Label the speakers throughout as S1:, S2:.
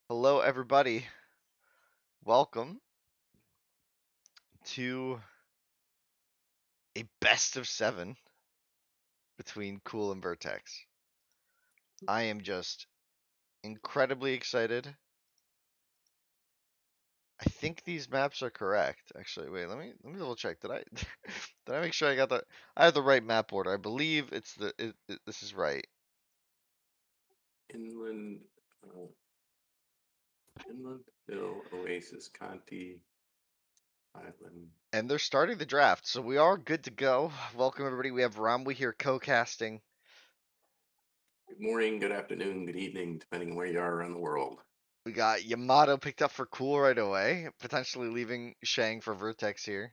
S1: Hello, everybody. Welcome to a best of 7 between Cool and Vertex. I am just incredibly excited. I think these maps are correct. Actually, wait, let me double check. Did I did I make sure I have the right map order? I believe this is right.
S2: Inland, uh, Inland Hill, Oasis, Conti, Island.
S1: And they're starting the draft, so we are good to go. Welcome everybody. We have Ramwe here co-casting.
S2: Good morning, good afternoon, good evening, depending on where you are around the world.
S1: We got Yamato picked up for Cool right away, potentially leaving Shang for Vertex here.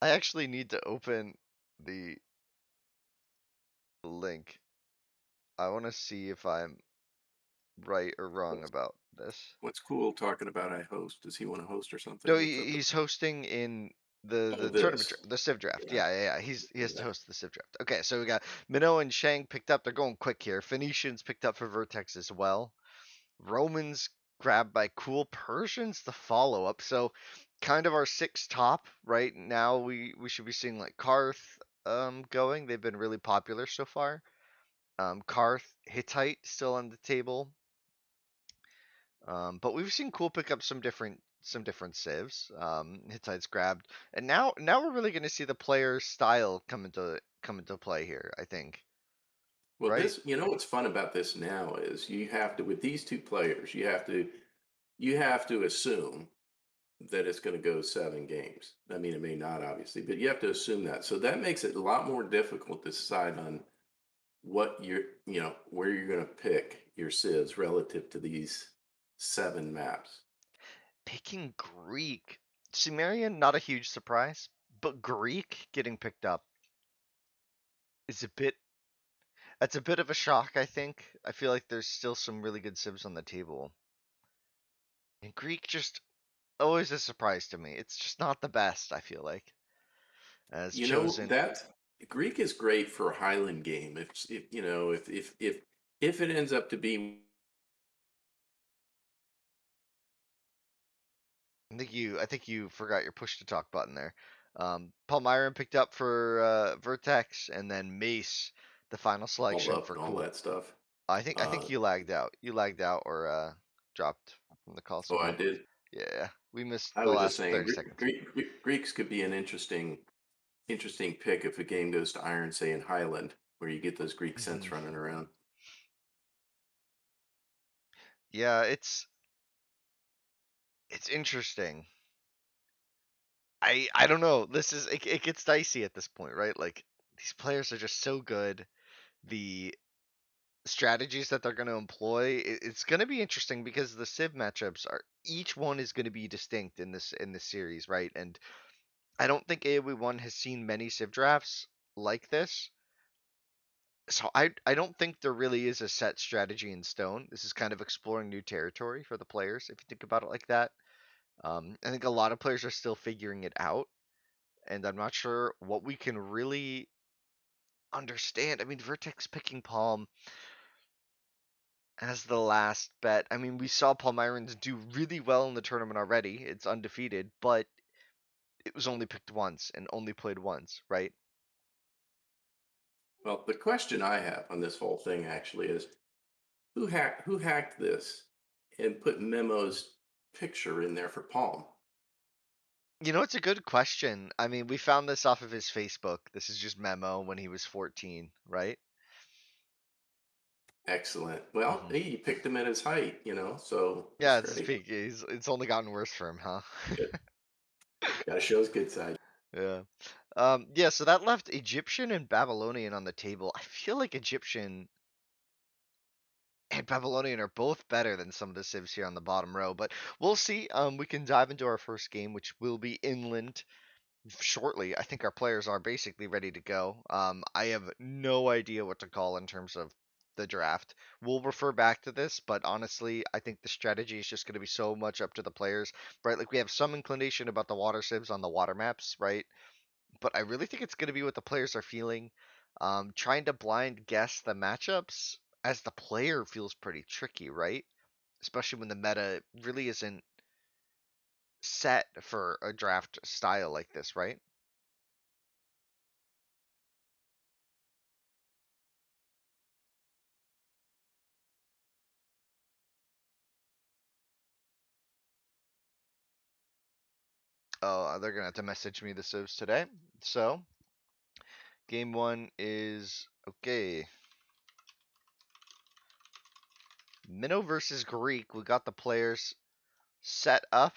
S1: I actually need to open the link. I want to see if I'm right or wrong
S2: What's,
S1: about this.
S2: what's cool talking about I host? Does he want to host or something?
S1: No,
S2: What's up with
S1: he's hosting in the
S2: oh,
S1: tournament,
S2: this?
S1: the Civ draft.
S2: Yeah,
S1: Yeah. He has to
S2: yeah.
S1: host the Civ draft. Okay, so we got Minnow and Shang picked up. They're going quick here. Phoenicians picked up for Vertex as well. Romans grabbed by Cool. Persians the follow up. So kind of our six top right now. We should be seeing like Karth going. They've been really popular so far. Karth, Hittite still on the table. But we've seen Cool pick up some different civs. Hittite's grabbed, and now we're really going to see the player's style come into play here. I think,
S2: Well,
S1: right?
S2: what's fun about this now is you have to, with these two players, you have to assume that it's going to go 7 games. I mean, it may not obviously, but you have to assume that. So that makes it a lot more difficult to decide on what where you're going to pick your civs relative to these 7 maps.
S1: Picking Greek, Sumerian, not a huge surprise, but Greek getting picked up is a bit. That's a bit of a shock. I think. I feel like there's still some really good civs on the table, and Greek just always a surprise to me. It's just not the best. I feel like as chosen.
S2: That Greek is great for a Highland game. If it ends up to be
S1: I think you forgot your push to talk button there. Palmyra picked up for Vertex, and then Mace, the final
S2: all
S1: selection
S2: up
S1: for
S2: and all
S1: Cool.
S2: that stuff.
S1: I think you lagged out. You lagged out or dropped from the call
S2: Oh, I
S1: somehow.
S2: did.
S1: Yeah, we missed
S2: I
S1: the
S2: was just
S1: last
S2: saying
S1: 30 seconds.
S2: Greeks could be an interesting pick if a game goes to iron, say in Highland, where you get those Greek
S1: Hmm.
S2: cents running around.
S1: Yeah, it's interesting. I don't know. It gets dicey at this point, right? Like these players are just so good. The strategies that they're going to employ, it's going to be interesting because the Civ matchups are each one is going to be distinct in this series, right? And I don't think AoE1 has seen many Civ drafts like this. So I don't think there really is a set strategy in stone. This is kind of exploring new territory for the players if you think about it like that. I think a lot of players are still figuring it out, and I'm not sure what we can really understand. I mean, Vertex picking Palm as the last bet. I mean, we saw Palmyrans do really well in the tournament already. It's undefeated, but it was only picked once and only played once, right?
S2: Well, the question I have on this whole thing actually is who hacked this and put Memo's picture in there for Palm?
S1: It's a good question. I mean, we found this off of his Facebook. This is just Memo when he was 14, right?
S2: Excellent. Well,
S1: Hmm.
S2: hey, you picked him at his height, so
S1: Yeah,
S2: that's
S1: it's his
S2: great.
S1: peak. It's only gotten worse for him, huh?
S2: Good. Got to show his good side.
S1: Yeah. Yeah, so that left Egyptian and Babylonian on the table. I feel like Egyptian and Babylonian are both better than some of the civs here on the bottom row, but we'll see. We can dive into our first game, which will be inland shortly. I think our players are basically ready to go. I have no idea what to call in terms of the draft. We'll refer back to this, but honestly, I think the strategy is just going to be so much up to the players, right? Like we have some inclination about the water civs on the water maps, right? But I really think it's going to be what the players are feeling. Trying to blind guess the matchups. as the player feels pretty tricky, right? Especially when the meta really isn't set for a draft style like this, right? Oh, they're gonna have to message me the Civs today. So, game one is okay. Minnow versus Greek. We got the players set up,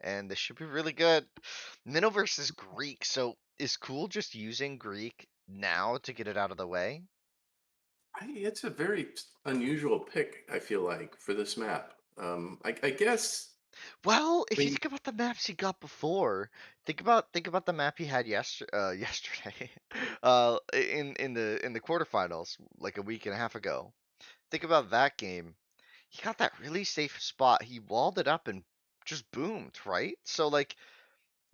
S1: and this should be really good. Minnow versus Greek. So, is Cool just using Greek now to get it out of the way?
S2: It's a very unusual pick, I feel like, for this map. I guess.
S1: Well,
S2: I
S1: if you
S2: mean,
S1: think about the maps he got before, think about the map he had yesterday, in the quarterfinals, like a week and a half ago. Think about that game. He got that really safe spot. He walled it up and just boomed, right? So like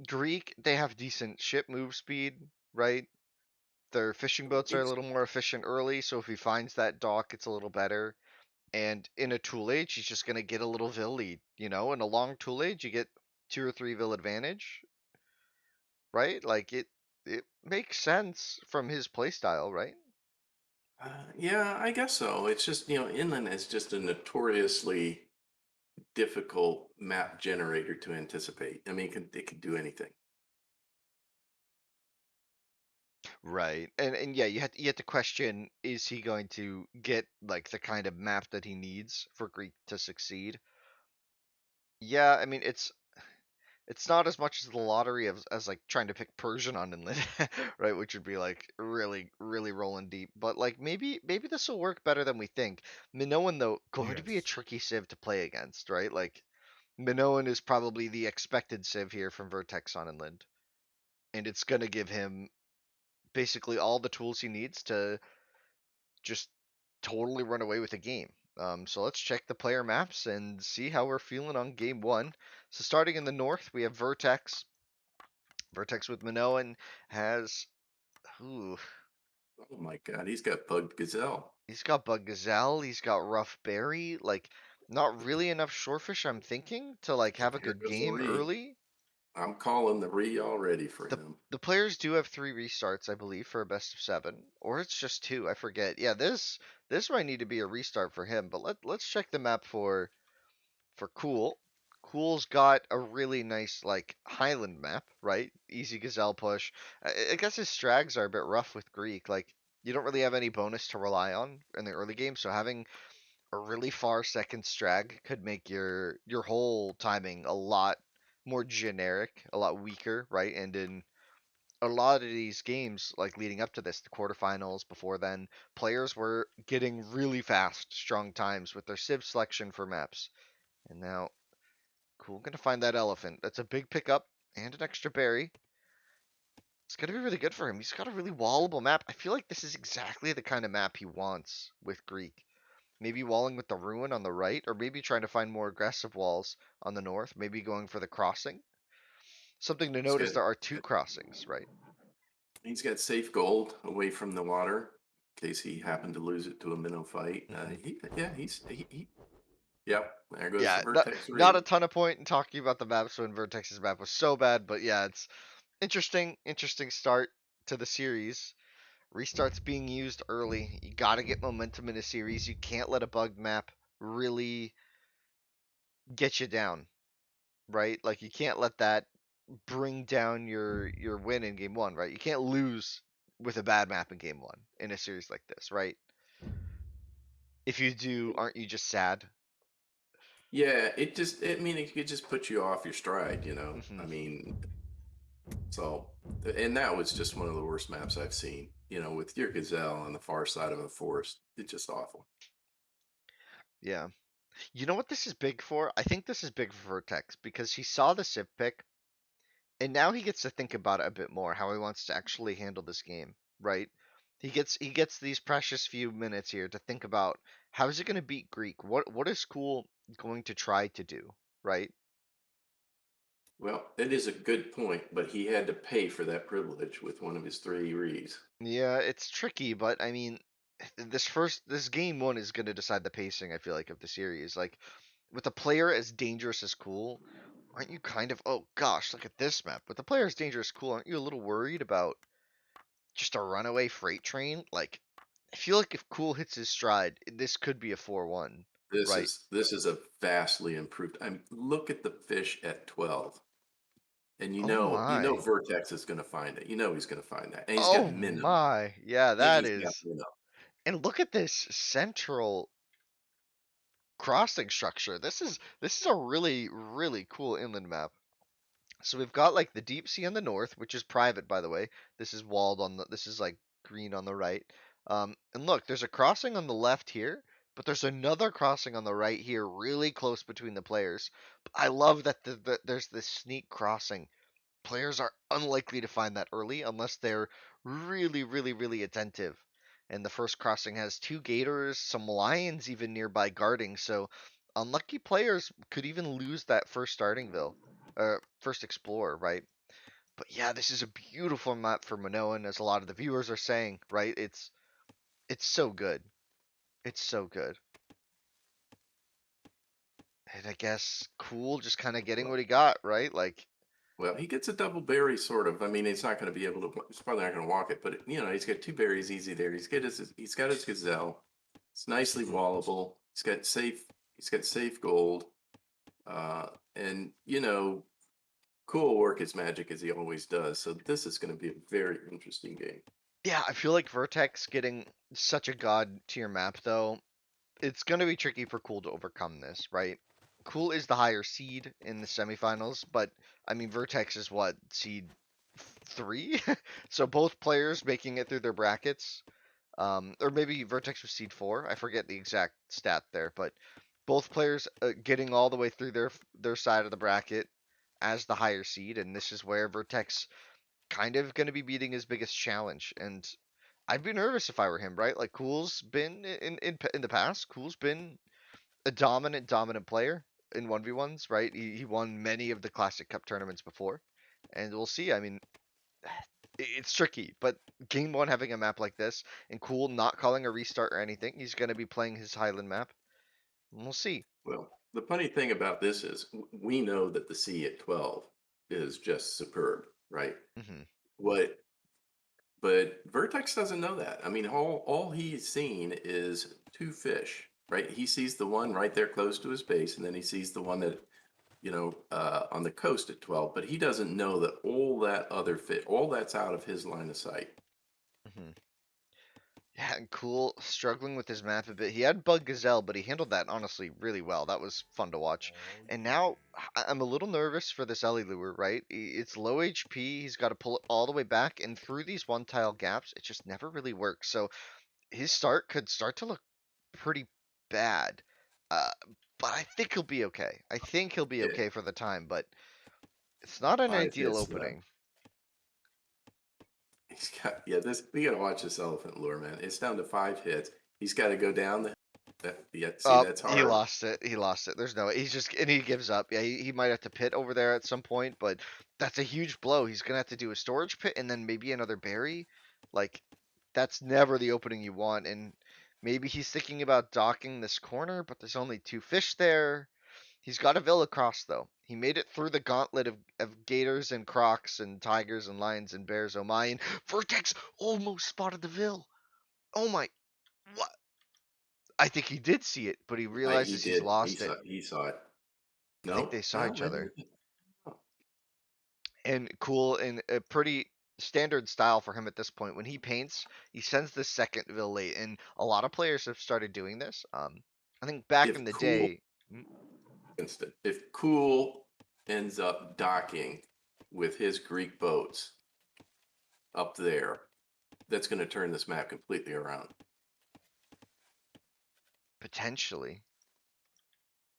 S1: Greek, they have decent ship move speed, right? Their fishing boats are a
S2: it's
S1: little more efficient early, so if he finds that dock, it's a little better. And in a tool age, he's just gonna get a little Vil lead, you know? In a long tool age, you get 2 or 3 Vil advantage, right? Like it makes sense from his playstyle, right?
S2: yeah, I guess so. It's just, inland is just a notoriously difficult map generator to anticipate. I mean, it could do anything.
S1: Right. And yeah, you had to question, is he going to get like the kind of map that he needs for Greek to succeed? Yeah, I mean it's not as much as the lottery as like trying to pick Persian on inland, right? Which would be like really, really rolling deep. But like maybe this will work better than we think. Minoan though, going to be a
S2: Yes.
S1: tricky civ to play against, right? Like Minoan is probably the expected civ here from Vertex on inland. And it's gonna give him basically all the tools he needs to just totally run away with the game. So let's check the player maps and see how we're feeling on game one. So starting in the north, we have Vertex. Vertex with Minoan has, ooh,
S2: Oh my God, he's got bugged gazelle.
S1: he's got Bug Gazelle, he's got Rough Berry. Like, not really enough Shorefish, I'm thinking, to like have a
S2: Here
S1: good
S2: goes the
S1: game
S2: re.
S1: early.
S2: I'm calling the re already for
S1: The
S2: him.
S1: the players do have 3 restarts, I believe, for a best of 7, or it's just 2. I forget. Yeah, this might need to be a restart for him. But let's check the map for Cool. Cool's got a really nice like Highland map, right? Easy Gazelle push. I guess his strags are a bit rough with Greek. Like you don't really have any bonus to rely on in the early game, so having a really far second strag could make your whole timing a lot more generic, a lot weaker, right? And in a lot of these games, like leading up to this, the quarterfinals before then, players were getting really fast, strong times with their civ selection for maps. And now Cool, gonna find that elephant. That's a big pickup and an extra berry. It's gonna be really good for him. He's got a really wallable map. I feel like this is exactly the kind of map he wants with Greek. Maybe walling with the ruin on the right, or maybe trying to find more aggressive walls on the north. Maybe going for the crossing. Something to
S2: He's
S1: note
S2: got
S1: is there are 2 crossings, right?
S2: he's got safe gold away from the water in case he happened to lose it to a minnow fight.
S1: Hmm.
S2: Yeah, he. Yep, there goes the
S1: Yeah,
S2: vertex
S1: not a
S2: re.
S1: ton of point in talking about the maps when Vertex's map was so bad, but yeah, it's interesting start to the series. Restarts being used early. You got to get momentum in a series. You can't let a bugged map really get you down, right? Like you can't let that bring down your win in game one, right? You can't lose with a bad map in game one in a series like this, right? If you do, aren't you just sad?
S2: Yeah, I mean, it could just put you off your stride, you know?
S1: Hmm.
S2: I mean, so, and that was just one of the worst maps I've seen, with your gazelle on the far side of a forest. It's just awful.
S1: Yeah. You know what this is big for? I think this is big for Vertex because he saw the Civ pick and now he gets to think about it a bit more, how he wants to actually handle this game, right? He gets these precious few minutes here to think about how is it going to beat Greek? What is Cool going to try to do, right?
S2: Well, it is a good point, but he had to pay for that privilege with one of his three re's.
S1: Yeah, it's tricky, but I mean, this game one is going to decide the pacing, I feel like, of the series. Like, with a player as dangerous as Cool, aren't you kind of, oh gosh, look at this map. With a player as dangerous as Cool, aren't you a little worried about just a runaway freight train? Like, I feel like if Cool hits his stride, this could be a 4-1, right?
S2: This is a vastly improved. I mean, look at the fish at 12. And
S1: Oh
S2: you know
S1: my.
S2: Vertex is going to find it. You know he's going to find that. And he's got
S1: Oh
S2: minnow.
S1: my. Yeah,
S2: And
S1: that
S2: he's got
S1: is.
S2: minnow.
S1: And look at this central crossing structure. This is a really cool inland map. So we've got like the deep sea on the north, which is private, by the way. This is walled on the. This is like green on the right. And look, there's a crossing on the left here, but there's another crossing on the right here, really close between the players. I love that there's this sneak crossing. Players are unlikely to find that early unless they're really attentive. And the first crossing has two gators, some lions even nearby guarding, so unlucky players could even lose that first startingville, first explorer, right? But yeah, this is a beautiful map for Minoan, as a lot of the viewers are saying, right? It's so good. It's so good. And I guess Cool just kind of getting
S2: Well,
S1: what he got, right? Like,
S2: well, he gets a double berry, sort of. I mean, he's not going to be able to. He's probably not going to walk it, but you know, he's got two berries easy there. He's got his gazelle. It's nicely
S1: mhm.
S2: wallable. He's got safe gold. Uh, and you know, Cool work his magic as he always does. So this is going to be a very interesting game.
S1: Yeah, I feel like Vertex getting such a god tier map though, it's going to be tricky for Cool to overcome this, right? Cool is the higher seed in the semifinals, but I mean Vertex is what, seed 3? So both players making it through their brackets, or maybe Vertex was seed 4. I forget the exact stat there, but both players getting all the way through their side of the bracket as the higher seed, and this is where Vertex kind of going to be beating his biggest challenge. And I'd be nervous if I were him, right? Like Cool's been in the past. Cool's been a dominant player in 1v1s, right? He won many of the Classic Cup tournaments before, and we'll see. I mean, it's tricky, but game one having a map like this and Cool not calling a restart or anything, he's going to be playing his Highland map. We'll see.
S2: Well, the funny thing about this is we know that the C at 12 is just superb, right?
S1: Hmm.
S2: What But Vertex doesn't know that. I mean, all he's seen is two fish, right? He sees the one right there close to his base, and then he sees the one that, on the coast at 12. But he doesn't know that all that other fish, all that's out of his line of sight.
S1: Hmm. Yeah, and Cool struggling with his map a bit. He had Bug Gazelle, but he handled that honestly really well. That was fun to watch. And now I'm a little nervous for this Ellie lure, right? It's low HP. He's got to pull it all the way back, and through these one tile gaps, it just never really works. So his start could start to look pretty bad. Uh, but I think he'll be okay. I think he'll be
S2: Yeah,
S1: okay for the time, but it's not an
S2: 5 hits
S1: ideal
S2: left.
S1: opening.
S2: He's got this. We got to watch this elephant lure, man. It's down to 5 hits. He's got to go down the. Yeah, see, that's
S1: He
S2: hard.
S1: lost it. He lost it. There's no. He's just and he gives up. Yeah, he might have to pit over there at some point, but that's a huge blow. He's gonna have to do a storage pit and then maybe another berry. Like that's never the opening you want. And maybe he's thinking about docking this corner, but there's only two fish there. He's got a Villa cross though. He made it through the gauntlet of gators and crocs and tigers and lions and bears. Oh my! And Vertex almost spotted the Vill. Oh my! What? I think he did see it, but he
S2: He
S1: realizes he's
S2: did.
S1: lost it.
S2: He saw it.
S1: I think
S2: No,
S1: they saw
S2: well,
S1: each other.
S2: maybe.
S1: And Cool in a pretty standard style for him at this point. When he paints, he sends the second Vill late, and a lot of players have started doing this. I think back in
S2: If
S1: the
S2: cool
S1: day,
S2: instant. If Cool ends up docking with his Greek boats up there, that's going to turn this map completely around.
S1: potentially.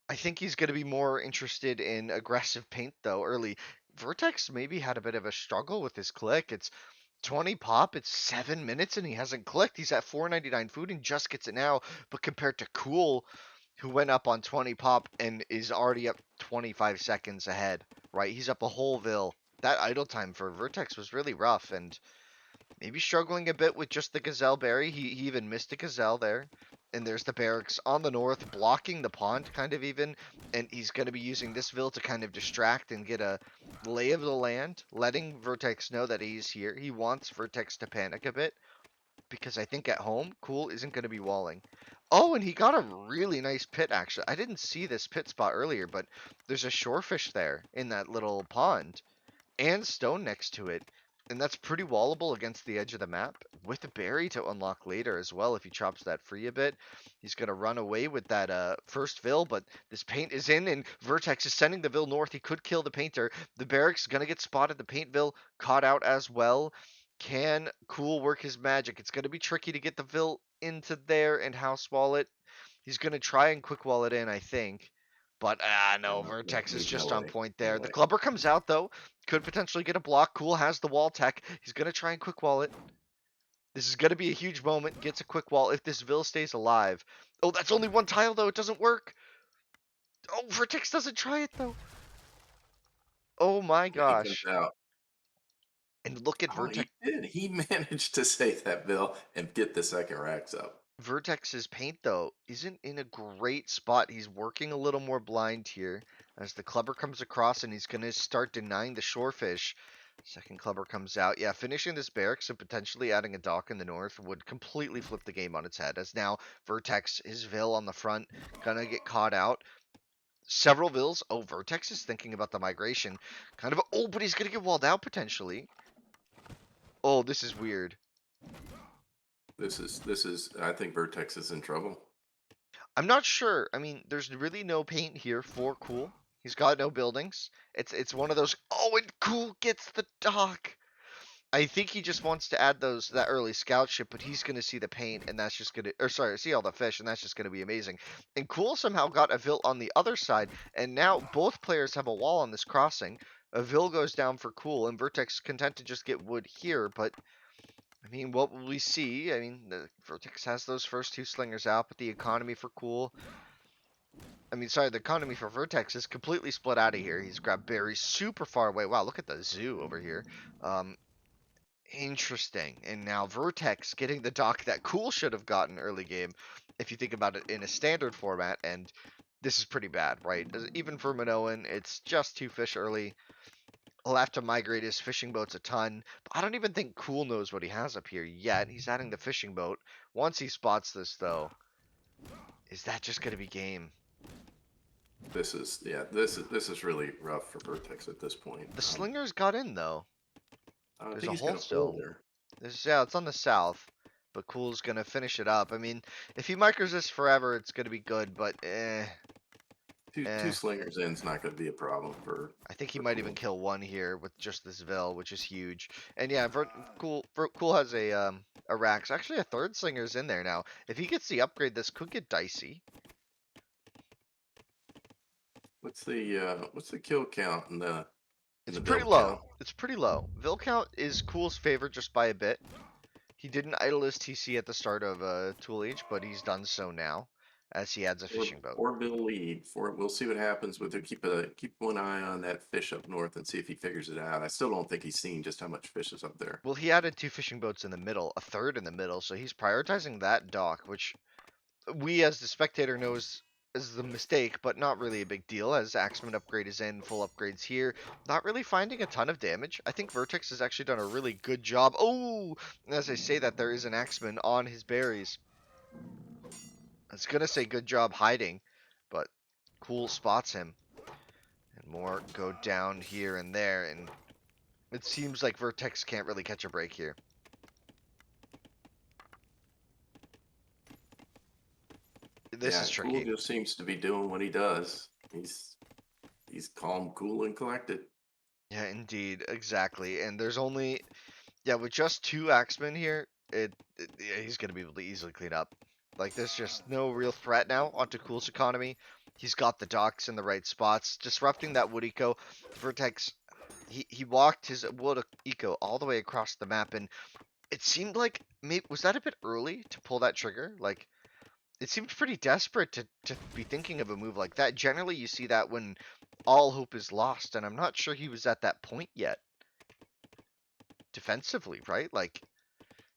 S1: I think he's going to be more interested in aggressive paint though early. Vertex maybe had a bit of a struggle with his click. It's 20 pop, it's 7 minutes and he hasn't clicked. He's at 499 food and just gets it now. But compared to Cool, who went up on 20 pop and is already up 25 seconds ahead, right? He's up a whole Vill. That idle time for Vertex was really rough, and Maybe struggling a bit with just the Gazelle Berry. He even missed a Gazelle there. And there's the barracks on the north, blocking the pond kind of even. And he's going to be using this Ville to kind of distract and get a lay of the land, letting Vertex know that he's here. He wants Vertex to panic a bit because I think at home, Cool isn't going to be walling. Oh, and he got a really nice pit, actually. I didn't see this pit spot earlier, but there's a shorefish there in that little pond and stone next to it. And that's pretty wallable against the edge of the map with a berry to unlock later as well if he chops that free a bit. He's going to run away with that first Vil, but this paint is in and Vertex is sending the Vil north. He could kill the painter. The barracks going to get spotted. The paint Vil caught out as well. Can Cool work his magic? It's going to be tricky to get the Vil into there and house wall it. He's going to try and quick wall it in, I think. But no,
S2: No,
S1: Vertex is
S2: there's no
S1: just on
S2: way.
S1: point
S2: No
S1: there. The
S2: way.
S1: Clubber comes out though, could potentially get a block. Cool has the wall tech. He's gonna try and quick wall it. This is gonna be a huge moment. Gets a quick wall if this Vil stays alive. Oh, that's only one tile though. It doesn't work. Oh, Vertex doesn't try it though. Oh my
S2: He comes
S1: gosh.
S2: out.
S1: And look at
S2: Oh,
S1: Vertex.
S2: he did. He managed to save that bill and get the second racks up.
S1: Vertex's paint, though, isn't in a great spot. He's working a little more blind here as the Clubber comes across and he's going to start denying the shorefish. Second Clubber comes out. Yeah, finishing this barracks and potentially adding a dock in the north would completely flip the game on its head. As now Vertex, his Vil on the front, gonna get caught out. Several Vils. Oh, Vertex is thinking about the migration. Kind of. Oh, but he's gonna get walled out potentially. Oh, this is weird.
S2: This is I think Vertex is in trouble.
S1: I'm not sure. I mean, there's really no paint here for Cool. He's got no buildings. It's one of those. Oh, and Cool gets the dock. I think he just wants to add that early scout ship, but he's gonna see the paint, and that's just gonna, or sorry, see all the fish, and that's just gonna be amazing. And Cool somehow got a Vil on the other side, and now both players have a wall on this crossing. A Vil goes down for Cool, and Vertex content to just get wood here, but I mean, what will we see? I mean, the Vertex has those first two slingers out, but the economy for Cool. I mean, sorry, the economy for Vertex is completely split out of here. He's grabbed berries super far away. Wow, look at the zoo over here. Um, Interesting. And now Vertex getting the dock that Cool should have gotten early game, if you think about it in a standard format, and this is pretty bad, right? Even for Minoan, it's just two fish early. He'll have to migrate his fishing boats a ton. But I don't even think Cool knows what he has up here yet. He's adding the fishing boat. Once he spots this, though, is that just going to be game?
S2: This is really rough for Vertex at this point.
S1: The slingers got in, though.
S2: I
S1: There's
S2: think
S1: a
S2: he's
S1: hole
S2: gonna hold
S1: still.
S2: there.
S1: Yeah, it's on the south. But Cool's going to finish it up. I mean, if he micros this forever, it's going to be good, but
S2: Two
S1: eh.
S2: slingers in is not going to be a problem
S1: I think he
S2: for
S1: might even
S2: Cool.
S1: kill one here with just this Vil, which is huge. And yeah, Cool has a Rax. Actually, a third slinger's in there now. If he gets the upgrade, this could get dicey.
S2: What's the kill count and
S1: It's
S2: the
S1: pretty
S2: build count?
S1: low. It's pretty low. Vil count is Cool's favorite just by a bit. He didn't idle his TC at the start of Tool Age, but he's done so now as he adds a fishing boat.
S2: Or Bill lead for it. We'll see what happens with it. Keep one eye on that fish up north and see if he figures it out. I still don't think he's seen just how much fish is up there.
S1: Well, he added two fishing boats in the middle, a third in the middle, so he's prioritizing that dock, which we as the spectator knows is the mistake, but not really a big deal as Axeman upgrade is in, full upgrades here. Not really finding a ton of damage. I think Vertex has actually done a really good job. Oh, and as I say that, there is an Axeman on his berries. I was gonna say good job hiding, but Cool spots him. And more go down here and there, and it seems like Vertex can't really catch a break here. This
S2: Yeah,
S1: is
S2: Cool
S1: tricky.
S2: just seems to be doing what he does. He's calm, cool, and collected.
S1: Yeah, indeed, exactly. And there's only, yeah, with just two Axemen here, yeah, he's gonna be able to easily clean up. Like, there's just no real threat now onto Cool's economy. He's got the docks in the right spots, disrupting that wood eco. Vertex, he walked his wood eco all the way across the map, and it seemed like, maybe, was that a bit early to pull that trigger? Like, it seemed pretty desperate to be thinking of a move like that. Generally, you see that when all hope is lost, and I'm not sure he was at that point yet. Defensively, right? Like,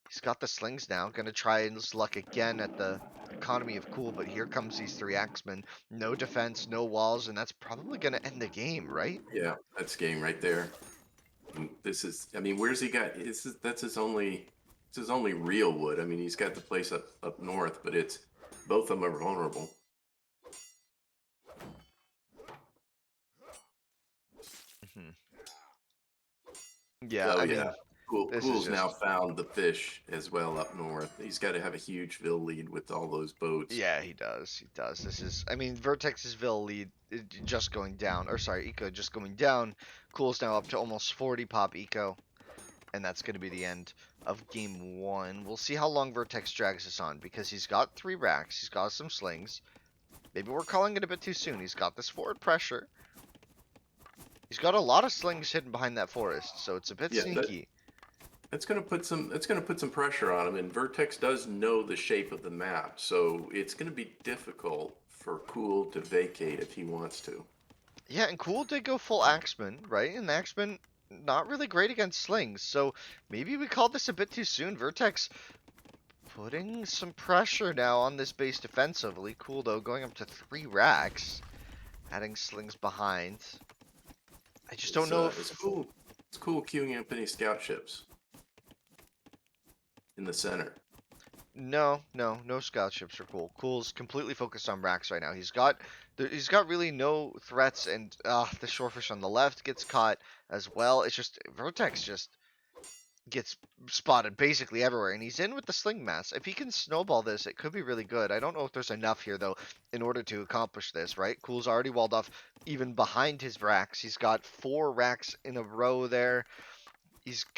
S1: He's got the slings now. Gonna try his luck again at the economy of cool, but here comes these three axemen. No defense, no walls, and that's probably gonna end the game, right?
S2: Yeah, that's game right there. And this is, I mean, where's he got? That's his only. It's his only real wood. I mean, he's got the place up north, but it's both of them are vulnerable.
S1: Mhm. Yeah,
S2: Oh
S1: I
S2: yeah,
S1: mean, this is
S2: Cool's now
S1: just
S2: found the fish as well up north. He's got to have a huge Ville lead with all those boats.
S1: yeah, he does. He does. This is, I mean, Vertex's Ville lead just going down, or sorry, Eco just going down. Cool's now up to almost 40 pop Eco, and that's going to be the end of game one. We'll see how long Vertex drags us on because he's got three racks, he's got some slings. Maybe we're calling it a bit too soon. He's got this forward pressure. He's got a lot of slings hidden behind that forest, so it's a bit
S2: Yeah,
S1: sneaky.
S2: that's going to put some pressure on him. And Vertex does know the shape of the map, so it's going to be difficult for Cool to vacate if he wants to.
S1: Yeah, and Cool did go full Axeman, right? And Axeman not really great against slings, so maybe we called this a bit too soon. Vertex putting some pressure now on this base defensively. Cool though, going up to three racks, adding slings behind. I just don't know
S2: It's
S1: if
S2: cool. It's cool queuing up any scout ships in the center.
S1: no scout ships are cool. Cool's completely focused on racks right now. He's got really no threats, and the shorefish on the left gets caught as well. It's just Vertex just gets spotted basically everywhere, and he's in with the sling mass. If he can snowball this, it could be really good. I don't know if there's enough here though in order to accomplish this. Right? Cool's already walled off even behind his racks. He's got four racks in a row there.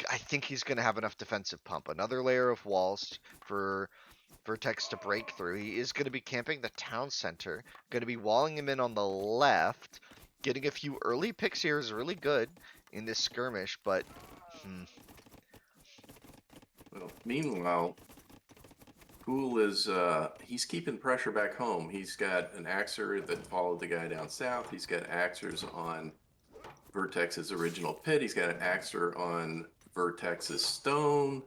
S1: I think he's gonna have enough defensive pump. Another layer of walls for Vertex to break through. He is going to be camping the town center. Going to be walling him in on the left. Getting a few early picks here is really good in this skirmish, but
S2: Well, meanwhile, Cool is he's keeping pressure back home. He's got an axer that followed the guy down south. He's got axers on Vertex's original pit. He's got an axer on Vertex's stone.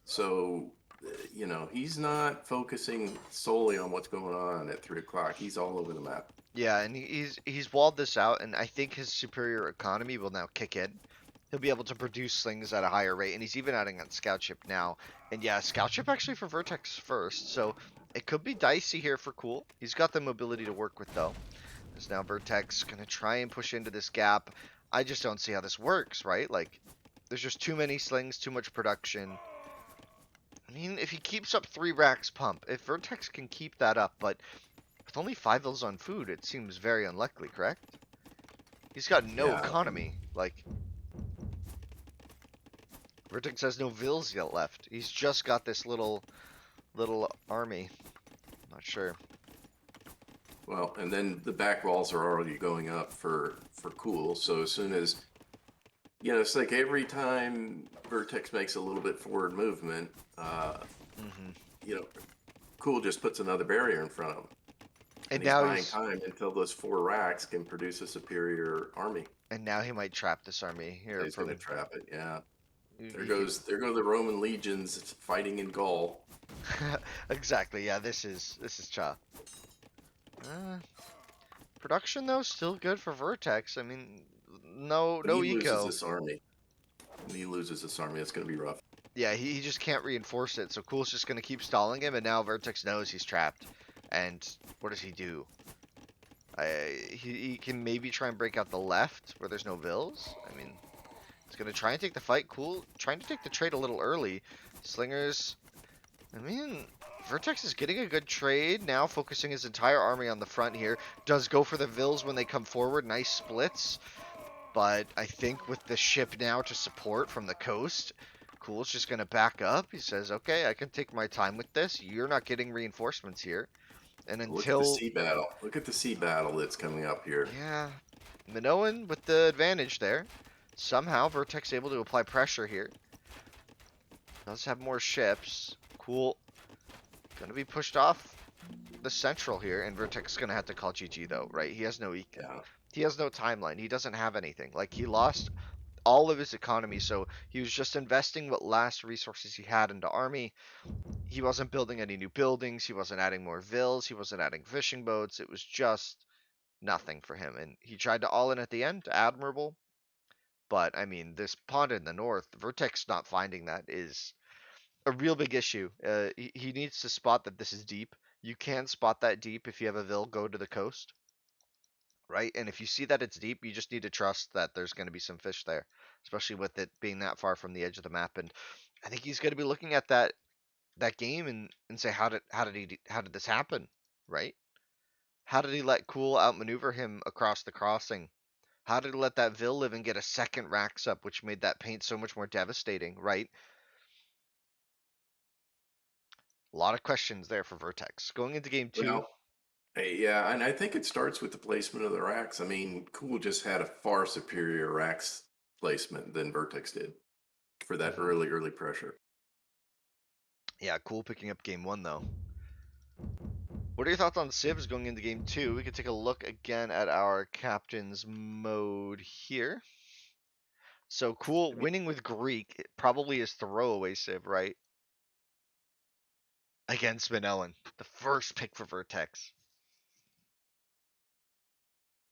S2: So, he's not focusing solely on what's going on at 3 o'clock. He's all over the map.
S1: yeah, and he's walled this out, and I think his superior economy will now kick in. He'll be able to produce slings at a higher rate, and he's even adding on scout ship now. And yeah, scout ship actually for Vertex first, so it could be dicey here for Cool. He's got the mobility to work with though. Because now Vertex gonna try and push into this gap. I just don't see how this works, right? Like, there's just too many slings, too much production. I mean, if he keeps up three racks pump, if Vertex can keep that up, but with only 5 vills on food, it seems very unlikely, correct? He's got no
S2: Yeah.
S1: economy. Like, Vertex has no vills yet left. He's just got this little army. Not sure.
S2: Well, and then the back walls are already going up for Cool. So as soon as it's like every time Vertex makes a little bit forward movement,
S1: hmm
S2: you know, Cool just puts another barrier in front of him,
S1: And
S2: and he's
S1: now
S2: buying time until those 4 racks can produce a superior army.
S1: he might trap this army here
S2: He's going to
S1: from.
S2: trap it. Yeah. There
S1: he-
S2: go the Roman legions fighting in Gaul.
S1: exactly. Yeah, this is Cha. Uh, Production though still good for Vertex. I mean, no
S2: But he loses
S1: eco.
S2: this army. When he loses this army, it's going to be rough.
S1: Yeah, he just can't reinforce it. So Cool's just gonna keep stalling him, and now Vertex knows he's trapped. And what does he do? He can maybe try and break out the left where there's no vills. I mean, he's gonna try and take the fight. Cool, trying to take the trade a little early. Slingers. I mean, Vertex is getting a good trade now, focusing his entire army on the front here. Does go for the vills when they come forward. Nice splits. But I think with the ship now to support from the coast, Cool's just going to back up. He says, okay, I can take my time with this. You're not getting reinforcements here. And
S2: Look at the
S1: until,
S2: sea battle. Look at the sea battle that's coming up here.
S1: yeah, Minoan with the advantage there. Somehow Vertex able to apply pressure here. Does have more ships. Cool. Gonna be pushed off the central here, and Vertex is gonna have to call GG though, right? He has no
S2: Yeah.
S1: he has no timeline. He doesn't have anything. Like, he lost all of his economy. So he was just investing what last resources he had into army. He wasn't building any new buildings. He wasn't adding more vills. He wasn't adding fishing boats. It was just nothing for him. And he tried to all in at the end, admirable. But I mean, this pond in the north, Vertex not finding that is a real big issue. He needs to spot that this is deep. You can spot that deep if you have a Vil go to the coast, right? And if you see that it's deep, you just need to trust that there's going to be some fish there, especially with it being that far from the edge of the map. And I think he's going to be looking at that game and say, how did this happen, right? How did he let Cool outmaneuver him across the crossing? How did he let that Vil live and get a second racks up, which made that paint so much more devastating, right? A lot of questions there for Vertex. Going into game two,
S2: Well, yeah, and I think it starts with the placement of the racks. I mean, Cool just had a far superior racks placement than Vertex did for that
S1: mhm.
S2: early pressure.
S1: Yeah, Cool picking up game one though. What are your thoughts on Civs going into game two? We could take a look again at our captain's mode here. So Cool winning with Greek probably is throwaway Civ, right? Against Manellan, the first pick for Vertex.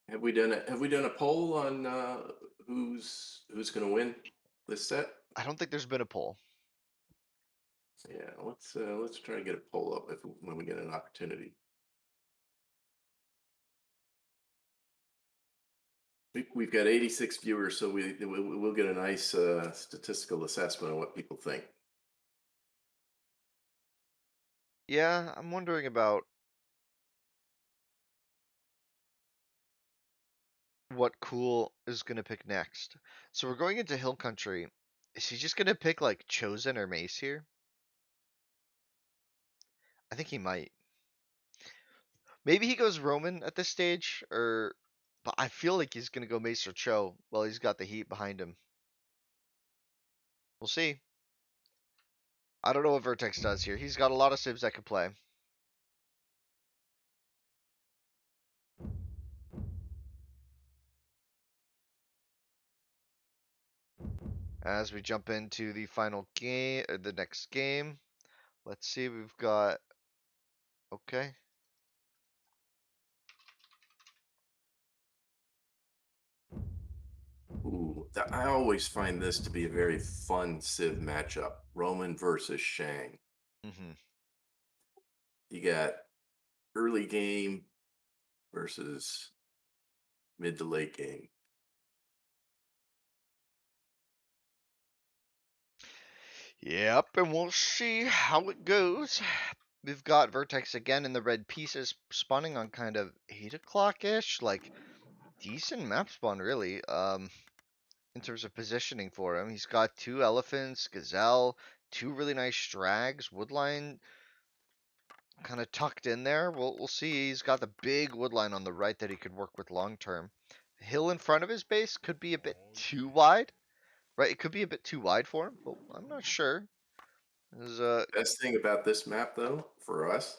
S2: Have we done a poll on who's going to win this set?
S1: I don't think there's been a poll.
S2: Yeah, let's try to get a poll up when we get an opportunity. We've got 86 viewers, so we'll get a nice statistical assessment of what people think.
S1: Yeah, I'm wondering about what Cool is gonna pick next. So we're going into Hill Country. Is he just gonna pick like Chosen or Mace here? I think he might. Maybe he goes Roman at this stage, or but I feel like he's gonna go Mace or Cho while he's got the heat behind him. We'll see. I don't know what Vertex does here. He's got a lot of civs that could play. As we jump into the final game, the next game, let's see. We've got okay.
S2: Ooh, I always find this to be a very fun Civ matchup. Roman versus Shang.
S1: hmm
S2: You got early game versus mid to late game.
S1: Yep, and we'll see how it goes. We've got Vertex again in the red pieces, spawning on kind of 8 o'clock-ish, like decent map spawn really. In terms of positioning for him, he's got two elephants, gazelle, two really nice strags, woodline kind of tucked in there. We'll see. He's got the big woodline on the right that he could work with long term. Hill in front of his base could be a bit too wide, right? It could be a bit too wide for him, but I'm not sure. There's
S2: Best thing about this map, though, for us,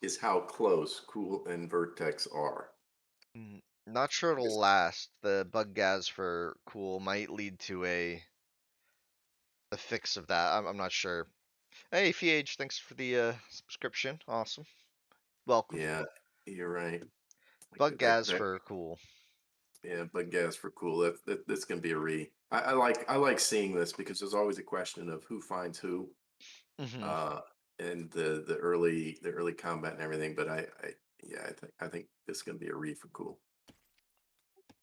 S2: is how close Cool and Vertex are.
S1: not sure it'll
S2: Because,
S1: last. The bug gas for Cool might lead to a fix of that. I'm not sure. Hey, FH, thanks for the subscription. Awesome. Welcome.
S2: yeah, you're right.
S1: Bug
S2: That,
S1: gas
S2: that,
S1: for Cool.
S2: yeah, bug gas for Cool. That's gonna be a re. I like seeing this because there's always a question of who finds who,
S1: hmm
S2: uh, and the early combat and everything. But yeah, I think this is gonna be a re for Cool.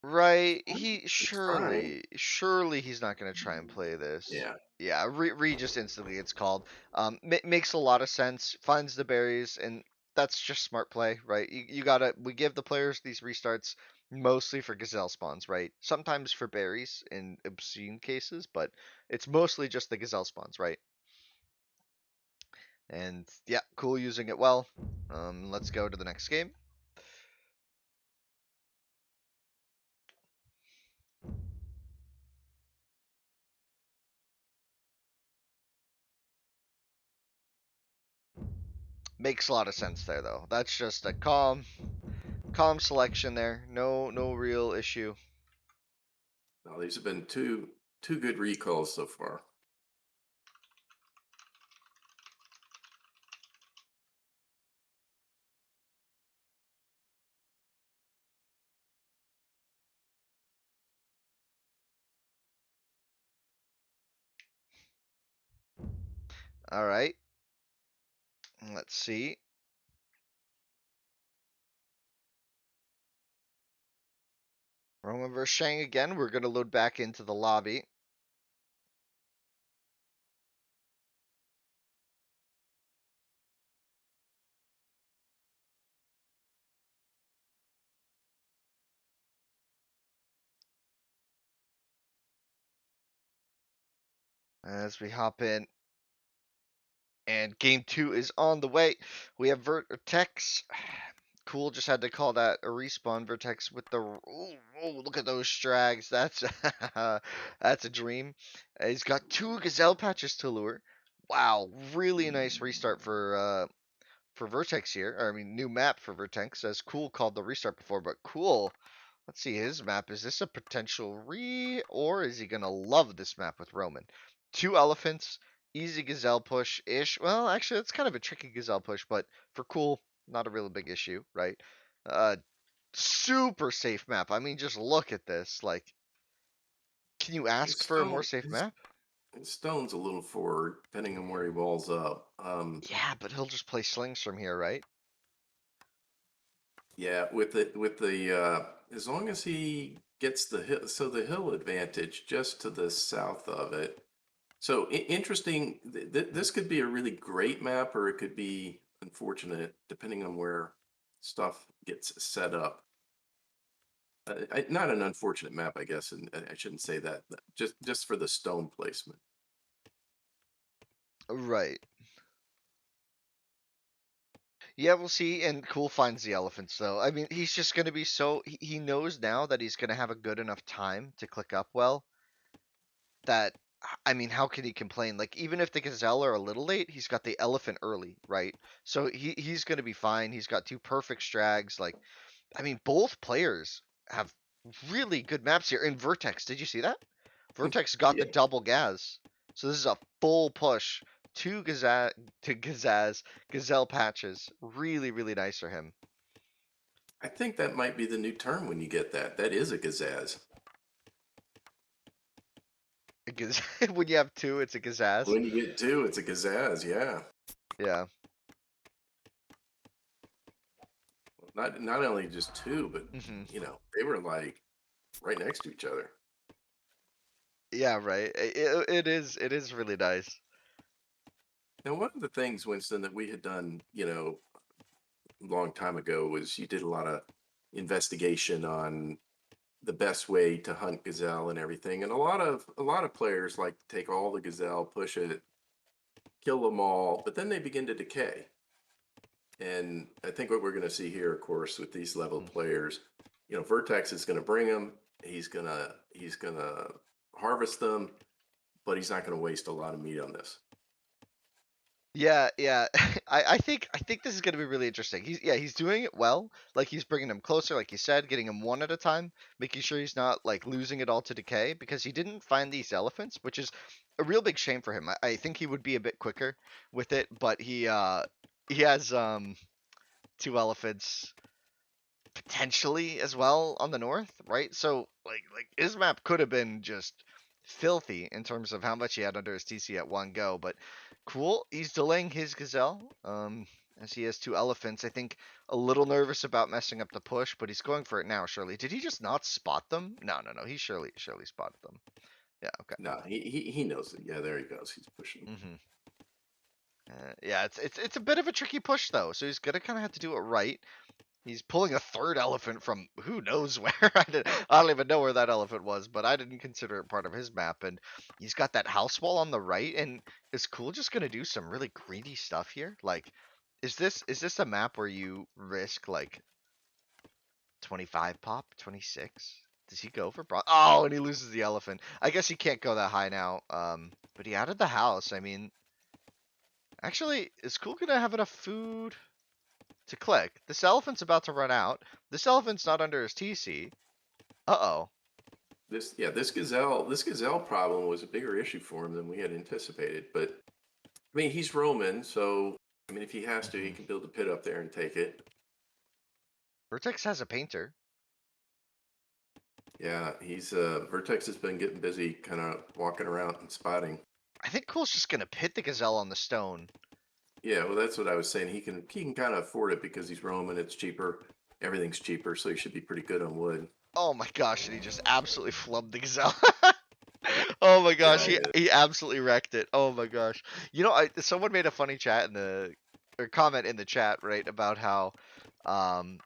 S1: Right. He
S2: He's trying.
S1: surely he's not going to try and play this.
S2: Yeah,
S1: Yeah, Re just instantly it's called. Makes a lot of sense. Finds the berries, and that's just smart play, right? You gotta, we give the players these restarts mostly for gazelle spawns, right? Sometimes for berries in obscene cases, but it's mostly just the gazelle spawns, right? And yeah, Cool using it well. Let's go to the next game. Makes a lot of sense there though. That's just a calm selection there. No real issue.
S2: no, these have been two Two good recalls so far.
S1: All right. Let's see. Roman versus Shang again. We're gonna load back into the lobby. As we hop in. And game 2 is on the way. We have VERTEX. Cool, just had to call that a respawn. VERTEX with the. Ooh, look at those strags. That's that's a dream. He's got 2 gazelle patches to lure. Wow, really nice restart for VERTEX here. Or, I mean, new map for VERTEX. As Cool called the restart before, but Cool. Let's see his map. Is this a potential or is he gonna love this map with Roman? 2 elephants, easy gazelle push ish. Well, actually, it's kind of a tricky gazelle push, but for Cool, not a really big issue, right? Uh, Super safe map. I mean, just look at this. Like, can you
S2: His
S1: ask for a more
S2: stone,
S1: safe
S2: his,
S1: map?
S2: his stone's a little forward, depending on where he walls up.
S1: Yeah, but he'll just play slings from here, right?
S2: Yeah, as long as he gets the hill, so the hill advantage just to the south of it. So interesting. This could be a really great map, or it could be unfortunate, depending on where stuff gets set up. Not an unfortunate map, I guess, and I shouldn't say that. Just for the stone placement.
S1: Right. Yeah, we'll see. And Cool finds the elephants, though. I mean, he's just going to be so. He knows now that he's going to have a good enough time to click up well that. I mean, how can he complain? Like, even if the gazelle are a little late, he's got the elephant early, right? So he's going to be fine. He's got 2 perfect strags. Like, I mean, both players have really good maps here. In VERTEX, did you see that? VERTEX got the
S2: Yeah,
S1: double Gaz. So this is a full push. 2 Gazelle patches. Really, really nice for him.
S2: I think that might be the new term when you get that. That is a gazaz.
S1: When you have 2, it's a Gazaz.
S2: When you get two, it's a gazaz. Yeah.
S1: Yeah.
S2: Not only just two, but
S1: Hmm.
S2: they were like right next to each other.
S1: Yeah, right. It is really nice.
S2: Now, one of the things, Winston, that we had done, a long time ago was you did a lot of investigation on the best way to hunt gazelle and everything. And a lot of players like to take all the gazelle, push it, kill them all, but then they begin to decay. And I think what we're going to see here, of course, with these level
S1: Mm.
S2: players, Vertex is going to bring them. He's gonna harvest them, but he's not going to waste a lot of meat on this.
S1: Yeah, yeah. I think this is gonna be really interesting. He's doing it well. Like he's bringing him closer, like you said, getting him one at a time, making sure he's not like losing it all to decay because he didn't find these elephants, which is a real big shame for him. I think he would be a bit quicker with it, but he has 2 elephants potentially as well on the north, right? So like his map could have been just filthy in terms of how much he had under his TC at one go, but Cool. He's delaying his gazelle. As he has 2 elephants. I think a little nervous about messing up the push, but he's going for it now, surely. Did he just not spot them? No. He surely spotted them. Yeah, okay.
S2: No, he knows it. Yeah, there he goes. He's pushing.
S1: Hmm. Yeah, it's a bit of a tricky push though, so he's gonna kind of have to do it right. He's pulling a 3rd elephant from who knows where. I don't even know where that elephant was, but I didn't consider it part of his map. And he's got that house wall on the right, and is Cool just gonna do some really greedy stuff here? Like, is this a map where you risk like 25 pop, 26? Does he go for Oh, and he loses the elephant. I guess he can't go that high now. But he added the house. I mean, actually, is Cool gonna have enough food to click? This elephant's about to run out. This elephant's not under his TC. Uh-oh.
S2: This Gazelle problem was a bigger issue for him than we had anticipated. But I mean, he's Roman, so I mean, if he has to, he
S1: Hmm.
S2: can build a pit up there and take it.
S1: Vertex has a painter.
S2: Yeah, he's Vertex has been getting busy, kind of walking around and spotting.
S1: I think Cool's just gonna pit the Gazelle on the stone.
S2: Yeah, well, that's what I was saying. He can kind of afford it because he's Roman. It's cheaper. Everything's cheaper, so he should be pretty good on wood.
S1: Oh my gosh, and he just absolutely flubbed the Gazelle. Oh my
S2: Yeah,
S1: gosh,
S2: I
S1: he
S2: did.
S1: he absolutely wrecked it. Oh my gosh. Someone made a funny chat in the or comment in the chat, right, about how um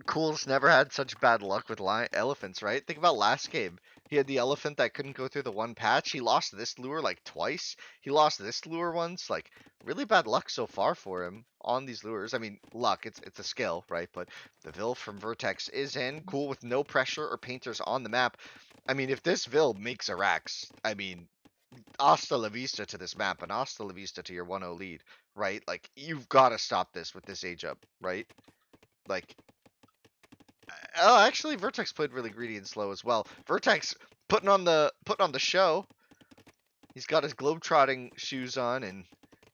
S1: Cool's never had such bad luck with elephants, right? Think about last game. He had the elephant that couldn't go through the one patch. He lost this lure like twice. He lost this lure once. Like really bad luck so far for him on these lures. I mean, luck, it's a skill, right? But the Vil from Vertex is in. Cool with no pressure or painters on the map. I mean, if this Vil makes a Rax, I mean, hasta la vista to this map and hasta la vista to your 1-0 lead, right? Like you've got to stop this with this age up, right? Like oh, actually, Vertex played really greedy and slow as well. Vertex putting on the show. He's got his globetrotting shoes on and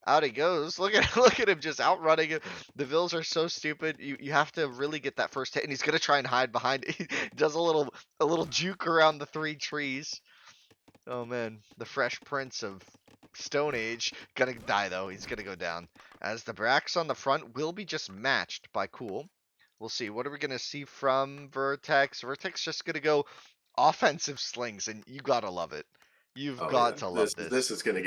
S1: out he goes. Look at him just outrunning it. The Vils are so stupid. You have to really get that first hit, and he's gonna try and hide behind it. He does a little juke around the three trees. Oh man, the Fresh Prince of Stone Age gonna die though. He's gonna go down as the Brax on the front will be just matched by Cool. We'll see. What are we gonna see from Vertex? Vertex just gonna go offensive slings, and you gotta love it. You've
S2: Oh yeah,
S1: got to love
S2: this
S1: this.
S2: is gonna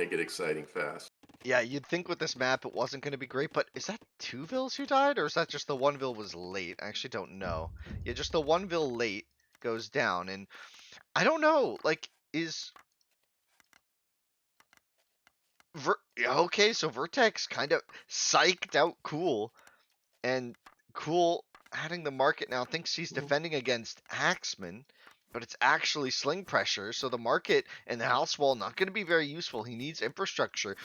S2: get exciting fast.
S1: Yeah, you'd think with this map it wasn't gonna be great, but is that two Vils who died, or is that just the one Vil was late? I actually don't know. Yeah, just the one Vil late goes down, and I don't know. Like, is yeah, okay, so Vertex kind of psyched out Cool, and Cool adding the market now thinks he's defending against Axeman, but it's actually sling pressure, so the market and the house wall not going to be very useful. He needs infrastructure.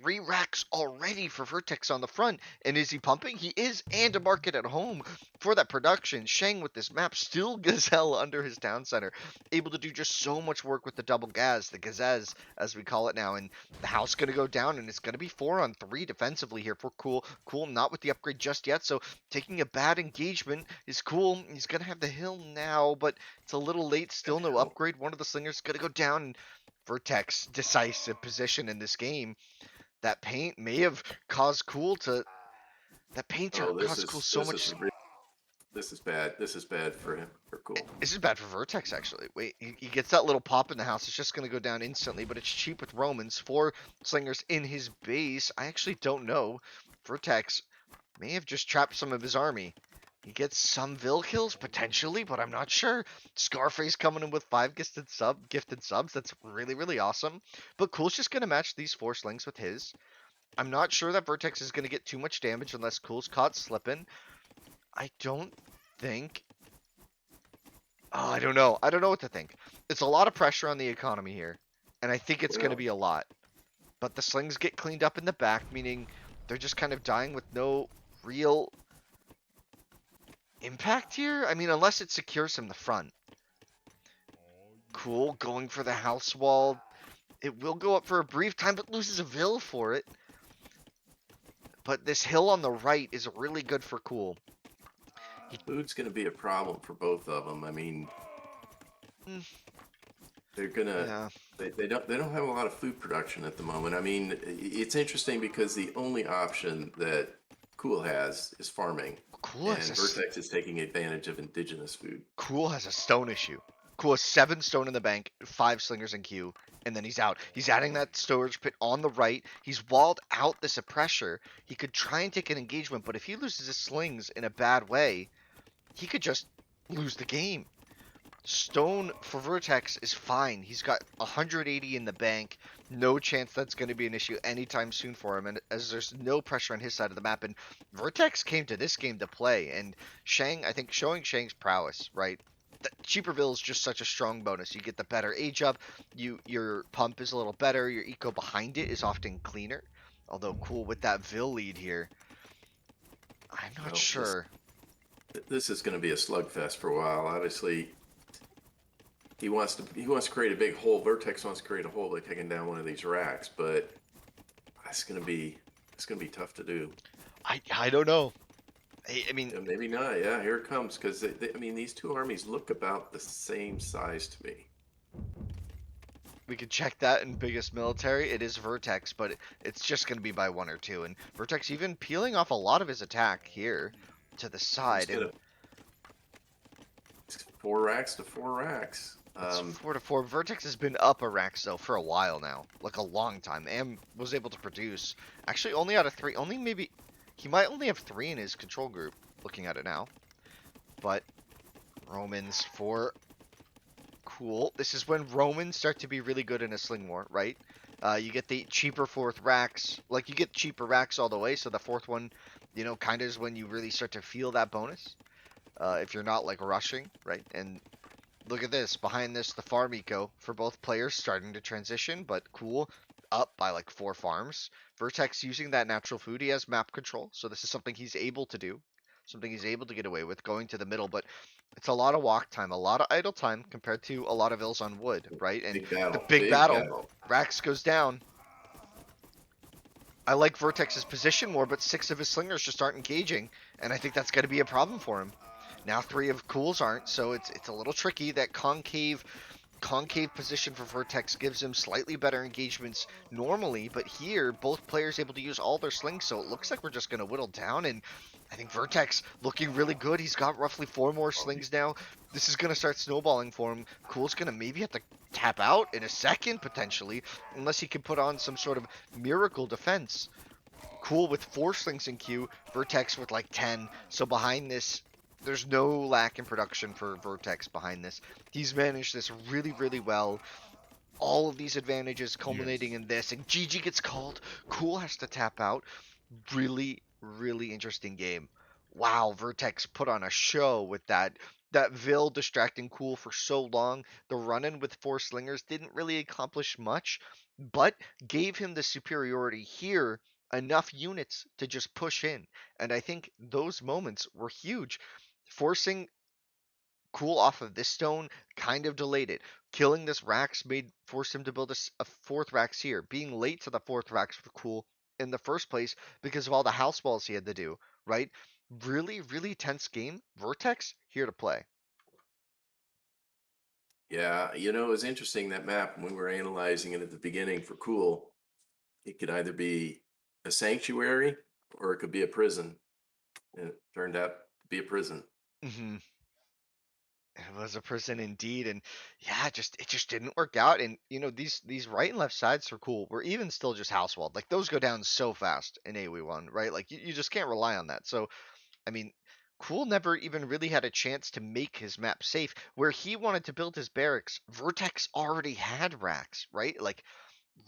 S1: 3 racks already for Vertex on the front. And is he pumping? He is, and a market at home for that production. Shang with this map, still Gazelle under his town center, able to do just so much work with the double gas, the Gazez, as we call it now. And the house going to go down, and it's going to be 4-on-3 defensively here for Cool. Cool not with the upgrade just yet, so taking a bad engagement is Cool. He's going to have the hill now, but it's a little late. Still no
S2: Hell,
S1: upgrade. One of the slingers going to go down. And Vertex decisive position in this game. That paint may have caused Cool to. That painter
S2: oh,
S1: caused Cool so much.
S2: this is bad. This is bad for him. For Cool.
S1: This is bad for Vertex, actually. Wait, he gets that little pop in the house. It's just going to go down instantly, but it's cheap with Romans. 4 slingers in his base. I actually don't know. Vertex may have just trapped some of his army. He gets some Vil kills, potentially, but I'm not sure. Scarface coming in with 5 gifted subs. That's really, really awesome. But Cool's just going to match these 4 slings with his. I'm not sure that Vertex is going to get too much damage unless Cool's caught slipping. I don't think. Oh, I don't know. I don't know what to think. It's a lot of pressure on the economy here, and I think it's going to
S2: Well,
S1: be a lot. But the slings get cleaned up in the back, meaning they're just kind of dying with no real impact here. I mean, unless it secures him the front. Cool, going for the house wall. It will go up for a brief time, but loses a Vil for it. But this hill on the right is really good for Cool.
S2: food's gonna be a problem for both of them. I mean,
S1: Mm,
S2: they're gonna
S1: yeah,
S2: they don't have a lot of food production at the moment. I mean, it's interesting because the only option that Cool has is farming,
S1: Cool has
S2: and Vertex is taking advantage of indigenous food.
S1: Cool has a stone issue. Cool has 7 stone in the bank, 5 slingers in queue, and then he's out. He's adding that storage pit on the right. He's walled out the suppressor. He could try and take an engagement, but if he loses his slings in a bad way, he could just lose the game. Stone for Vertex is fine. He's got 180 in the bank. No chance that's going to be an issue anytime soon for him. And as there's no pressure on his side of the map, and Vertex came to this game to play, and Shang, I think, showing Shang's prowess, right? The cheaper Vil is just such a strong bonus. You get the better age up. Your pump is a little better. Your eco behind it is often cleaner. Although Cool with that Vil lead here, I'm not
S2: Well, this
S1: sure.
S2: this is going to be a slugfest for a while. Obviously, he wants to create a big hole. Vertex wants to create a hole by taking down one of these racks, but that's gonna be it's gonna be tough to do.
S1: I don't know. I mean,
S2: Maybe not. Yeah, here it comes. Because I mean, these two armies look about the same size to me.
S1: we could check that in biggest military. It is Vertex, but it's just going to be by one or two. And Vertex even peeling off a lot of his attack here to the
S2: He's
S1: side.
S2: gonna
S1: And
S2: it's 4 racks to 4 racks.
S1: it's 4 to 4. Vertex has been up a rack though for a while now, like a long time, and was able to produce. Actually, only out of three. Only maybe he might only have three in his control group. Looking at it now, but Romans for cool. This is when Romans start to be really good in a sling war, right? You get the cheaper fourth racks, like you get cheaper racks all the way. So the fourth one, kind of is when you really start to feel that bonus. If you're not like rushing, right? And look at this. Behind this, the farm eco for both players starting to transition, but cool. Up by like 4 farms. Vertex using that natural food. He has map control, so this is something he's able to do. Something he's able to get away with, going to the middle, but it's a lot of walk time, a lot of idle time compared to a lot of ills on wood, right? And
S2: Big
S1: the
S2: battle.
S1: big
S2: Big
S1: battle,
S2: battle.
S1: Rax goes down. I like Vertex's position more, but 6 of his slingers just aren't engaging, and I think that's going to be a problem for him. Now 3 of Cool's aren't, so it's a little tricky. That concave position for Vertex gives him slightly better engagements normally, but here both players able to use all their slings, so it looks like we're just going to whittle down. And I think Vertex looking really good. He's got roughly 4 more slings now. This is going to start snowballing for him. Cool's going to maybe have to tap out in a second potentially, unless he can put on some sort of miracle defense. Cool with 4 slings in queue, Vertex with like 10. So behind this, there's no lack in production for Vertex behind this. He's managed this really, really well. All of these advantages culminating
S2: Yes.
S1: in this, and GG gets called. Cool has to tap out. Really, really interesting game. Wow, Vertex put on a show with that Vil distracting Cool for so long. The run-in with 4 slingers didn't really accomplish much, but gave him the superiority here, enough units to just push in. And I think those moments were huge. Forcing Cool off of this stone kind of delayed it. Killing this Rax forced him to build a fourth Rax here. Being late to the fourth Rax for Cool in the first place because of all the house balls he had to do, right? Really, really tense game. Vertex here to play.
S2: Yeah, it was interesting that map when we were analyzing it at the beginning for Cool. It could either be a sanctuary or it could be a prison. And it turned out to be a prison.
S1: Hmm. It was a prison indeed, and yeah, it just didn't work out. And these right and left sides are cool. We're even still just house walled. Like those go down so fast in AoE1, right? Like you just can't rely on that. So I mean, Cool never even really had a chance to make his map safe. Where he wanted to build his barracks, Vertex already had racks, right? Like,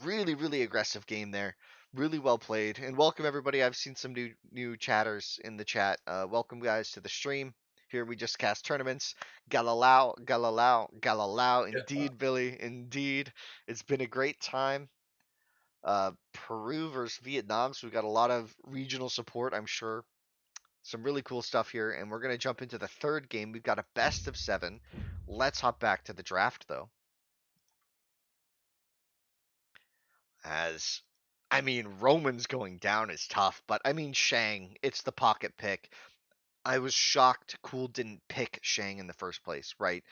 S1: really, really aggressive game there. Really well played. And welcome everybody. I've seen some new chatters in the chat. Welcome guys to the stream. Here we just cast tournaments. Galileo, Galileo, Galileo.
S2: Yeah.
S1: Indeed, Billy. Indeed. It's been a great time. Peru versus Vietnam. So we got a lot of regional support, I'm sure. Some really cool stuff here, and we're going to jump into the third game. We've got a best of 7. Let's hop back to the draft, though. As, I mean, Romans going down is tough, but I mean, Shang, it's the pocket pick. I was shocked Cool didn't pick Shang in the first place, right?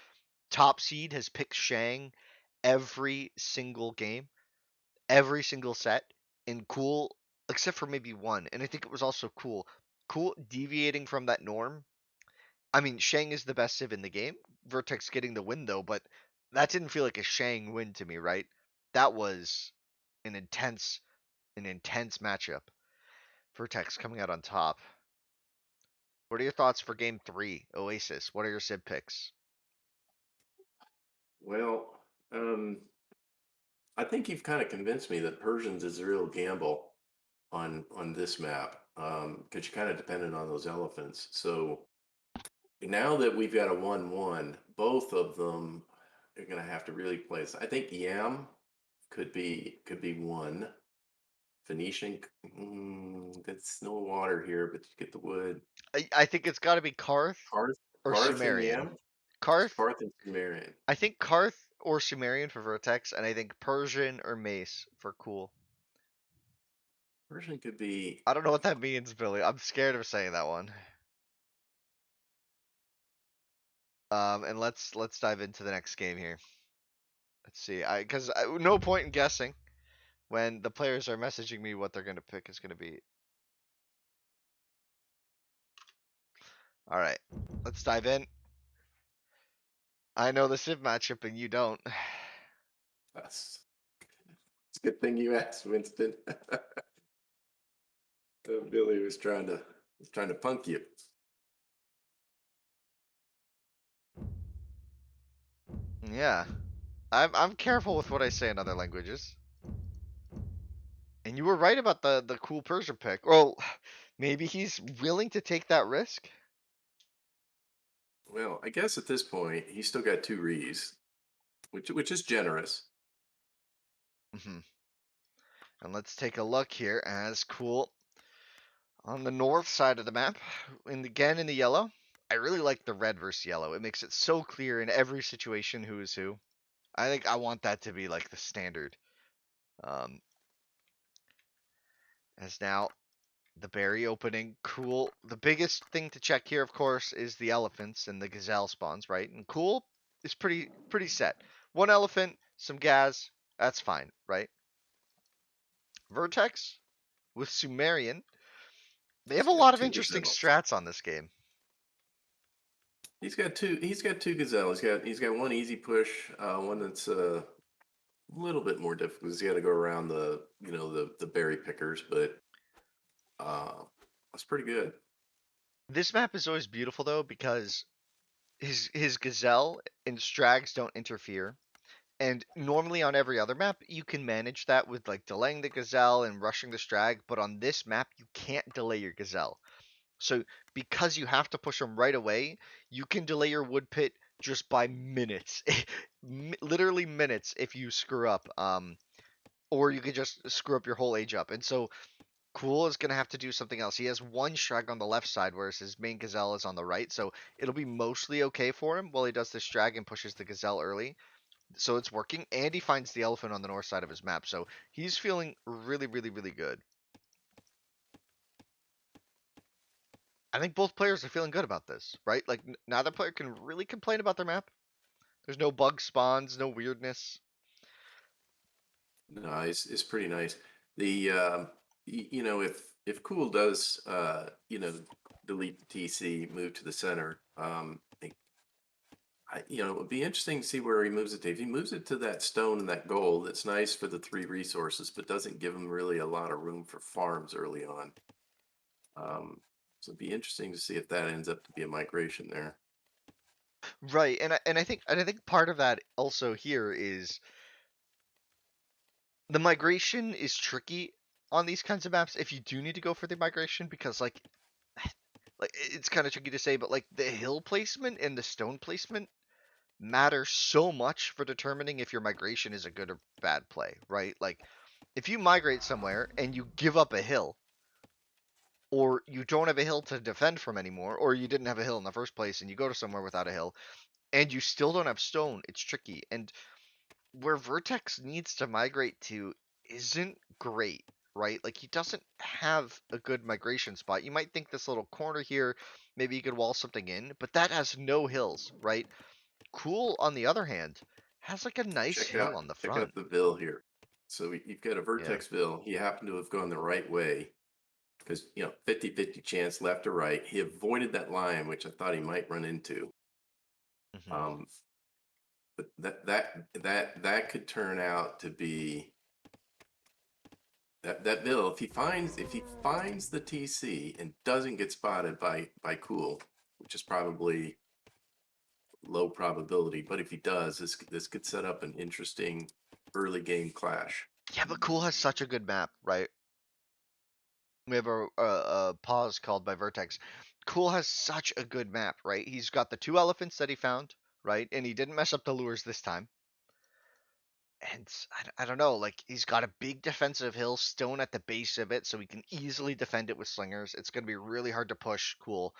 S1: Top seed has picked Shang every single game, every single set, and Cool, except for maybe one, and I think it was also Cool. Cool deviating from that norm. I mean, Shang is the best civ in the game. Vertex getting the win though, but that didn't feel like a Shang win to me, right? That was an intense, an intense matchup. Vertex coming out on top. What are your thoughts for game 3, Oasis? What are your civ picks?
S2: Well, I think you've kind of convinced me that Persians is a real gamble on this map because you kind of depended on those elephants. So now that we've got a 1-1, both of them are going to have to really play. I think Yam could be one. Phoenician, that's no water here, but you get the wood.
S1: I think it's got to be Karth
S2: Karth,
S1: or
S2: Karth and
S1: Sumerian.
S2: Yam.
S1: Karth.
S2: Parth and Sumerian.
S1: I think Karth or Sumerian for Vertex, and I think Persian or Mace for Cool.
S2: Persian could be.
S1: I don't know what that means, Billy. I'm scared of saying that one. And let's dive into the next game here. Let's see. Because no point in guessing when the players are messaging me what they're gonna pick is gonna be. All right, let's dive in. I know the Civ matchup and you don't.
S2: That's it's a good thing you asked, Winston. Billy was trying to punk you.
S1: Yeah, I'm careful with what I say in other languages. And you were right about the cool Persian pick. Well, maybe he's willing to take that risk.
S2: Well, I guess at this point he's still got 2 Rees, which is generous.
S1: Hmm. And let's take a look here as Cool on the north side of the map, again in the yellow. I really like the red versus yellow. It makes it so clear in every situation who is who. I think I want that to be like the standard. Um, as now the berry opening, Cool. The biggest thing to check here, of course, is the elephants and the gazelle spawns, right? And Cool is pretty set. One elephant, some gas, that's fine, right? Vertex with Sumerian, they have
S2: He's
S1: a
S2: got
S1: lot of
S2: 2
S1: interesting
S2: gazelles.
S1: strats on this game.
S2: He's got 2 gazelles. He's got one easy push, one that's a little bit more difficult. He's got to go around the berry pickers, but uh, that's pretty good.
S1: This map is always beautiful though because his gazelle and strags don't interfere. And normally on every other map, you can manage that with like delaying the gazelle and rushing the strag, but on this map, you can't delay your gazelle. So because you have to push them right away, you can delay your wood pit just by minutes, literally minutes if you screw up. Or you could just screw up your whole age up. And so Cool is gonna have to do something else. He has one strag on the left side, whereas his main gazelle is on the right. So it'll be mostly okay for him while he does the strag and pushes the gazelle early. So it's working, and he finds the elephant on the north side of his map. So he's feeling really good. I think both players are feeling good about this, right? Like neither player can really complain about their map. There's no bug spawns, no weirdness.
S2: No, it's pretty nice. The if Cool does delete the TC, move to the center, it would be interesting to see where he moves it to. If he moves it to that stone and that gold, that's nice for the 3 resources, but doesn't give him really a lot of room for farms early on. So it'd be interesting to see if that ends up to be a migration there.
S1: Right, and I think part of that also here is the migration is tricky on these kinds of maps if you do need to go for the migration because like it's kind of tricky to say, but like the hill placement and the stone placement matter so much for determining if your migration is a good or bad play, right? Like if you migrate somewhere and you give up a hill, or you don't have a hill to defend from anymore, or you didn't have a hill in the first place and you go to somewhere without a hill and you still don't have stone, it's tricky. And where Vertex needs to migrate to isn't great, right? Like he doesn't have a good migration spot. You might think this little corner here, maybe you could wall something in, but that has no hills, right? Cool, on the other hand, has like a nice
S2: Check
S1: hill
S2: out
S1: on the
S2: check
S1: front.
S2: out the Ville here. So you've got a
S1: Yeah.
S2: Vertex Ville. He happened to have gone the right way because 50-50 chance left or right. He avoided that line, which I thought he might run into.
S1: Hmm.
S2: Um, but that could turn out to be that Bill. If he finds the TC and doesn't get spotted by Cool, which is probably low probability, but if he does, this could set up an interesting early game clash.
S1: Yeah, but Cool has such a good map, right? We have a pause called by Vertex. Cool has such a good map, right? He's got the two elephants that he found, right? And he didn't mess up the lures this time. And I don't know, like he's got a big defensive hill stone at the base of it, so he can easily defend it with slingers. It's going to be really hard to push Cool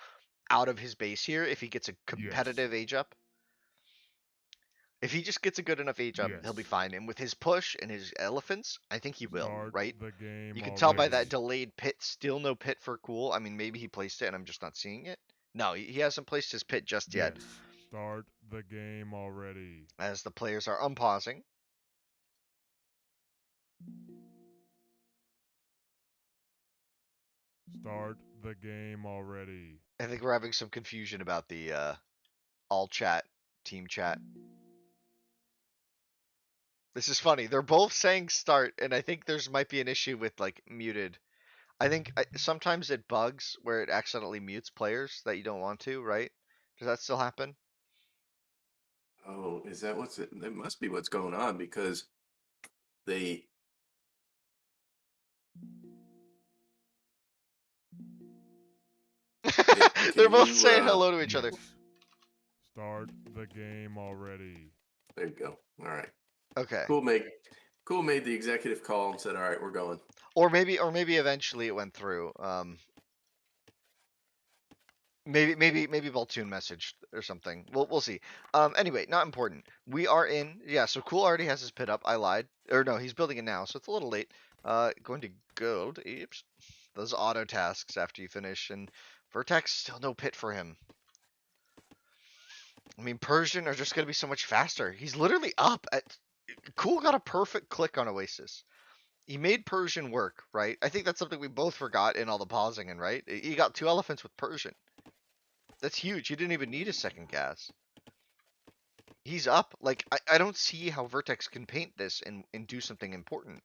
S1: out of his base here if he gets a
S3: Yes.
S1: competitive age up. If he just gets a good enough age up, he'll be
S3: Yes.
S1: fine. And with his push and his elephants, I think he will,
S3: Start
S1: right?
S3: the game
S1: You can tell by that
S3: already.
S1: delayed pit, still no pit for Cool. I mean, maybe he placed it and I'm just not seeing it. No, he hasn't placed his pit just yet,
S3: Yes. Start the game already.
S1: as the players are unpausing.
S3: Start the game already.
S1: I think we're having some confusion about the all chat, team chat. This is funny. They're both saying start, and I think there's might be an issue with like muted. I think sometimes it bugs where it accidentally mutes players that you don't want to, right? Does that still happen?
S2: Oh, is that what's it? That must be what's going on because they
S1: They're
S2: can
S1: both
S2: you
S1: saying hello to each other.
S3: Yes. Start the game already.
S2: there you go. All right.
S1: Okay.
S2: Cool made the executive call and said, "All right, we're going."
S1: Or maybe eventually it went through. Maybe Voltoon messaged or something. We'll see. Anyway, not important. We are in. Yeah, so Cool already has his pit up. I lied. Or no, he's building it now, so it's a little late. Going to gold. Oops. Those auto tasks after you finish, and Vertex still no pit for him. I mean, Persian are just gonna be so much faster. He's literally up at. Cool got a perfect click on Oasis. He made Persian work, right? I think that's something we both forgot in all the pausing, and right, he got 2 elephants with Persian. That's huge. He didn't even need a second gas. He's up. Like, I don't see how Vertex can paint this and do something important.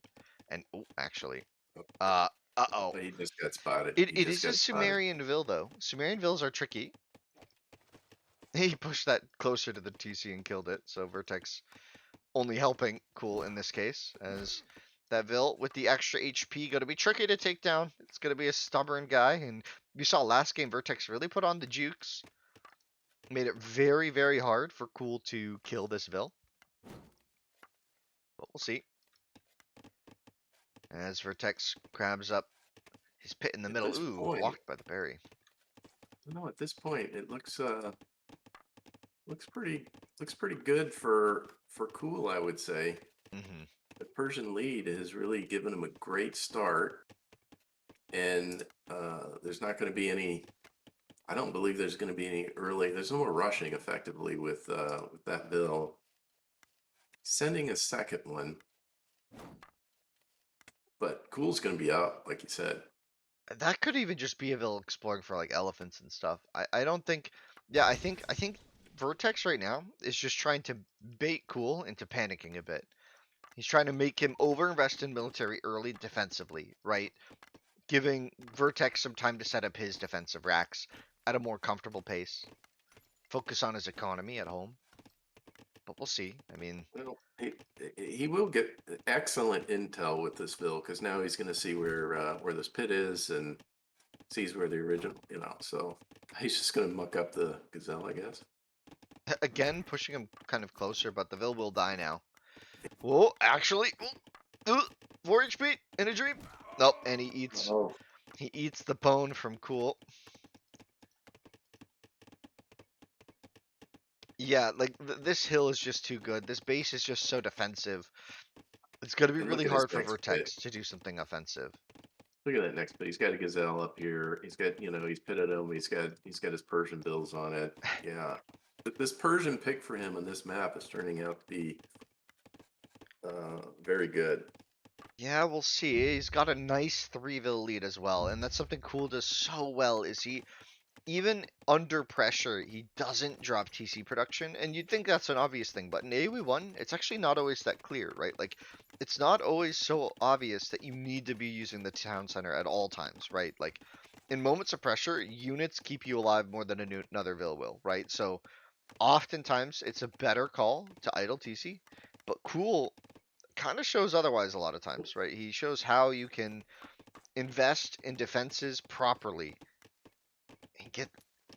S1: And, oh, actually.
S2: Okay.
S1: Uh-oh.
S2: He just got spotted.
S1: It,
S2: He
S1: it
S2: just
S1: is a
S2: got spotted.
S1: Sumerianville, though. Sumerianvilles are tricky. He pushed that closer to the TC and killed it, so Vertex only helping Cool in this case, as that Vil with the extra HP going to be tricky to take down. It's going to be a stubborn guy, and you saw last game Vertex really put on the jukes. Made it very, very hard for Cool to kill this Vil. But we'll see. As Vertex grabs up his pit in the
S2: At
S1: middle.
S2: this
S1: Ooh,
S2: point,
S1: blocked by the berry.
S2: no, at this point, it looks pretty good for Cool, I would say.
S1: Mm-hmm.
S2: The Persian lead has really given him a great start, and there's not going to be any. I don't believe there's going to be any early. There's no more rushing effectively with that bill. Sending a second one, but Cool's going to be up, like you said.
S1: That could even just be a Vil exploring for like elephants and stuff. I don't think. Yeah, I think Vertex right now is just trying to bait Cool into panicking a bit. He's trying to make him overinvest in military early defensively, right? Giving Vertex some time to set up his defensive racks at a more comfortable pace. Focus on his economy at home. But we'll see. I mean,
S2: Well, he will get excellent intel with this bill because now he's going to see where this pit is and sees where the original, So he's just going to muck up the gazelle, I guess.
S1: again, pushing him kind of closer, but the Vil will die now. Whoa, actually, 4 HP in a dream. Nope, and
S2: Oh,
S1: he eats the bone from Cool. Yeah, like this hill is just too good. This base is just so defensive. It's gonna be
S2: and look
S1: really
S2: at his
S1: hard for
S2: next pit.
S1: Vertex to do something offensive.
S2: Look at that next pit. He's got a gazelle up here. He's got, he's pitted him. He's got his Persian bills on it. Yeah, but this Persian pick for him on this map is turning out to be very good.
S1: Yeah, we'll see. He's got a nice 3-vil lead as well, and that's something Cool does so well. Is he even under pressure, he doesn't drop TC production, and you'd think that's an obvious thing, but in AoE1, it's actually not always that clear, right? Like, it's not always so obvious that you need to be using the town center at all times, right? Like, in moments of pressure, units keep you alive more than another Vil will, right? So, oftentimes, it's a better call to idle TC, but Cool kind of shows otherwise a lot of times, right? He shows how you can invest in defenses properly and get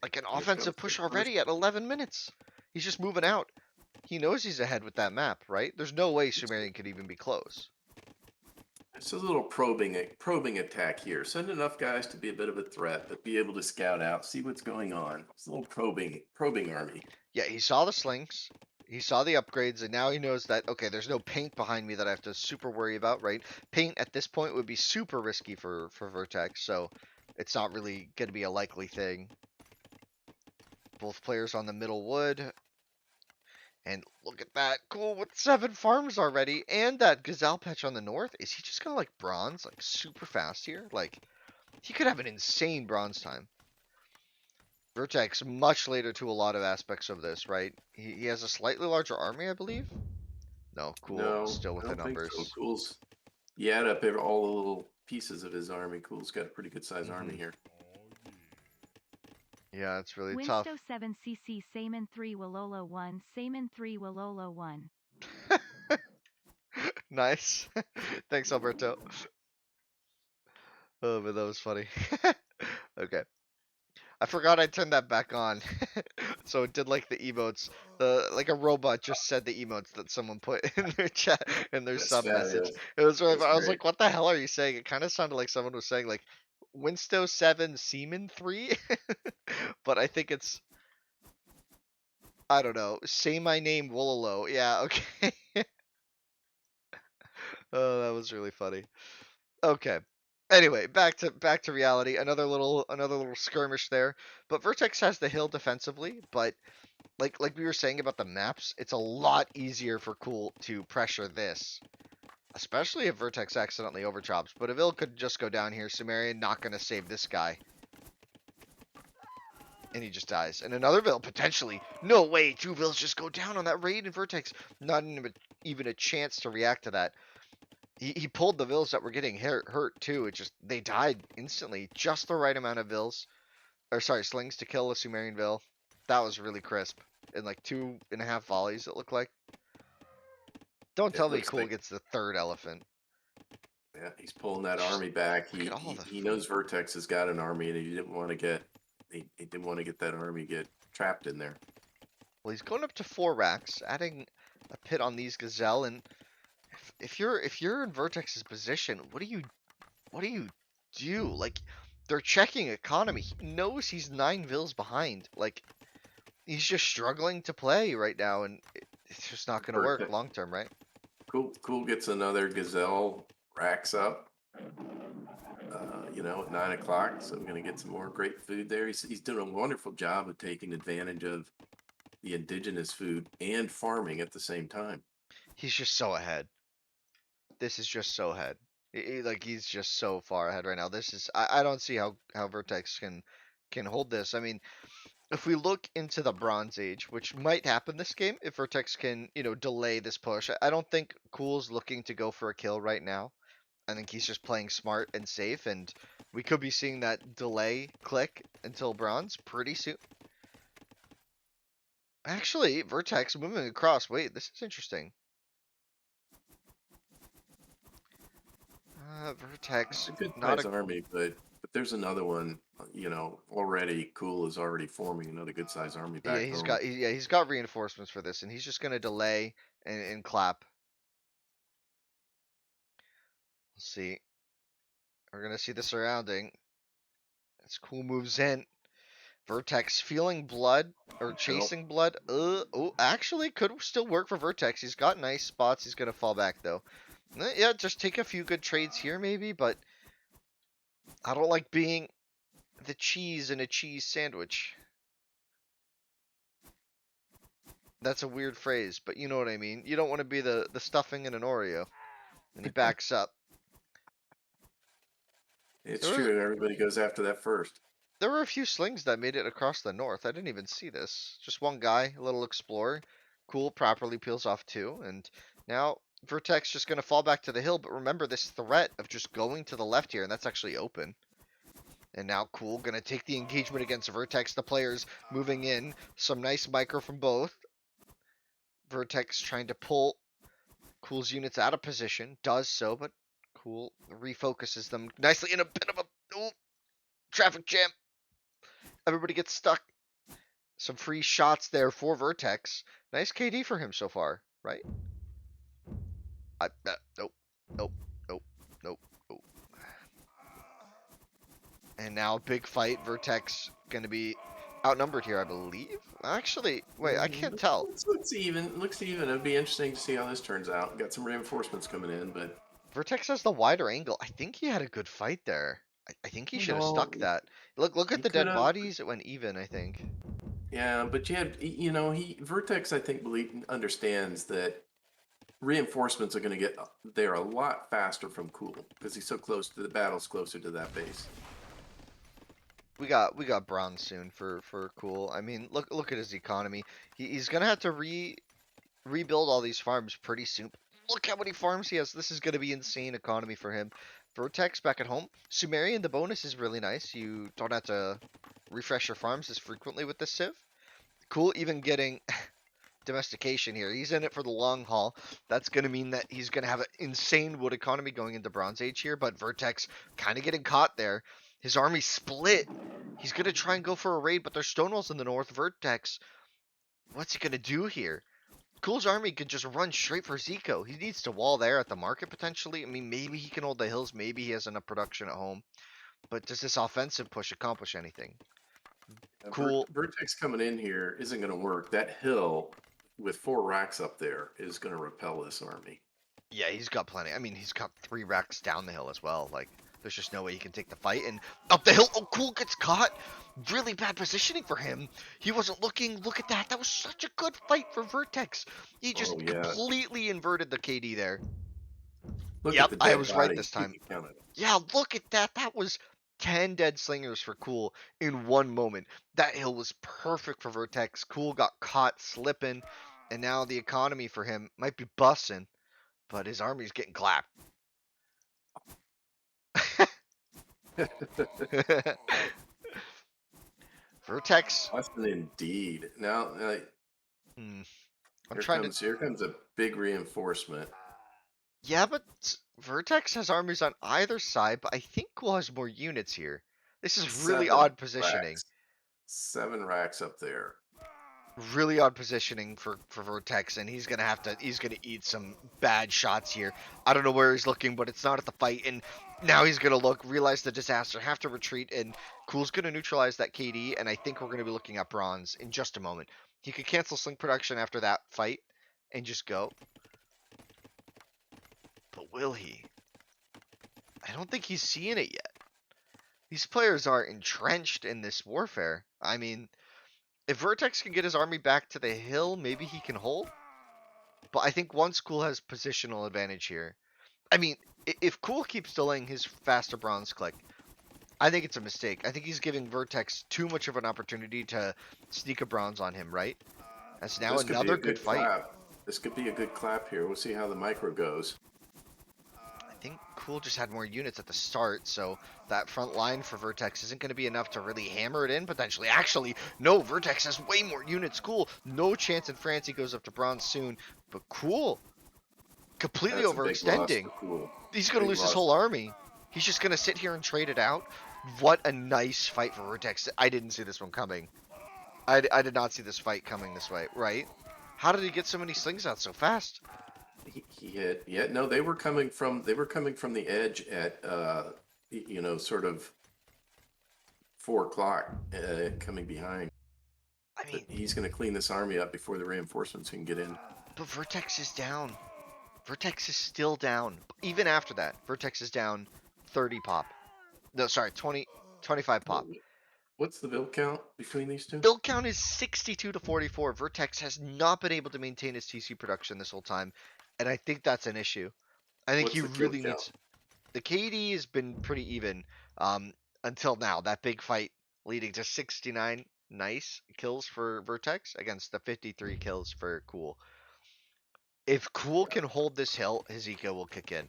S1: like an
S2: Here
S1: offensive
S2: comes the
S1: push
S2: first.
S1: already at 11 minutes. He's just moving out. He knows he's ahead with that map, right? There's no way Sumerian could even be close.
S2: It's a little probing attack here. Send enough guys to be a bit of a threat, but be able to scout out, see what's going on. It's a little probing army.
S1: Yeah, he saw the slings. He saw the upgrades, and now he knows that, okay, there's no paint behind me that I have to super worry about, right? Paint at this point would be super risky for Vertex, so it's not really going to be a likely thing. Both players on the middle wood. And look at that. Cool, with 7 farms already, and that gazelle patch on the north. Is he just going to, like, bronze, like, super fast here? Like, he could have an insane bronze time. Vertex much later to a lot of aspects of this, right? He has a slightly larger army, I believe. No, Cool,
S2: No,
S1: still with
S2: I
S1: the
S2: don't think so.
S1: numbers.
S2: Cool's, you add up all the little pieces of his army. Cool's got a pretty good sized army here.
S1: Yeah, it's really tough.
S4: Winsto 7cc Saman 3 Wololo 1 Saman 3 Wololo 1.
S1: Nice. Thanks, Alberto. Oh, but that was funny. Okay. I forgot I turned that back on. So it did like the emotes. Like a robot just said the emotes that someone put in their chat in their
S2: That's
S1: sub message.
S2: fabulous.
S1: It was really
S2: That's
S1: I was
S2: great.
S1: like, what the hell are you saying? It kind of sounded like someone was saying like Winsto 7 Seaman 3. But I think it's, I don't know. Say my name Wololo. Yeah, okay. Oh, that was really funny. Okay. Anyway, back to reality. Another little skirmish there. But Vertex has the hill defensively, but like we were saying about the maps, it's a lot easier for Cool to pressure this. Especially if Vertex accidentally overchops. But Avil could just go down here. Sumerian not gonna save this guy. And he just dies. And another Vil, potentially. No way, 2 Vils just go down on that raid, and Vertex not even a chance to react to that. He pulled the Vils that were getting hurt too. It just, they died instantly. Just the right amount of Vils. Or sorry, slings to kill a Sumerian Vil. That was really crisp. In like 2.5 volleys, it looked like. Don't
S2: It
S1: tell me
S2: looks
S1: Cool
S2: like,
S1: gets the 3rd elephant.
S2: yeah, he's pulling that
S1: Just
S2: army back.
S1: look at all the
S2: He knows Vertex has got an army, and he didn't want to get that army get trapped in there.
S1: Well, he's going up to 4 racks, adding a pit on these Gazelle, and if you're in Vertex's position, what do you do? Like, they're checking economy. He knows he's 9 Vils behind. Like, he's just struggling to play right now, and it's just not going to work
S2: Vertex,
S1: long term, right?
S2: Cool gets another gazelle, racks up. At 9 o'clock, so we're going to get some more great food there. He's doing a wonderful job of taking advantage of the indigenous food and farming at the same time.
S1: He's just so ahead. This is just so ahead. Like, he's just so far ahead right now. This is, I don't see how Vertex can hold this. I mean, if we look into the Bronze Age, which might happen this game, if Vertex can, delay this push. I don't think Cool's looking to go for a kill right now. I think he's just playing smart and safe, and we could be seeing that delay click until Bronze pretty soon. Actually, Vertex moving across. Wait, this is interesting. Vertex,
S2: It's a good
S1: not
S2: sized army, but there's another one. Already Cool is already forming another good sized army
S1: yeah,
S2: back home.
S1: he's got reinforcements for this, and he's just gonna delay and clap. Let's see. We're gonna see the surrounding. As Cool moves in. Vertex feeling blood or chasing blood. Oh, actually could still work for Vertex. He's got nice spots. He's gonna fall back though. Yeah, just take a few good trades here maybe, but I don't like being the cheese in a cheese sandwich. That's a weird phrase, but you know what I mean. You don't want to be the stuffing in an Oreo. And he backs up.
S2: It's true. Everybody goes after that first.
S1: There were a few slings that made it across the north. I didn't even see this. Just one guy, a little explorer. Cool, properly peels off 2. And now Vertex just going to fall back to the hill. But remember this threat of just going to the left here. And that's actually open. And now Cool going to take the engagement against Vertex. The players moving in. Some nice micro from both. Vertex trying to pull Cool's units out of position. Does so, but Cool refocuses them nicely in a bit of a traffic jam. Everybody gets stuck. Some free shots there for Vertex. Nice KD for him so far, right? Nope. And now big fight. Vertex gonna be outnumbered here, I believe. Actually, wait, I can't tell.
S2: Looks even. Looks even. It'd be interesting to see how this turns out. Got some reinforcements coming in, but
S1: Vertex has the wider angle. I think he had a good fight there. I think he
S2: you
S1: should have
S2: know,
S1: stuck that. Look at
S2: he
S1: the
S2: could
S1: dead
S2: have.
S1: bodies. It went even, I think.
S2: Yeah, but you know, he Vertex, I think, understands that reinforcements are going to get there a lot faster from Cool because he's so close to the battle's closer to that base.
S1: We got bronze soon for cool. I mean, look at his economy. He's gonna have to rebuild all these farms pretty soon. Look how many farms he has. This is gonna be insane economy for him. Vertex back at home. Sumerian, the bonus is really nice. You don't have to refresh your farms as frequently with this civ. Cool, even getting domestication here. He's in it for the long haul. That's going to mean that he's going to have an insane wood economy going into Bronze Age here, but Vertex kind of getting caught there. His army split. He's going to try and go for a raid, but there's Stonewalls in the north. Vertex, what's he going to do here? Cool's army could just run straight for Zico. He needs to wall there at the market potentially. I mean, maybe he can hold the hills. Maybe he has enough production at home. But does this offensive push accomplish anything? Cool.
S2: Vertex coming in here isn't going to work. That hill with 4 racks up there is going to repel this army.
S1: Yeah, he's got plenty. I mean, he's got 3 racks down the hill as well. Like, there's just no way he can take the fight. And up the hill, oh, Cool gets caught. Really bad positioning for him. He wasn't looking. Look at that. That was such a good fight for Vertex. He just
S2: Oh, yeah.
S1: completely inverted the KD there.
S2: Look
S1: Yep,
S2: at the
S1: I
S2: dead
S1: was right
S2: bodies.
S1: this time.
S2: You can count it.
S1: Yeah, look at that. That was 10 dead slingers for Cool in one moment. That hill was perfect for Vertex. Cool got caught slipping. And now the economy for him might be busting. But his army's getting clapped. Vertex.
S2: Austin, indeed. Now,
S1: Hmm. I'm trying to.
S2: here comes a big reinforcement.
S1: Yeah, but Vertex has armies on either side, but I think Cool has more units here. This is really
S2: 7
S1: odd positioning.
S2: racks. 7 racks up there.
S1: Really odd positioning for Vertex, and he's gonna eat some bad shots here. I don't know where he's looking, but it's not at the fight, and now he's gonna realize the disaster, have to retreat, and Cool's gonna neutralize that KD, and I think we're gonna be looking at bronze in just a moment. He could cancel Sling production after that fight and just go. But will he? I don't think he's seeing it yet. These players are entrenched in this warfare. I mean, if Vertex can get his army back to the hill, maybe he can hold. But I think once Cool has positional advantage here. I mean, if Cool keeps delaying his faster bronze click, I think it's a mistake. I think he's giving Vertex too much of an opportunity to sneak a bronze on him, right? That's now another good fight.
S2: Clap. This could be a good clap here. We'll see how the micro goes.
S1: I think Cool just had more units at the start, so that front line for Vertex isn't going to be enough to really hammer it in, potentially. Actually, no, Vertex has way more units. Cool. No chance in France he goes up to bronze soon, but Cool. Completely overextending.
S2: Cool.
S1: He's going to lose his whole army. He's just going to sit here and trade it out. What a nice fight for Vertex. I didn't see this one coming. I did not see this fight coming this way, right? How did he get so many slings out so fast?
S2: He hit. Yeah, no, they were coming from the edge at you know, sort of 4 o'clock, coming behind.
S1: I mean,
S2: But he's going to clean this army up before the reinforcements can get in.
S1: but Vertex is down. Vertex is still down. Even after that, Vertex is down 30 pop. No, sorry, 25 pop.
S2: What's the build count between these two?
S1: Build count is 62 to 44. Vertex has not been able to maintain his TC production this whole time, and I think that's an issue. I think
S2: What's
S1: he
S2: the kill
S1: really
S2: count?
S1: needs. The KD has been pretty even until now. That big fight leading to 69 nice kills for Vertex against the 53 kills for Cool. If Cool can hold this hill, his eco will kick in.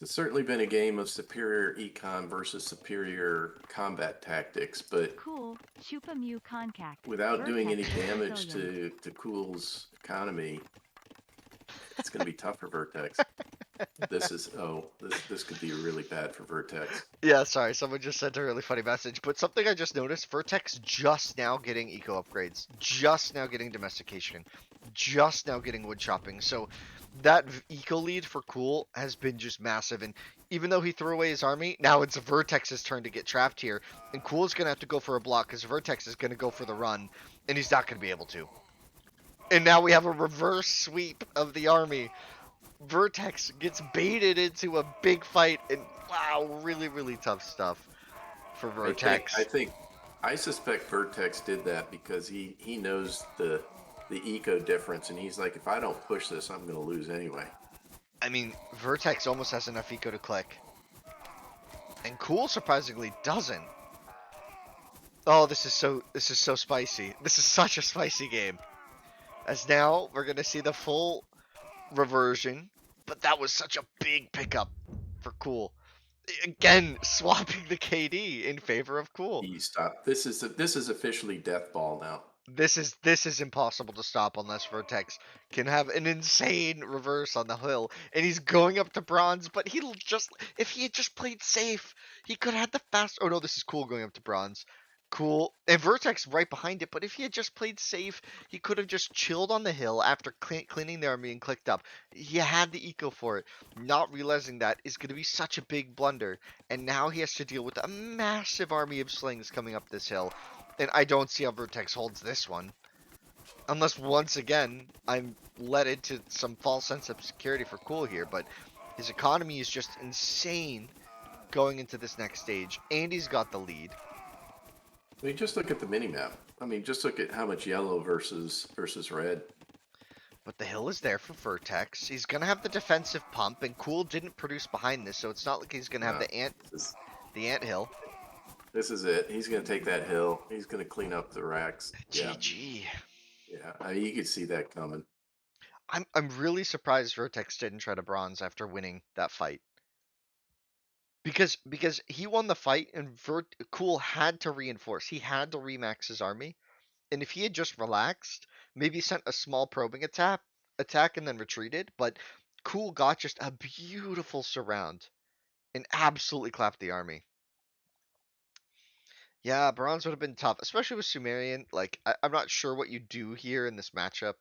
S2: It's certainly been a game of superior econ versus superior combat tactics, but
S4: Cool. Chupa Mu Concact.
S2: without doing any
S4: Vertex
S2: damage
S4: Brazilian.
S2: to Cool's economy, it's going to be tough for Vertex. This could be really bad for Vertex.
S1: Yeah, sorry, someone just sent a really funny message. But something I just noticed, Vertex just now getting eco upgrades, just now getting domestication, just now getting wood chopping. So that eco lead for Cool has been just massive. And even though he threw away his army, now it's Vertex's turn to get trapped here. And Cool is going to have to go for a block because Vertex is going to go for the run, and he's not going to be able to. And now we have a reverse sweep of the army. Vertex gets baited into a big fight, and wow, really, really tough stuff for
S2: I think I
S1: Vertex.
S2: think I suspect Vertex did that because he knows the eco difference, and he's like, if I don't push this, I'm going to lose anyway.
S1: I mean, Vertex almost has enough eco to click, and Cool surprisingly doesn't. Oh, this is so spicy. This is such a spicy game. As now we're gonna see the full reversion, but that was such a big pickup for Cool. Again, swapping the KD in favor of Cool.
S2: He stopped. This is officially death ball now.
S1: This is impossible to stop unless Vertex can have an insane reverse on the hill, and he's going up to bronze. But he'll just if he had just played safe, he could have had the fast. Oh no, this is Cool going up to bronze. Cool, and Vertex right behind it. But if he had just played safe, he could have just chilled on the hill after cleaning the army and clicked up. He had the eco for it. Not realizing that is going to be such a big blunder, and now he has to deal with a massive army of slings coming up this hill. And I don't see how Vertex holds this one. Unless, once again, I'm led into some false sense of security for Cool here. But his economy is just insane going into this next stage. And he's got the lead.
S2: I mean, just look at the mini map. I mean, just look at how much yellow versus red.
S1: But the hill is there for Vertex. He's going to have the defensive pump. And Cool didn't produce behind this. So it's not like he's going to have
S2: No,
S1: the ant hill.
S2: this is it. He's going to take that hill. He's going to clean up the racks. Yeah,
S1: GG.
S2: yeah. I mean, you could see that coming.
S1: I'm really surprised Vertex didn't try to bronze after winning that fight. Because he won the fight and Cool had to reinforce. He had to remax his army. And if he had just relaxed, maybe sent a small probing attack and then retreated, but Cool got just a beautiful surround and absolutely clapped the army. Yeah, bronze would have been tough, especially with Sumerian. Like, I'm not sure what you do here in this matchup.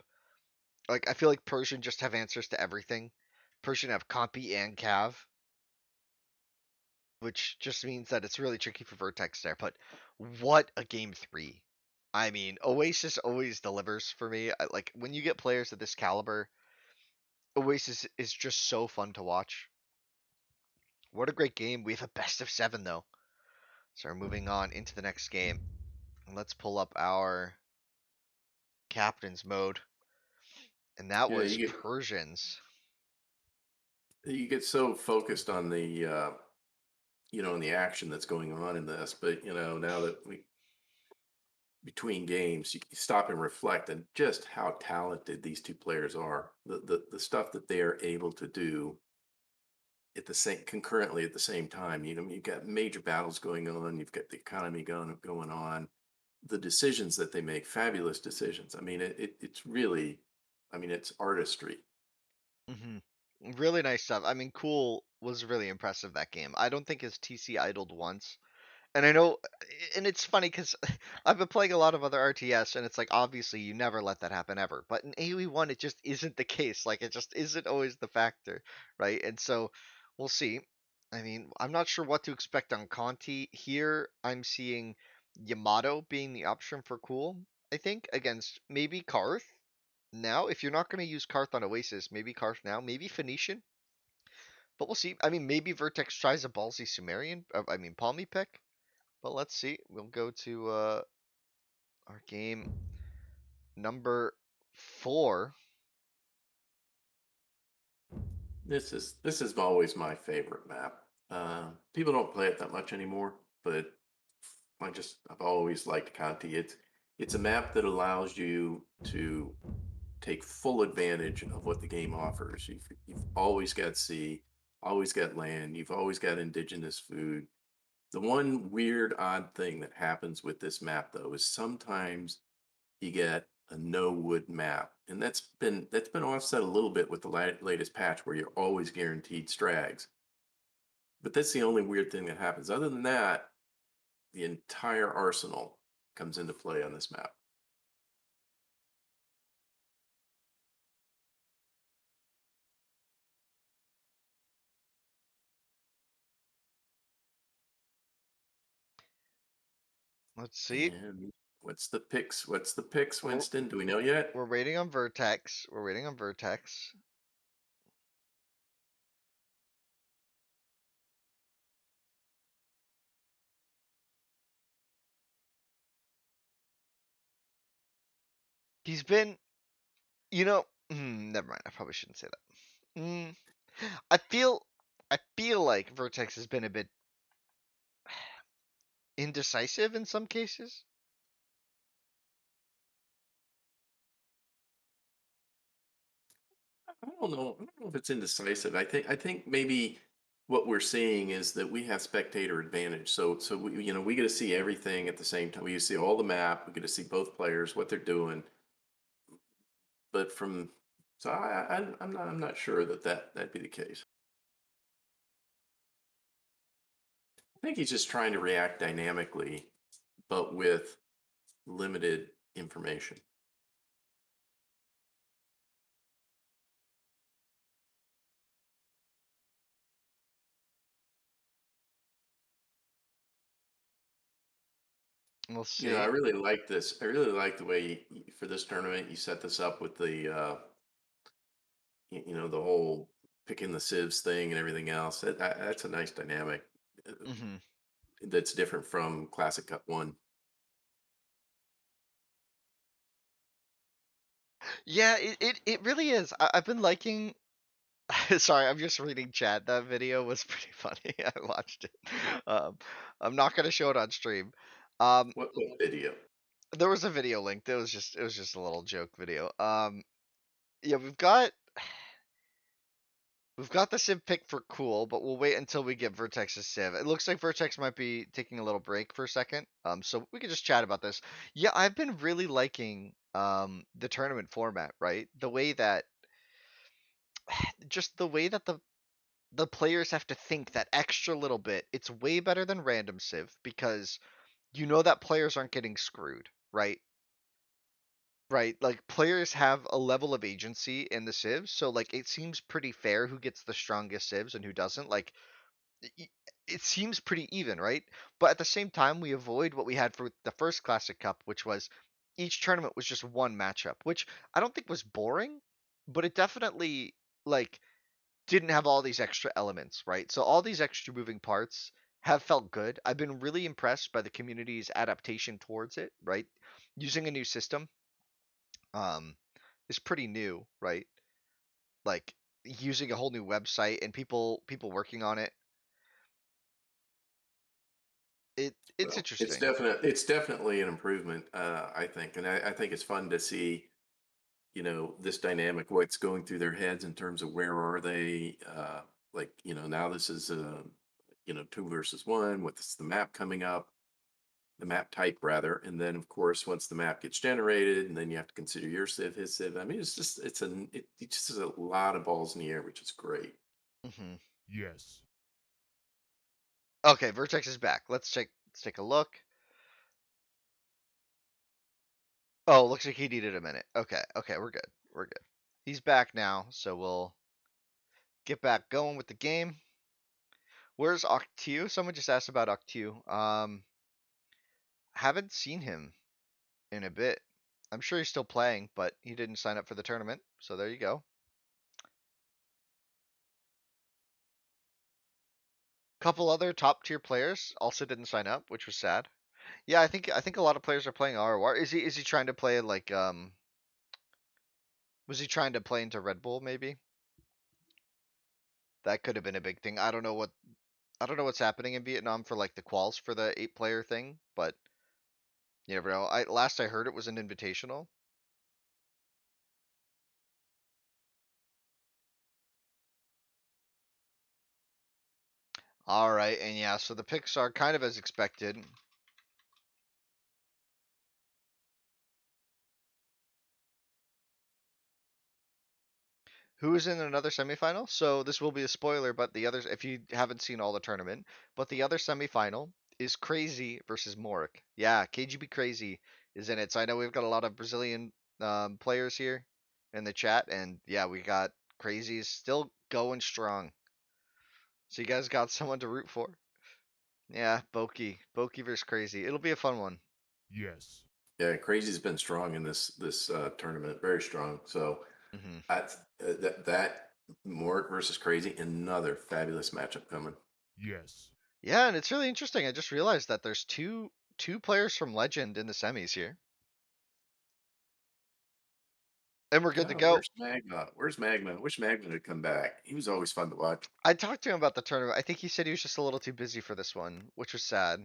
S1: Like, I feel like Persian just have answers to everything. Persian have Compi and Cav, which just means that it's really tricky for Vertex there. But what a game three. I mean, Oasis always delivers for me. Like, when you get players of this caliber, Oasis is just so fun to watch. What a great game. We have a best of 7, though. So we're moving on into the next game. And let's pull up our captain's mode. And that
S2: Yeah,
S1: was Persians.
S2: you get so focused on the on the action that's going on in this, but now that we between games, you stop and reflect on just how talented these two players are. The stuff that they are able to do at the same concurrently at the same time. You've got major battles going on. You've got the economy going on. The decisions that they make, fabulous decisions. I mean, it's really, I mean, it's artistry.
S1: Hmm. Really nice stuff. I mean, Cool was really impressive that game. I don't think his TC idled once. And I know, and it's funny because I've been playing a lot of other RTS, and it's like obviously you never let that happen ever. But in AoE1, it just isn't the case. Like it just isn't always the factor, right? And so we'll see. I mean, I'm not sure what to expect on Conti here. I'm seeing Yamato being the option for Cool. I think against maybe Karth. Now, if you're not going to use Karth on Oasis, maybe Karth now, maybe Phoenician. But we'll see. I mean, maybe Vertex tries a ballsy Sumerian. I mean, Palmy pick. But let's see. We'll go to our game number 4.
S2: This is always my favorite map. People don't play it that much anymore, but I've always liked Conti. It's a map that allows you to take full advantage of what the game offers. You've always got sea, always got land, you've always got indigenous food. The one weird, odd thing that happens with this map, though, is sometimes you get a no wood map, and that's been offset a little bit with the latest patch where you're always guaranteed strags. But that's the only weird thing that happens. Other than that, the entire arsenal comes into play on this map.
S1: Let's see.
S2: And what's the picks? What's the picks,
S1: We're,
S2: Winston? Do we know yet?
S1: we're waiting on VERTEX. We're waiting on VERTEX. He's been, never mind. I probably shouldn't say that. I feel, I feel like VERTEX has been a bit indecisive in some cases.
S2: I don't know. I don't know if it's indecisive. I think maybe what we're seeing is that we have spectator advantage. So we get to see everything at the same time. We get to see all the map. We get to see both players, what they're doing. But from so I'm not sure that'd be the case. I think he's just trying to react dynamically, but with limited information.
S1: We'll
S2: I
S1: see.
S2: really like this. I really like the way for this tournament you set this up with the the whole picking the sieves thing and everything else. That's a nice dynamic
S1: hmm
S2: that's different from Classic Cup One.
S1: Yeah, it really is. I've been liking. Sorry, I'm just reading chat. That video was pretty funny. I watched it. Um, I'm not gonna show it on stream. Um,
S2: What video?
S1: there was a video link. It was just a little joke video. Yeah, we've got the Civ pick for cool, but we'll wait until we get Vertex's Civ. It looks like Vertex might be taking a little break for a second. So we could just chat about this. Yeah, I've been really liking the tournament format, right? The way that just the way that the players have to think that extra little bit. It's way better than random Civ because you know that players aren't getting screwed, right? Right, like players have a level of agency in the civs, so like it seems pretty fair who gets the strongest civs and who doesn't. Like y- it seems pretty even, right? But at the same time, we avoid what we had for the first Classic Cup, which was each tournament was just one matchup, which I don't think was boring, but it definitely like didn't have all these extra elements, right? So all these extra moving parts have felt good. I've been really impressed by the community's adaptation towards it, right? Using a new system um is pretty new, right? Like using a whole new website and people working on it. It's
S2: Well, it's
S1: interesting.
S2: definitely an improvement, I think, and I think it's fun to see this dynamic, what's going through their heads in terms of where are they, like now this is 2 versus 1. What's the map coming up? The map type rather, and then of course once the map gets generated, and then you have to consider your civ, his civ. I mean, it just is a lot of balls in the air, which is great.
S1: hmm
S3: Yes.
S1: Okay, Vertex is back. Let's take a look. Oh, looks like he needed a minute. Okay, we're good. We're good. He's back now, so we'll get back going with the game. Where's Octu? Someone just asked about Octu. Haven't seen him in a bit. I'm sure he's still playing, but he didn't sign up for the tournament, so there you go. Couple other top tier players also didn't sign up, which was sad. Yeah, I think a lot of players are playing ROR. Is he trying to play like was he trying to play into Red Bull maybe? That could have been a big thing. I don't know what's happening in Vietnam for like the quals for the 8 player thing, but you never know. Last I heard it was an invitational. All right, and yeah, so the picks are kind of as expected. who is in another semifinal. So this will be a spoiler, but the others, if you haven't seen all the tournament, but the other semifinal is Crazy versus Morik. Yeah, KGB Crazy is in it. So I know we've got a lot of Brazilian players here in the chat, and yeah, we got Crazy is still going strong. So you guys got someone to root for. Yeah, Boki versus Crazy. It'll be a fun one.
S3: Yes.
S2: Yeah, Crazy's been strong in this tournament, very strong. So
S1: Hmm.
S2: that Mort versus Crazy, another fabulous matchup coming.
S3: Yes.
S1: Yeah, and it's really interesting. I just realized that there's two players from Legend in the semis here, and we're good to
S2: Oh,
S1: go.
S2: where's Magma? Where's Magma? I wish Magma would come back. He was always fun to watch.
S1: I talked to him about the tournament. I think he said he was just a little too busy for this one, which was sad.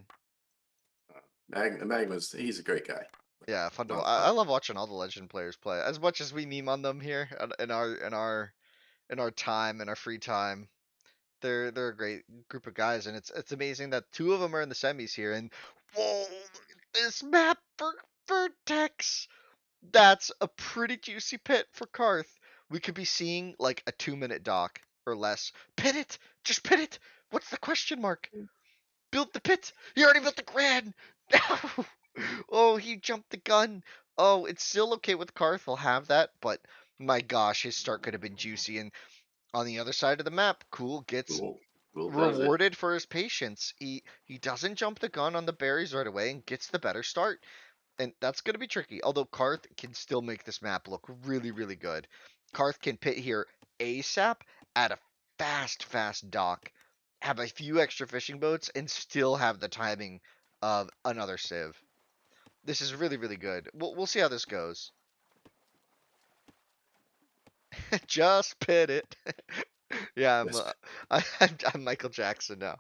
S2: He's a great guy.
S1: Yeah, fun
S2: A
S1: to.
S2: lot of
S1: I
S2: fun.
S1: love watching all the Legend players play. As much as we meme on them here in our time in our free time, they're a great group of guys, and it's amazing that two of them are in the semis here. And whoa, this map for Vertex. That's a pretty juicy pit for Karth. We could be seeing like a 2-minute dock or less. Pit it! Just pit it! What's the question mark? Build the pit! He already built the grand! No! Oh, he jumped the gun. Oh, it's still okay with Karth. He'll have that, but my gosh, his start could have been juicy. And on the other side of the map, Cool gets
S2: Cool. Cool does it.
S1: rewarded for his patience. He doesn't jump the gun on the berries right away and gets the better start. And that's going to be tricky. Although Karth can still make this map look really, really good. Karth can pit here ASAP at a fast dock, have a few extra fishing boats, and still have the timing of another Civ. This is really, really good. We'll see how this goes. Just pit it. Yeah,
S2: Yes.
S1: I'm Michael Jackson now.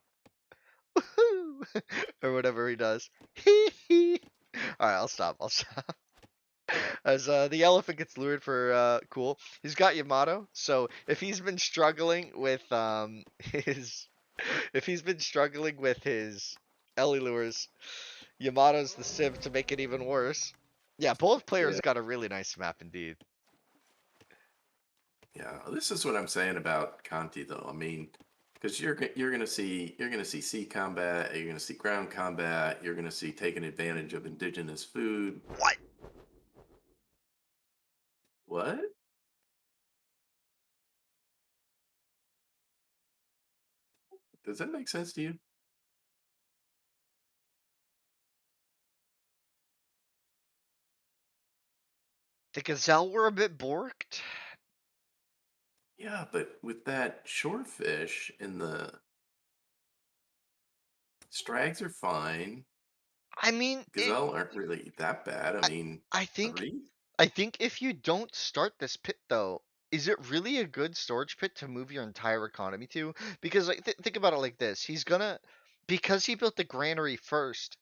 S1: Or whatever he does. All right, I'll stop. As the elephant gets lured for Cool. He's got Yamato, so if he's been struggling with his if he's been struggling with his Ellie lures, Yamato's the Civ to make it even worse. Yeah, both
S2: Yeah.
S1: players got a really nice map indeed.
S2: Yeah. This is what I'm saying about Conti, though. I mean, because you're gonna see sea combat, you're gonna see ground combat, you're gonna see taking advantage of indigenous food.
S1: What?
S2: What? Does that make sense to you?
S1: The Gazelle were a bit borked.
S2: Yeah, but with that shorefish and the strags are fine.
S1: I mean,
S2: Gazelle aren't really that bad. I
S1: I,
S2: mean,
S1: I think
S2: agree?
S1: I think if you don't start this pit though, is it really a good storage pit to move your entire economy to? Because like think about it like this. He's gonna because he built the granary first,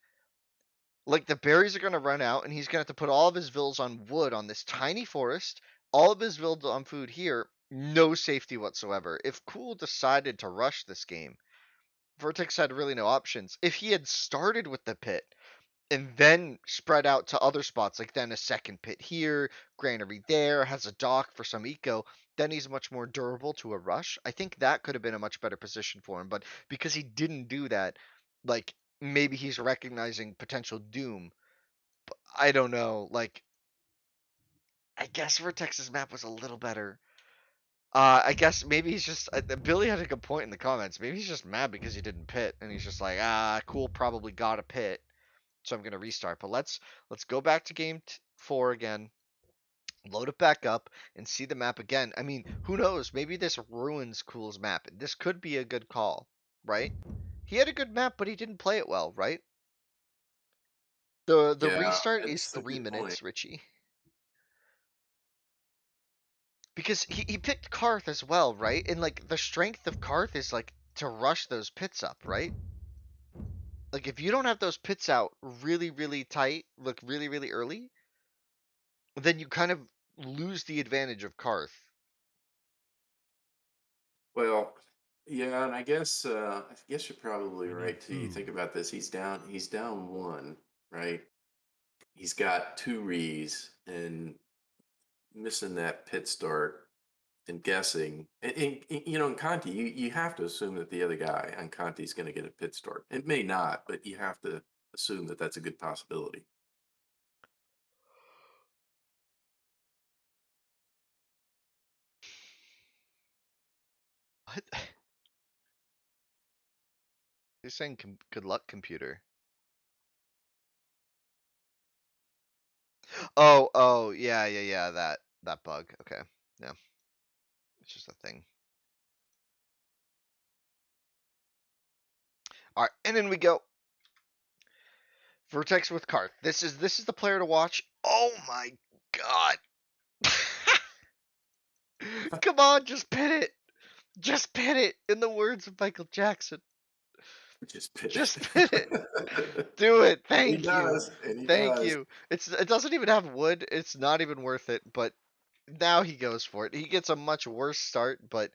S1: like the berries are gonna run out and he's gonna have to put all of his vills on wood on this tiny forest, all of his vills on food here, no safety whatsoever. If Cool decided to rush this game, Vertex had really no options. If he had started with the pit, and then spread out to other spots, like then a second pit here, granary there, has a dock for some eco, then he's much more durable to a rush. I think that could have been a much better position for him, but because he didn't do that, like maybe he's recognizing potential doom. I don't know. Like I guess Vertex's map was a little better. I guess maybe he's just Billy had a good point in the comments. Maybe he's just mad because he didn't pit, and he's just like, Cool probably got a pit, so I'm gonna restart. But let's go back to game 4 again, load it back up, and see the map again. I mean, who knows? Maybe this ruins Cool's map. This could be a good call, right? He had a good map, but he didn't play it well, right? The
S2: Yeah,
S1: restart is
S2: that's a
S1: three
S2: good point.
S1: minutes, Richie. Because he picked Karth as well, right? And like the strength of Karth is like to rush those pits up, right? Like if you don't have those pits out really, really tight, look really, really early, then you kind of lose the advantage of Karth.
S2: Well, yeah, and I guess you're probably
S3: I need
S2: right too. You think
S3: food.
S2: about this, he's down one, right? He's got two rees and missing that pit start. and guessing. And, you know, in Conti, you have to assume that the other guy on Conti is going to get a pit start. It may not, but you have to assume that that's a good possibility.
S1: What? He's saying good luck, computer. Oh, yeah, that bug. Okay, yeah, it's just a thing. All right, and then we go. Vertex with Karth. This is the player to watch. Oh my god. Come on, just pin it. Just pin it. In the words of Michael Jackson.
S2: Just pit
S1: Just pin it.
S2: it.
S1: Do it.
S2: He
S1: Thank you.
S2: does, and he
S1: Thank
S2: does.
S1: you. It doesn't even have wood. It's not even worth it, but now he goes for it. He gets a much worse start, but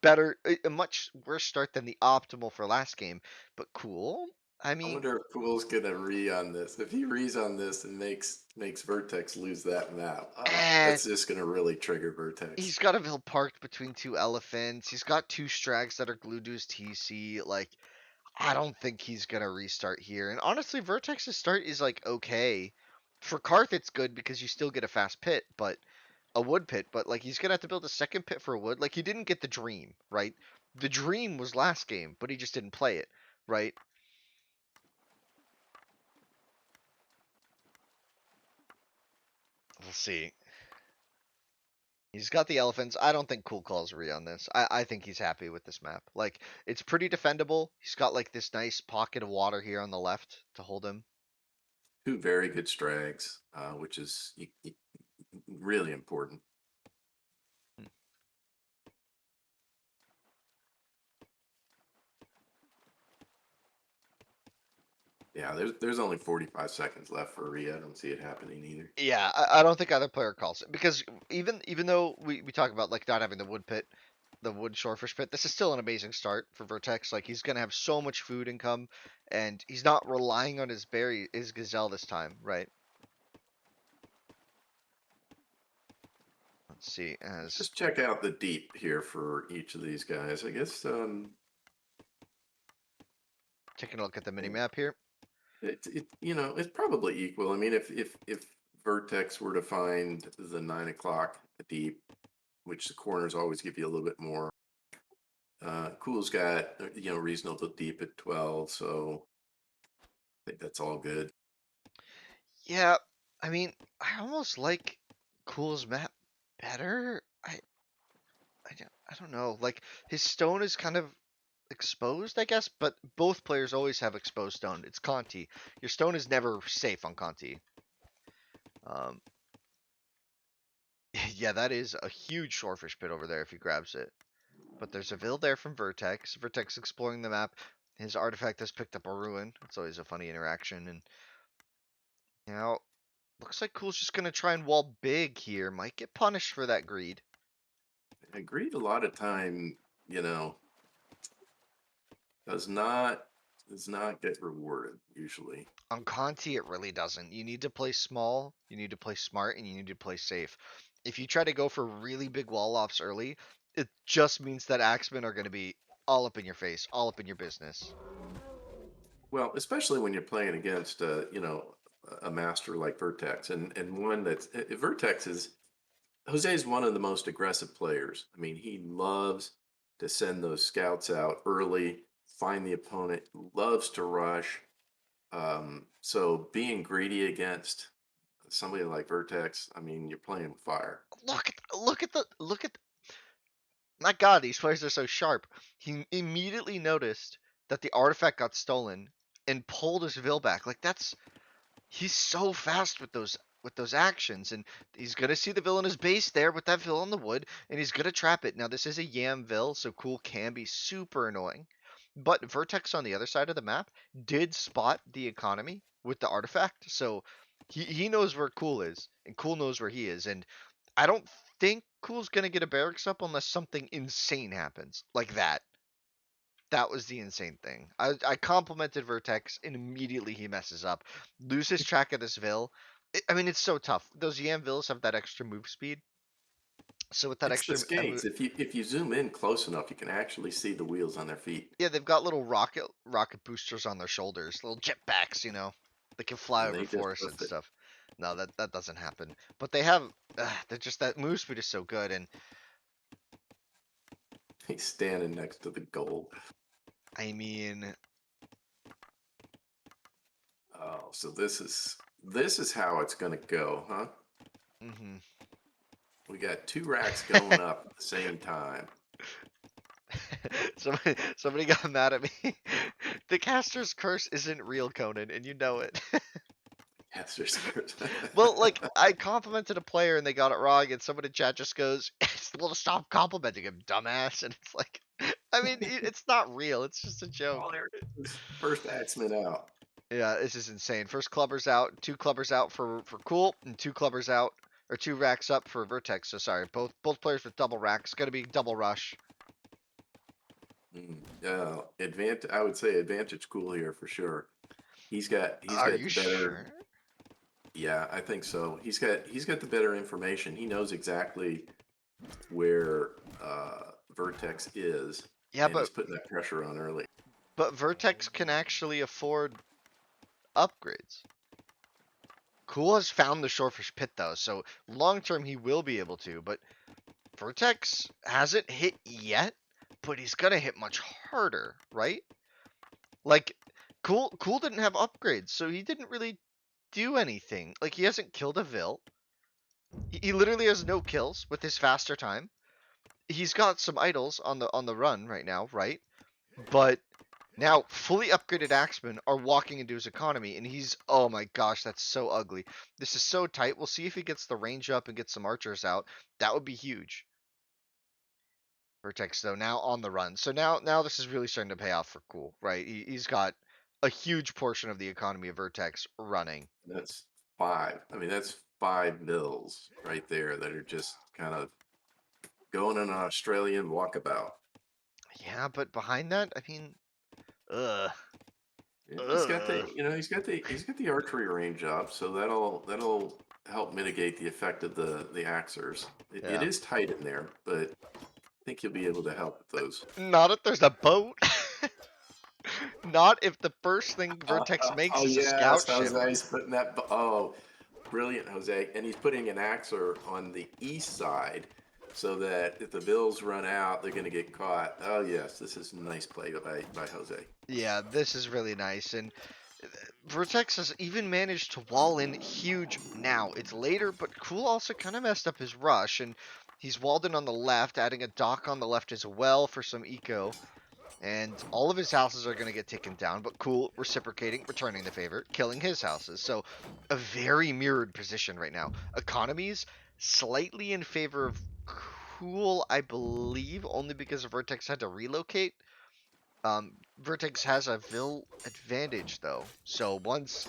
S1: a much worse start than the optimal for last game. But cool. I
S2: I
S1: mean,
S2: wonder if Pool's gonna re on this. If he re's on this and makes Vertex lose that map,
S1: eh,
S2: that's just gonna really trigger Vertex.
S1: he's got a Ville parked between two elephants. He's got two Strags that are glued to his TC. Like, I don't think he's gonna restart here. And honestly, Vertex's start is like okay. For Karth, it's good because you still get a fast pit, but a wood pit. But like, he's gonna have to build a second pit for wood. Like, he didn't get the dream, right? The dream was last game, but he just didn't play it, right? We'll see. He's got the elephants. I don't think Cool calls re on this. I think he's happy with this map. Like, it's pretty defendable. He's got like this nice pocket of water here on the left to hold him.
S2: Two very good strags, which is really important. Yeah, there's only 45 seconds left for Rhea. I don't see it happening either.
S1: Yeah, I don't think either player calls it because even though we talk about like not having the wood pit, the wood shorefish pit, this is still an amazing start for Vertex. Like, he's gonna have so much food income, and he's not relying on his gazelle this time, right? Let's see,
S2: Let's
S1: as
S2: just check out the deep here for each of these guys. I guess
S1: taking a look at the mini map here.
S2: it you know it's probably equal. I mean, if Vertex were to find the 9 o'clock deep, which the corners always give you a little bit more. Cool's got reasonable deep at 12, so I think that's all good.
S1: Yeah, I mean, I almost like Cool's map better. I don't know. Like, his stone is kind of exposed, I guess, but both players always have exposed stone. It's Conti. Your stone is never safe on Conti. Um, yeah, that is a huge shorefish pit over there if he grabs it. But there's a Ville there from Vertex. Vertex exploring the map. His artifact has picked up a ruin. It's always a funny interaction. And now, looks like Cool's just gonna try and wall big here. Might get punished for that greed.
S2: Agreed. A lot of time, you know, does not get rewarded usually.
S1: On Conti, it really doesn't. You need to play small, you need to play smart, and you need to play safe. If you try to go for really big wall offs early, it just means that axemen are going to be all up in your face, all up in your business.
S2: Well, especially when you're playing against a master like Vertex and one that's Vertex is Jose is one of the most aggressive players. I mean, he loves to send those scouts out early, find the opponent, loves to rush. So being greedy against somebody like Vertex, I mean, you're playing with fire.
S1: Look at my god, these players are so sharp. He immediately noticed that the artifact got stolen and pulled his Vil back. Like, that's he's so fast with those actions, and he's gonna see the Vil in his base there with that Vil on the wood, and he's gonna trap it. Now, this is a Yam Vil, so Cool can be super annoying. But Vertex on the other side of the map did spot the economy with the artifact, so he knows where Cool is, and Cool knows where he is, and I don't think Cool's gonna get a barracks up unless something insane happens like that. That was the insane thing. I complimented Vertex, and immediately he messes up, loses track of this Vil. I mean, it's so tough. Those Yam Vils have that extra move speed, So with that
S2: It's the
S1: extra,
S2: skates. If you zoom in close enough, you can actually see the wheels on their feet,
S1: yeah, they've got little rocket boosters on their shoulders, little jetpacks, they can fly
S2: and
S1: over
S2: they just
S1: forests and
S2: hoof it.
S1: stuff. No, that doesn't happen. But they have, they're just that move speed is so good, and
S2: He's standing next to the goal.
S1: I mean,
S2: Oh, so this is how it's gonna go, huh?
S1: hmm
S2: We got 2 racks going up at the same time.
S1: somebody got mad at me. The caster's curse isn't real, Conan, and you know it.
S2: Yes, there's
S1: Well, like I complimented a player and they got it wrong, and someone in chat just goes, "Well, stop complimenting him, dumbass." And it's like, I mean, it's not real. It's just a joke.
S2: Oh, there it is. First axeman out.
S1: Yeah, this is insane. First clubbers out, 2 clubbers out for Cool, and 2 clubbers out or 2 racks up for Vertex. So sorry, both players with double racks. Gonna be double rush.
S2: I would say advantage cool here for sure. He's got
S1: Are you
S2: the better.
S1: sure?
S2: Yeah, I think so. He's got the better information. He knows exactly where Vertex is,
S1: Yeah,
S2: and he's putting that pressure on early.
S1: but Vertex can actually afford upgrades. Cool has found the Shorefish Pit though, so long term he will be able to, but Vertex hasn't hit yet, but he's gonna hit much harder, right? Like, Cool didn't have upgrades, so he didn't really do anything. Like, he hasn't killed a Vil. He literally has no kills with his faster time. He's got some idols on the run right now, right? But now fully upgraded Axemen are walking into his economy, and he's, oh my gosh, that's so ugly. This is so tight. We'll see if he gets the range up and gets some archers out. That would be huge. Vertex though now on the run. So now this is really starting to pay off for Cool, right? He's got a huge portion of the economy of Vertex running.
S2: That's 5. I mean, that's 5 mills right there that are just kind of going on an Australian walkabout.
S1: Yeah, but behind that, I mean, ugh.
S2: Yeah,
S1: Ugh.
S2: he's got the archery range up, so that'll help mitigate the effect of the axers. It
S1: Yeah.
S2: is tight in there, but I think you'll be able to help with those.
S1: Not if there's a boat. Not if the first thing Vertex makes
S2: Oh
S1: is a
S2: yes,
S1: scout ship.
S2: Jose's putting that. Oh, brilliant, Jose! And he's putting an axer on the east side, so that if the Bills run out, they're going to get caught. Oh yes, this is a nice play by Jose.
S1: Yeah, this is really nice, and Vertex has even managed to wall in huge now. It's later, but Cool also kind of messed up his rush, and he's walled in on the left, adding a dock on the left as well for some eco. And all of his houses are going to get taken down, but Cool reciprocating, returning the favor, killing his houses. So a very mirrored position right now. Economies slightly in favor of Cool, I believe, only because Vertex had to relocate. Vertex has a Vil advantage though. So once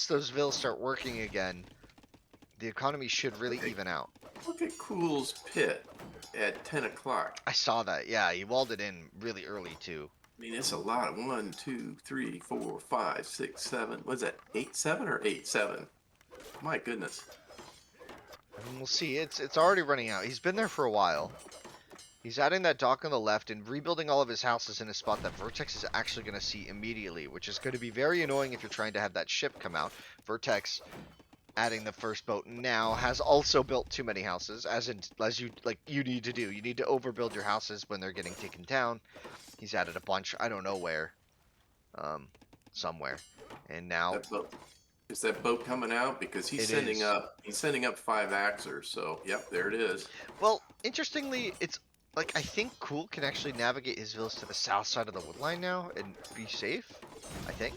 S1: those Vils start working again, the economy should really even out.
S2: Look at Cool's pit at 10 o'clock.
S1: I saw that. Yeah, he walled it in really early too.
S2: I mean, it's a lot. 1, 2, 3, 4, 5, 6, 7. What's that? 8, 7 or 8, 7? My goodness.
S1: And we'll see. It's already running out. He's been there for a while. He's adding that dock on the left and rebuilding all of his houses in a spot that Vertex is actually going to see immediately, which is going to be very annoying if you're trying to have that ship come out. Vertex adding the first boat now has also built too many houses, as you need to do. You need to overbuild your houses when they're getting taken down. He's added a bunch. I don't know where. Somewhere. And now
S2: Is that boat coming out? Because he's sending up 5 axers. So yep, there it is.
S1: Well, interestingly, it's like I think Cool can actually navigate his villas to the south side of the woodline now and be safe. I think.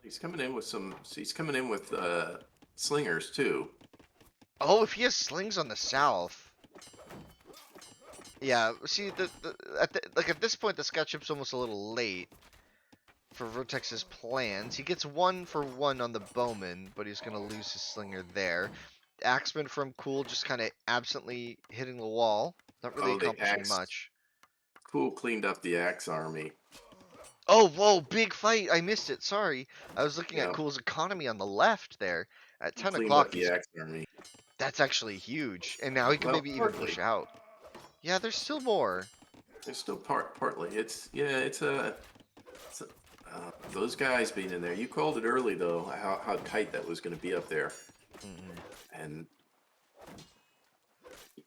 S2: He's coming in with slingers too.
S1: Oh, if he has slings on the south. Yeah, see, at this point, the scout ship's almost a little late for Vertex's plans. He gets 1 for 1 on the bowman, but he's going to lose his slinger there. Axeman from Cool just kind of absently hitting the wall. Not really accomplishing much.
S2: Cool cleaned up the axe army.
S1: Oh, whoa, big fight. I missed it. Sorry. I was looking at Cool's economy on the left there. At 10 o'clock,
S2: The axe army.
S1: That's actually huge. And now he can
S2: Well,
S1: maybe even
S2: partly.
S1: push out. Yeah, there's still more.
S2: There's still partly. It's a those guys being in there. You called it early though, how tight that was going to be up there.
S1: Mhm.
S2: And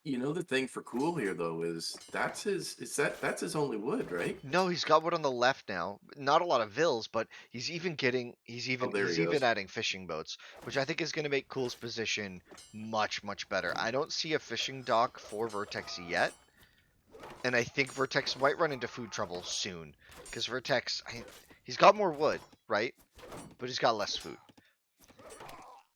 S2: you know the thing for Cool here though is that's his only wood, right?
S1: No, he's got one on the left now. Not a lot of vills, but
S2: Oh, there he
S1: he's even
S2: goes.
S1: adding fishing boats, which I think is going to make Cool's position much better. I don't see a fishing dock for Vertex yet, and I think Vertex might run into food trouble soon because he's got more wood, right? But he's got less food.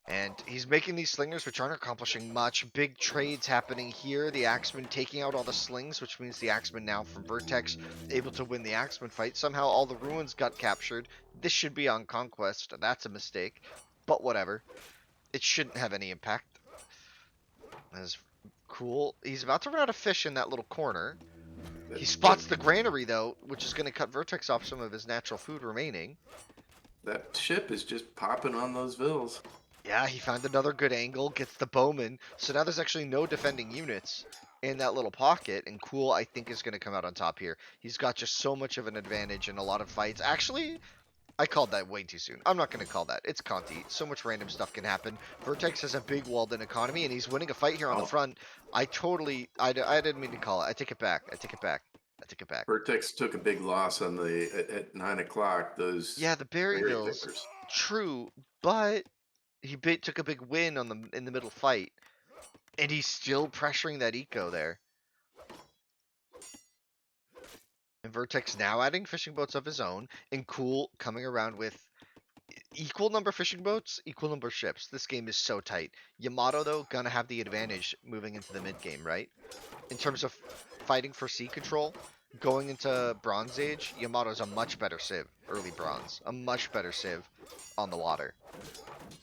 S1: And he's making these slingers, which aren't accomplishing much. Big trades happening here. The Axeman taking out all the slings, which means the Axeman now from Vertex able to win the Axeman fight. Somehow all the ruins got captured. This should be on Conquest. That's a mistake. But whatever. It shouldn't have any impact. That's cool. He's about to run out of fish in that little corner. He
S2: That
S1: spots the granary, though, which is going to cut Vertex off some of his natural food remaining.
S2: that ship is just popping on those vills.
S1: Yeah, he found another good angle, gets the bowman. So now there's actually no defending units in that little pocket. And Cool, I think, is going to come out on top here. He's got just so much of an advantage in a lot of fights. Actually, I called that way too soon. I'm not going to call that. It's Conti. So much random stuff can happen. Vertex has a big walled-in economy, and he's winning a fight here on the
S2: Oh,
S1: front. I didn't mean to call it. I take it back. I take it back. I take it back.
S2: Vertex took a big loss on at 9 o'clock. Those
S1: Yeah, the
S2: berry
S1: Berryvilles,
S2: pickers.
S1: true, but took a big win on in the middle fight. And he's still pressuring that eco there. And Vertex now adding fishing boats of his own. And Cool coming around with equal number fishing boats, equal number ships. This game is so tight. Yamato, though, gonna have the advantage moving into the mid game, right? In terms of fighting for sea control, going into Bronze Age, Yamato's a much better civ, early Bronze. A much better civ on the water.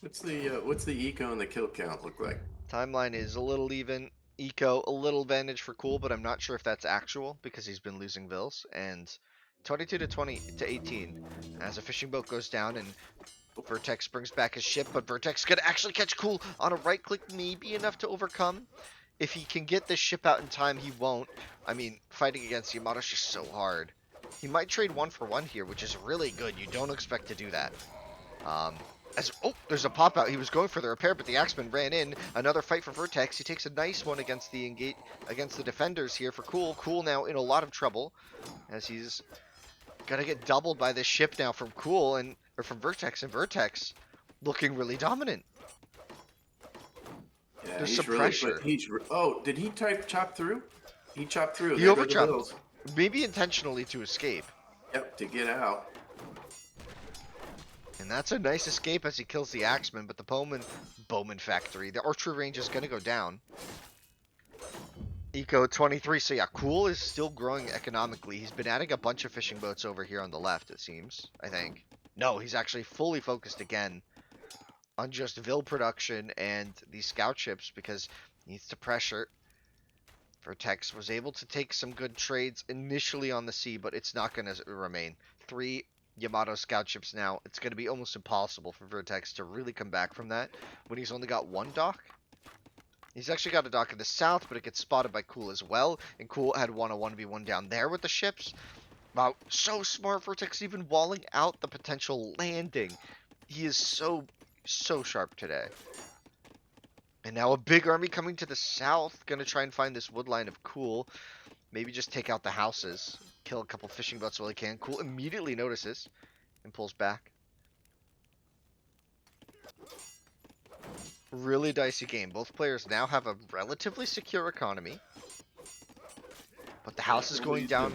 S2: What's the eco and the kill count look like?
S1: Timeline is a little even. Eco, a little advantage for Cool, but I'm not sure if that's actual because he's been losing vills. And 22 to 20 to 18 as a fishing boat goes down and Vertex brings back his ship, but Vertex gonna actually catch Cool on a right click, maybe enough to overcome. If he can get this ship out in time, he won't. I mean, fighting against Yamato's just so hard. He might trade 1-for-1 here, which is really good. You don't expect to do that. There's a pop out. He was going for the repair, but the Axeman ran in. Another fight for Vertex. He takes a nice one against the defenders here for Cool. Cool now in a lot of trouble as he's gonna get doubled by this ship now from Cool or from Vertex, and Vertex looking really dominant.
S2: Yeah,
S1: There's
S2: he's
S1: some
S2: really.
S1: pressure.
S2: Oh, did he chop through? He chopped through.
S1: He
S2: There go the
S1: overjumped,
S2: bills.
S1: maybe intentionally to escape.
S2: Yep, to get out.
S1: And that's a nice escape as he kills the Axeman, but the Bowman factory, the archery range is going to go down. Eco 23, so yeah, Cool is still growing economically. He's been adding a bunch of fishing boats over here on the left, it seems, I think. No, he's actually fully focused again on just Vil production and these scout ships because he needs to pressure. Vertex was able to take some good trades initially on the sea, but it's not going to remain. 3 Yamato scout ships now. It's going to be almost impossible for Vertex to really come back from that when he's only got 1 dock. He's actually got a dock in the south, but it gets spotted by Cool as well. And Cool had 1-on-1v1 down there with the ships. Wow, so smart. Vertex even walling out the potential landing. He is so sharp today. And now a big army coming to the south. Gonna try and find this wood line of Cool. Maybe just take out the houses. Kill a couple fishing boats while he can. Cool immediately notices and pulls back. Really dicey game. Both players now have a relatively secure economy. But the house is going down.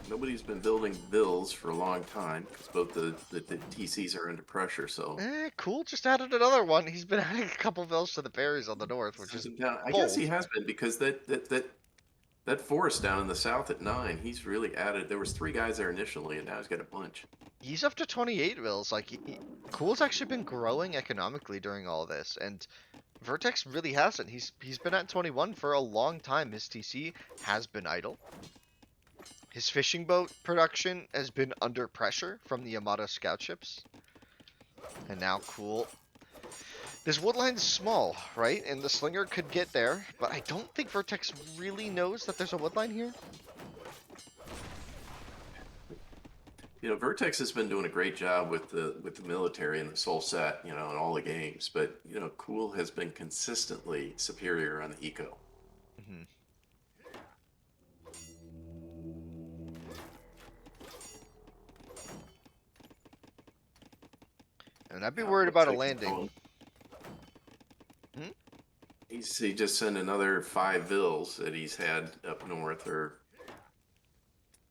S2: Nobody's been building bills for a long time because both the TCs are under pressure. So
S1: Cool just added another one. He's been adding a couple vills to the berries on the north, which is
S2: I guess he has been because that forest down in the south at 9, he's really added. There was 3 guys there initially, and now he's got a bunch.
S1: He's up to 28 vills. Like, Cool's actually been growing economically during all this, and Vertex really hasn't. He's been at 21 for a long time. His TC has been idle. His fishing boat production has been under pressure from the Yamato scout ships. And now Cool This wood line's small, right? And the slinger could get there, but I don't think Vertex really knows that there's a wood line here.
S2: You know, Vertex has been doing a great job with the military and the soul set, you know, in all the games. But you know, Cool has been consistently superior on the eco.
S1: Mhm. And I'd be
S2: Yeah,
S1: worried
S2: looks
S1: about a
S2: like he's
S1: landing.
S2: going.
S1: Hmm?
S2: He just sent another 5 vills that he's had up north, or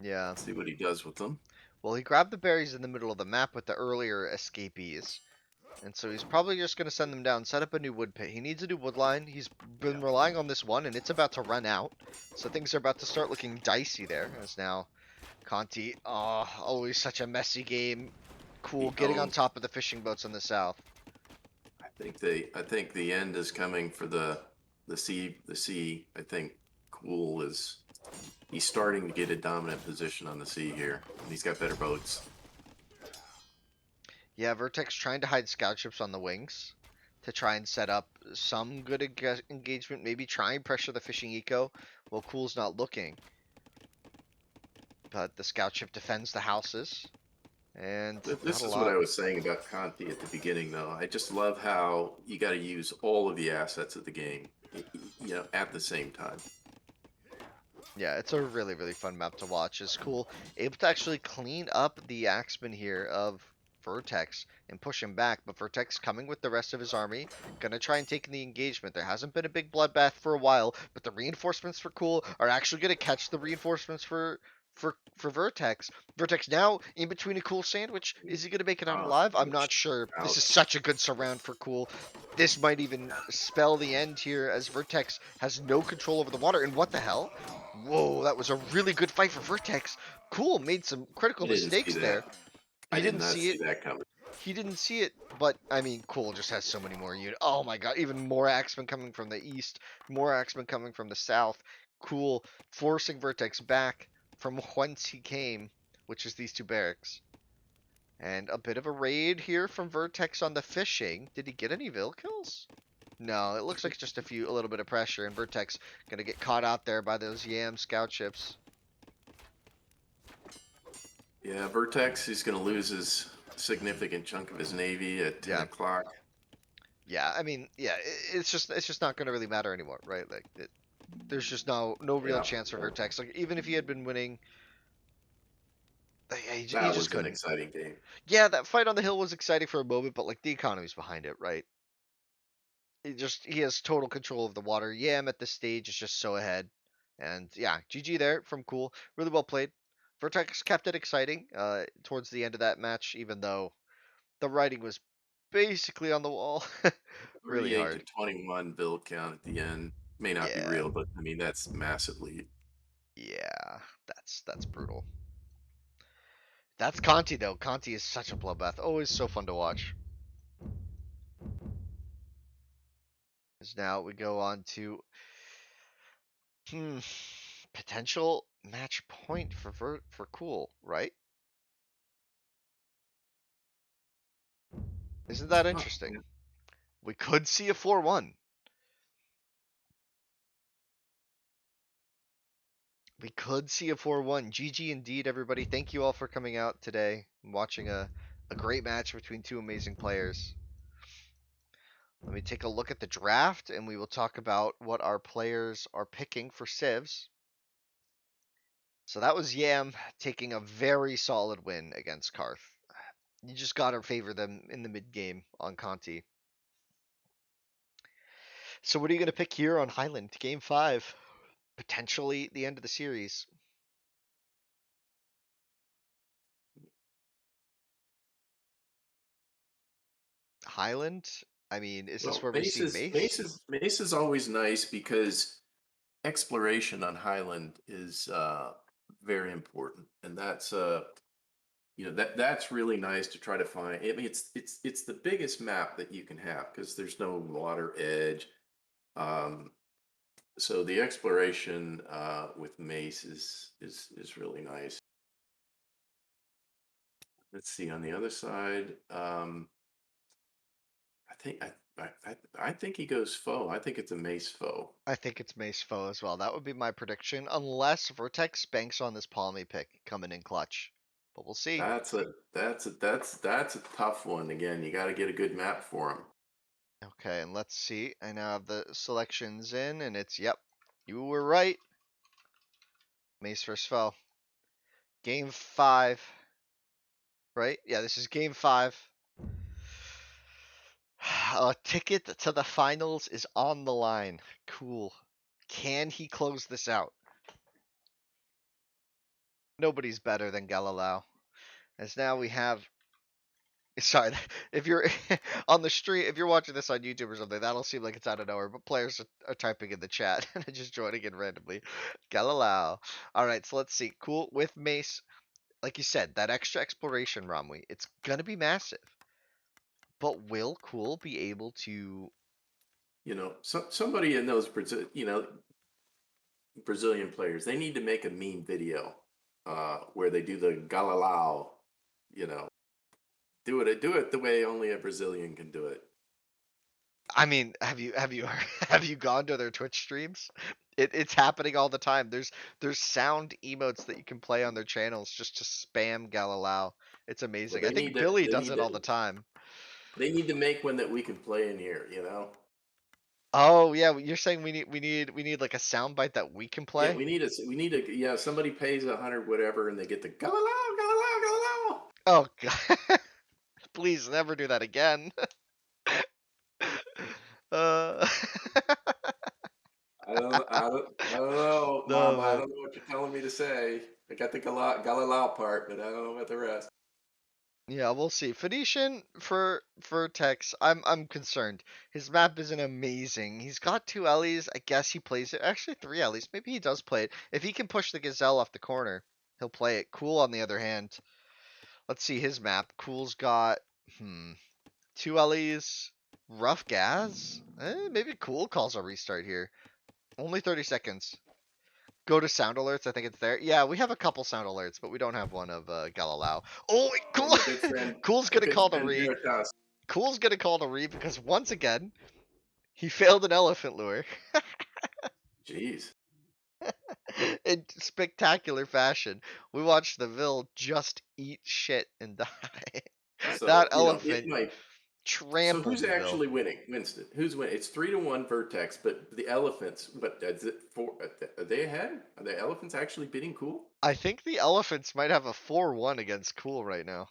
S1: Yeah.
S2: see what he does with them.
S1: Well, he grabbed the berries in the middle of the map with the earlier escapees. And so he's probably just going to send them down, set up a new wood pit. He needs a new wood line. He's been relying on this one, and it's about to run out. So things are about to start looking dicey there, as now Conti, oh, always such a messy game. Cool,
S2: He
S1: getting on
S2: owns.
S1: top of the fishing boats on the south.
S2: I think the end is coming for the sea. The sea. I think Cool is. He's starting to get a dominant position on the sea here, and he's got better boats.
S1: Yeah, Vertex trying to hide scout ships on the wings to try and set up some good engagement, maybe try and pressure the fishing eco while Cool's not looking. But the scout ship defends the houses, and not
S2: This
S1: a
S2: is what I
S1: lot.
S2: was saying about Conti at the beginning, though. I just love how you got to use all of the assets of the game, you know, at the same time.
S1: Yeah, it's a really, really fun map to watch. It's cool. Able to actually clean up the axeman here of Vertex and push him back, but Vertex coming with the rest of his army, gonna try and take the engagement. There hasn't been a big bloodbath for a while, but the reinforcements for Cool are actually gonna catch the reinforcements for Vertex. Vertex now in between a Cool sandwich. Is he gonna make it out
S2: Oh,
S1: alive? I'm not
S2: ouch.
S1: sure. This is
S2: Ouch.
S1: such a good surround for Cool. This might even spell the end here as Vertex has no control over the water. And what the hell? Whoa, that was a really good fight for Vertex. Cool, made some critical
S2: I didn't see
S1: mistakes there.
S2: that. I
S1: He
S2: did
S1: didn't
S2: not
S1: see
S2: see
S1: it.
S2: that coming.
S1: He didn't see it, but I mean, Cool just has so many more units. Oh my god, even more axemen coming from the east, more axemen coming from the south. Cool, forcing Vertex back from whence he came, which is these two barracks. And a bit of a raid here from Vertex on the fishing. Did he get any Vil kills? No, it looks like just a little bit of pressure, and Vertex gonna get caught out there by those Yam scout ships.
S2: Yeah, Vertex, he's going to lose his significant chunk of his navy at 10
S1: Yeah,
S2: o'clock.
S1: yeah. I mean, yeah. It's just not gonna really matter anymore, right? Like, there's just no real
S2: Yeah,
S1: chance for
S2: yeah.
S1: Vertex. Like, even if he had been winning, he
S2: That
S1: just
S2: was an
S1: couldn't.
S2: exciting game.
S1: Yeah, that fight on the hill was exciting for a moment, but like the economy's behind it, right? He has total control of the water. Yam at this stage is just so ahead, and yeah, GG there from Cool. Really well played. Vertex kept it exciting towards the end of that match, even though the writing was basically on the wall. Really
S2: 38 to
S1: hard.
S2: 21 build count at the end. May not be
S1: Yeah,
S2: real, but I mean, that's massively.
S1: yeah, that's brutal. That's Conti though. Conti is such a bloodbath. Always so fun to watch. As now we go on to hmm, potential match point for Cool, right? Isn't that
S2: Oh,
S1: interesting?
S2: yeah.
S1: We could see a 4-1. We could see a 4-1. GG indeed, everybody. Thank you all for coming out today and watching a great match between two amazing players. Let me take a look at the draft and we will talk about what our players are picking for civs. So that was Yam taking a very solid win against Karth. You just gotta favor them in the mid game on Conti. So what are you gonna pick here on Highland? Game 5. Potentially the end of the series. Highland? I mean, is this
S2: Well,
S1: where we see Mace?
S2: Mace is always nice because exploration on Highland is very important, and that's you know, that's really nice to try to find. I mean, it's the biggest map that you can have because there's no water edge. Um, so the exploration with Mace is really nice. Let's see on the other side. I I think he goes foe. I think it's a mace foe.
S1: I think it's Mace Foe as well. That would be my prediction, unless Vertex banks on this Palmy pick coming in clutch. But we'll see.
S2: That's a tough one. Again, you got to get a good map for him.
S1: Okay, and let's see. I now have the selections in, and it's, yep, you were right. Mace vs. Foe. Game 5. Right? Yeah, this is game 5. A ticket to the finals is on the line. Cool. Can he close this out? Nobody's better than Galileo. As now we have. Sorry, if you're on the street, if you're watching this on YouTube or something, that'll seem like it's out of nowhere. But players are typing in the chat and just joining in randomly. Galileo. All right, so let's see. Cool with Mace. Like you said, that extra exploration, Romwe, it's gonna be massive. But will Cool be able to?
S2: Somebody in those Brazilian players, they need to make a meme video where they do the Galileo. You know, do it the way only a Brazilian can do it.
S1: I mean, have you gone to their Twitch streams? It's happening all the time. There's sound emotes that you can play on their channels just to spam Galileo. It's
S2: Well,
S1: amazing. I think Billy does it all the time.
S2: they need to make one that we can play in here.
S1: Oh yeah, you're saying we need like a soundbite that we can
S2: Yeah,
S1: play?
S2: somebody pays 100 whatever and they get the Galileo.
S1: Oh god. Please never do that again. uh
S2: I don't know,
S1: No,
S2: Mama. I
S1: man.
S2: don't know what you're telling me to say. I got the Galileo part, but I don't know about the rest.
S1: Yeah, we'll see. Phoenician for Tex, I'm concerned. His map isn't amazing. He's got 2 Ellies. I guess he plays it. Actually 3 Ellies. Maybe he does play it. If he can push the Gazelle off the corner, he'll play it. Cool on the other hand. Let's see his map. Cool's got 2 Ellies. Rough Gas? Maybe Cool calls a restart here. Only 30 seconds. Go to sound alerts. I think it's there. Yeah, we have a couple sound alerts, but we don't have one of Galileo. Oh,
S2: And
S1: Cool! Cool's
S2: my
S1: gonna
S2: good
S1: call the
S2: friend
S1: re.
S2: Veritas.
S1: Cool's gonna call the re because once again, he failed an elephant lure
S2: Jeez.
S1: in spectacular fashion. We watched the Vil just eat shit and die. That
S2: So, it
S1: elephant
S2: might. So
S1: trampled
S2: who's
S1: the Vil.
S2: actually winning, Winston? Who's winning? It's 3-1 Vertex, but the elephants. What is it for? Are they ahead? Are the elephants actually beating Cool?
S1: I think the elephants might have a 4-1 against Cool right now.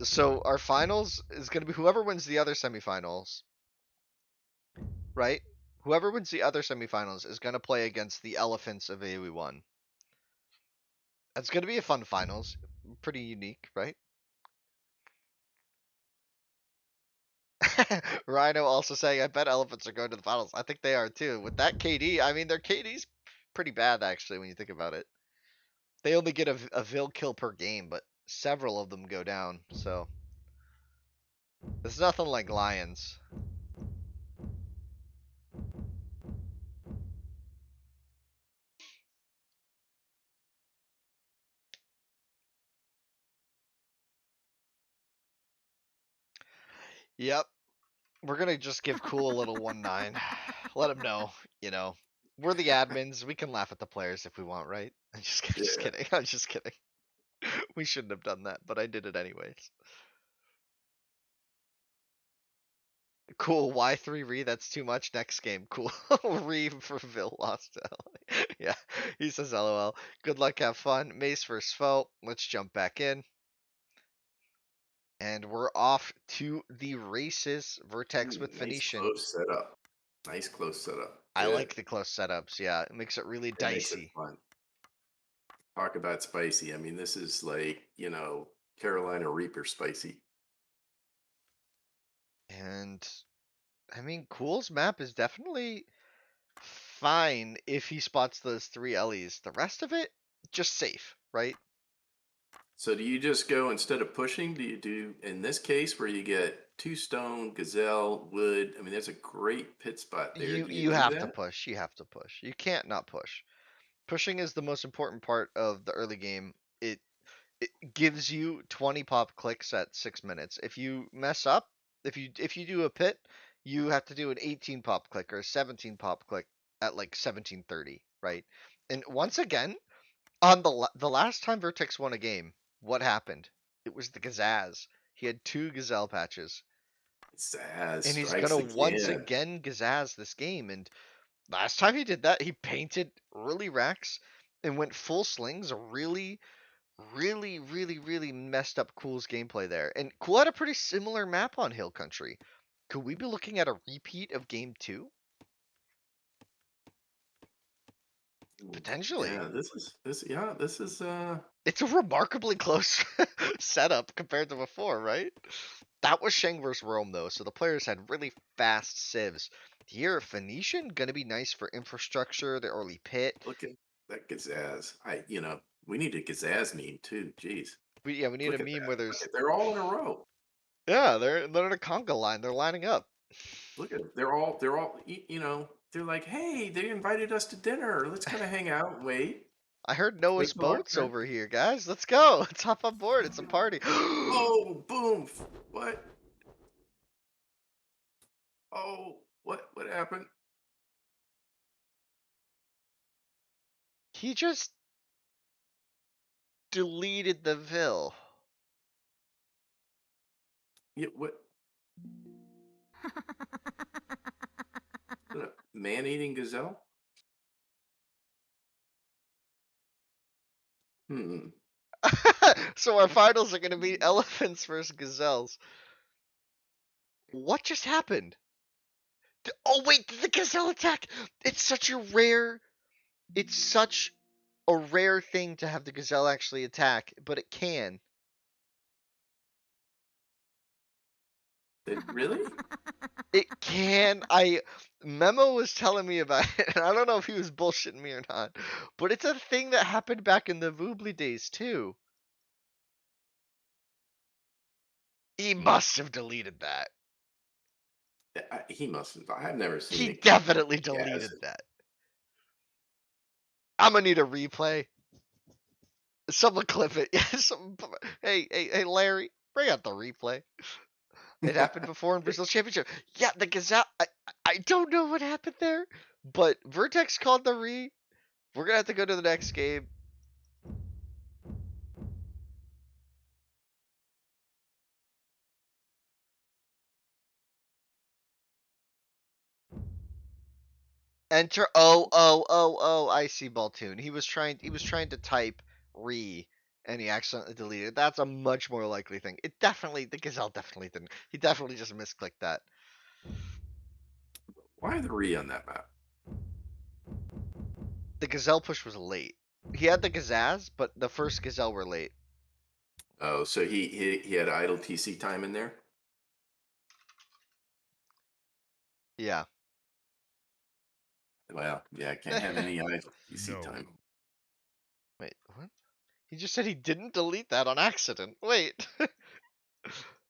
S1: So our finals is gonna be whoever wins the other semifinals. Right? Whoever wins the other semifinals is gonna play against the elephants of AoE1. That's gonna be a fun finals. Pretty unique, right? Rhino also saying, I bet elephants are going to the finals. I think they are too. With that KD, I mean, their KD's pretty bad actually when you think about it. They only get a Vil kill per game, but several of them go down, so. It's nothing like Lions. Yep. We're gonna just give Cool a little 1-9. Let him know, We're the admins. We can laugh at the players if we want, right? I'm just kidding. I'm just kidding. We shouldn't have done that, but I did it anyways. Cool. Y3 Re, that's too much. Next game. Cool. Re for Vil lost to LA. Yeah. He says LOL. Good luck, have fun. Mace vs. Foe. Let's jump back in. And we're off to the races. Vertex with Phoenician.
S2: Nice close setup.
S1: I
S2: Good.
S1: like the close setups, yeah. It makes it really
S2: It makes it
S1: dicey.
S2: fun. Talk about spicy. I mean, this is like, Carolina Reaper spicy.
S1: And I mean, Cool's map is definitely fine if he spots those 3 Ellies. The rest of it, just safe, right?
S2: So do you just go, instead of pushing, do you do, in this case, where you get 2 stone, gazelle, wood? I mean, that's a great pit spot there. Do you
S1: You
S2: do
S1: have to
S2: that?
S1: push. You have to push. You can't not push. Pushing is the most important part of the early game. it gives you 20 pop clicks at 6 minutes. If you mess up, if you do a pit, you have to do an 18 pop click or a 17 pop click at like 17:30, right? And once again, on the last time Vertex won a game, what happened? It was the Gazaz. He had 2 Gazelle patches,
S2: Zaz
S1: and he's
S2: strikes
S1: gonna once
S2: again.
S1: again Gazaz this game. And last time he did that, he painted early racks and went full slings. Really messed up Cool's gameplay there. And Cool had a pretty similar map on Hill Country. Could we be looking at a repeat of game 2? Potentially.
S2: Yeah, this is
S1: It's a remarkably close setup compared to before, right? That was Sheng vs. Rome, though, so the players had really fast civs. Here, Phoenician, gonna be nice for infrastructure, the early pit.
S2: look at that Gazaz. We need a Gazaz meme too. Jeez.
S1: We need a
S2: Look at
S1: meme
S2: that.
S1: where there's,
S2: They're all in a row.
S1: yeah, they're in a conga line, they're lining up.
S2: Look at them. They're all they're like, "Hey, they invited us to dinner. Let's kind of hang out and wait.
S1: I heard
S2: Let's
S1: Noah's
S2: wait till our
S1: boat's
S2: turn."
S1: over here, guys. Let's go. Let's hop on board. It's a party.
S2: Oh, boom. What? Oh, what happened?
S1: He just deleted the Vil.
S2: Yeah, what? Man-eating gazelle? Hmm.
S1: So our finals are gonna be elephants versus gazelles. What just happened? Oh wait, the gazelle attack! It's such a rare. It's such a rare thing to have the gazelle actually attack, but it can.
S2: Really?
S1: It can. Memo was telling me about it, and I don't know if he was bullshitting me or not, but it's a thing that happened back in the Voobly days too. He must have deleted that.
S2: He mustn't. I've never seen
S1: He
S2: it.
S1: definitely
S2: Gas.
S1: deleted that. I'm gonna need a replay. Someone clip it. Yeah, hey, Larry, bring out the replay. It happened before in Brazil Championship. Yeah, the Gazelle. I don't know what happened there, but Vertex called the re. We're gonna have to go to the next game. Enter. Oh. I see Baltoon. He was trying to type re, and he accidentally deleted. That's a much more likely thing. The Gazelle definitely didn't. He definitely just misclicked that.
S2: Why the re on that map?
S1: The Gazelle push was late. He had the Gazaz, but the first Gazelle were late.
S2: Oh, so he had idle TC time in there.
S1: Yeah.
S2: Well, yeah, can't have any idle TC
S3: No.
S2: time.
S1: Wait, what? He just said he didn't delete that on accident. Wait.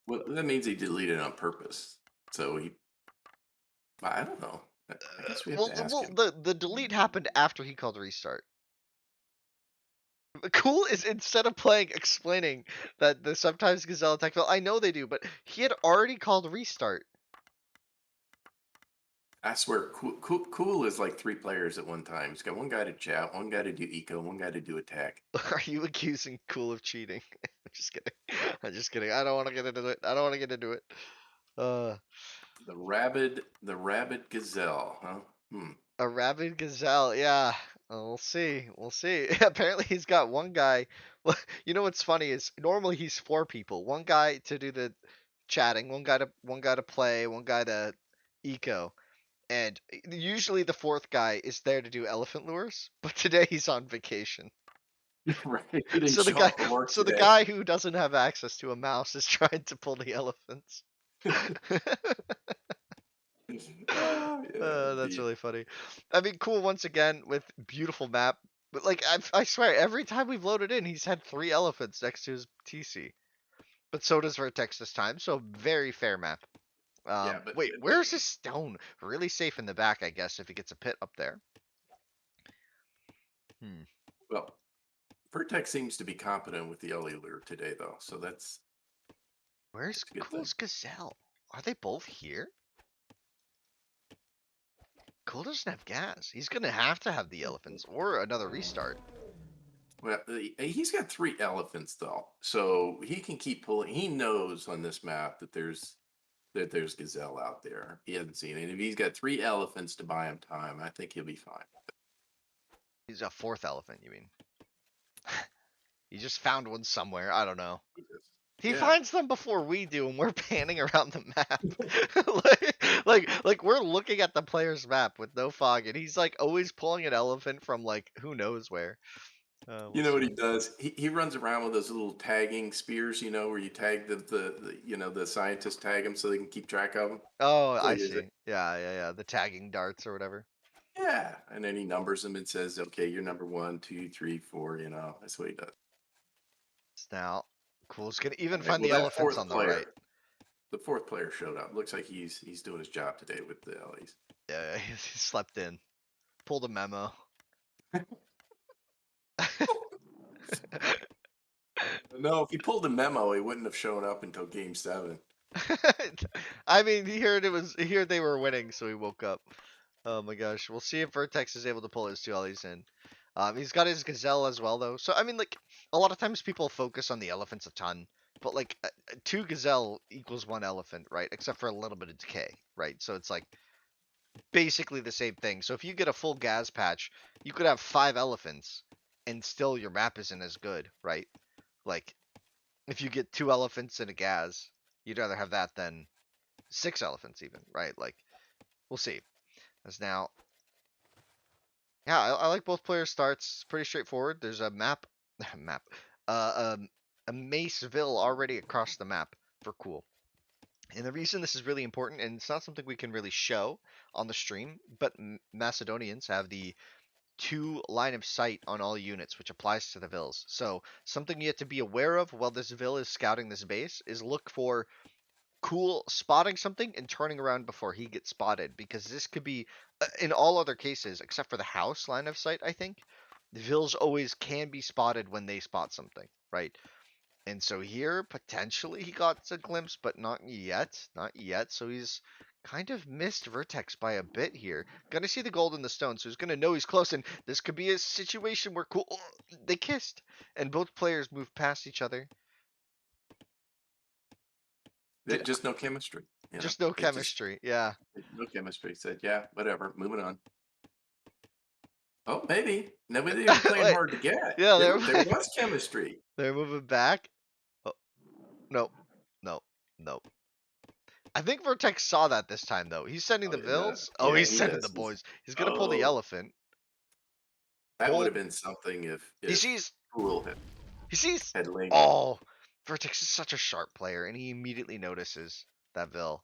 S2: Well, that means he deleted it on purpose. So I don't know. I guess we have
S1: well,
S2: to ask
S1: well,
S2: him.
S1: the delete happened after he called restart. Cool is instead of explaining that the sometimes Gazelle attack fail, I know they do, but he had already called restart.
S2: I swear, cool is like 3 players at one time. He's got one guy to chat, one guy to do eco, one guy to do attack.
S1: Are you accusing Cool of cheating? I'm just kidding. I'm just kidding. I don't want to get into it. I don't want to get into it.
S2: The rabid gazelle, huh?
S1: A rabid gazelle. Yeah. We'll see. We'll see. Apparently he's got one guy. Well, you know what's funny is normally he's 4 people. One guy to do the chatting, one guy to play, one guy to eco. And usually the 4th guy is there to do elephant lures, but today he's on vacation.
S2: Right. He didn't
S1: So the
S2: show
S1: guy
S2: up for work
S1: so the
S2: today.
S1: guy who doesn't have access to a mouse is trying to pull the elephants.
S2: Yeah,
S1: That's
S2: indeed.
S1: really funny. I mean, Cool once again with beautiful map. But like I swear, every time we've loaded in, he's had 3 elephants next to his TC. But so does Vertex this time, so very fair map.
S2: Yeah,
S1: Wait, where's his stone? Really safe in the back, I guess, if he gets a pit up there.
S2: well, Vertex seems to be competent with the Ellie lure today, though, so that's
S1: Where's
S2: a good thing.
S1: Cool's Gazelle? Are they both here? Cool doesn't have gas. He's gonna have to have the elephants or another restart.
S2: Well, he's got 3 elephants though, so he can keep pulling. He knows on this map that there's gazelle out there. He hasn't seen it. And if he's got 3 elephants to buy him time, I think he'll be fine.
S1: He's a 4th elephant, you mean? He just found one somewhere. I don't know.
S2: Jesus.
S1: He
S2: Yeah.
S1: finds them before we do, and we're panning around the map. like we're looking at the player's map with no fog, and he's like always pulling an elephant from like who knows where.
S2: You
S1: We'll
S2: know what
S1: see.
S2: he does? He runs around with those little tagging spears, where you tag the scientists tag them so they can keep track of them.
S1: Oh,
S2: So
S1: I
S2: he does it.
S1: see. Yeah. The tagging darts or whatever.
S2: Yeah, and then he numbers them and says, "Okay, you're number 1, 2, 3, 4." That's what he does.
S1: Now, Cool's gonna even
S2: Okay,
S1: find
S2: well,
S1: the
S2: that
S1: elephants
S2: fourth
S1: on the
S2: player,
S1: right.
S2: the fourth player showed up. Looks like he's doing his job today with the Ellie's.
S1: Yeah, he slept in. Pulled a memo.
S2: No, if he pulled a memo, he wouldn't have shown up until game 7.
S1: I mean, he heard they were winning, so he woke up. Oh my gosh. We'll see if Vertex is able to pull his 2 Ellies in. He's got his Gazelle as well, though. So, I mean, like, a lot of times people focus on the elephants a ton. But, like, 2 Gazelle equals 1 elephant, right? Except for a little bit of decay, right? So it's, like, basically the same thing. So if you get a full gas patch, you could have 5 elephants, and still your map isn't as good, right? Like, if you get 2 elephants and a gas, you'd rather have that than 6 elephants even, right? Like, we'll see. As now, yeah, I like both players' starts. It's pretty straightforward. There's a map, map, a Maceville already across the map for Cool. And the reason this is really important, and it's not something we can really show on the stream, but Macedonians have the 2 line of sight on all units, which applies to the vills. So something you have to be aware of while this vill is scouting this base is look for Cool spotting something and turning around before he gets spotted, because this could be in all other cases except for the house line of sight. I think the vills always can be spotted when they spot something, right? And so here potentially he got a glimpse, but not yet. So he's kind of missed Vertex by a bit here. Gonna see the gold in the stone, so he's gonna know he's close, and this could be a situation where Cool they kissed and both players move past each other. Did
S2: Just no chemistry.
S1: just no
S2: They just
S1: chemistry, yeah.
S2: no chemistry. Said, yeah, whatever, moving on. Oh, maybe. No, but they were playing
S1: Wait,
S2: hard to get.
S1: yeah,
S2: There was chemistry.
S1: they're moving back. Oh, no, no, no. I think Vertex saw that this time though. He's sending
S2: Oh,
S1: the
S2: no.
S1: vills. Oh,
S2: Yeah,
S1: he's
S2: he
S1: sending
S2: does.
S1: the boys. He's gonna pull the
S2: Oh,
S1: elephant.
S2: that would
S1: Pull.
S2: have been something if
S1: He sees.
S2: Cool
S1: He sees.
S2: had laid.
S1: Oh, Vertex is such a sharp player, and he immediately notices that vill.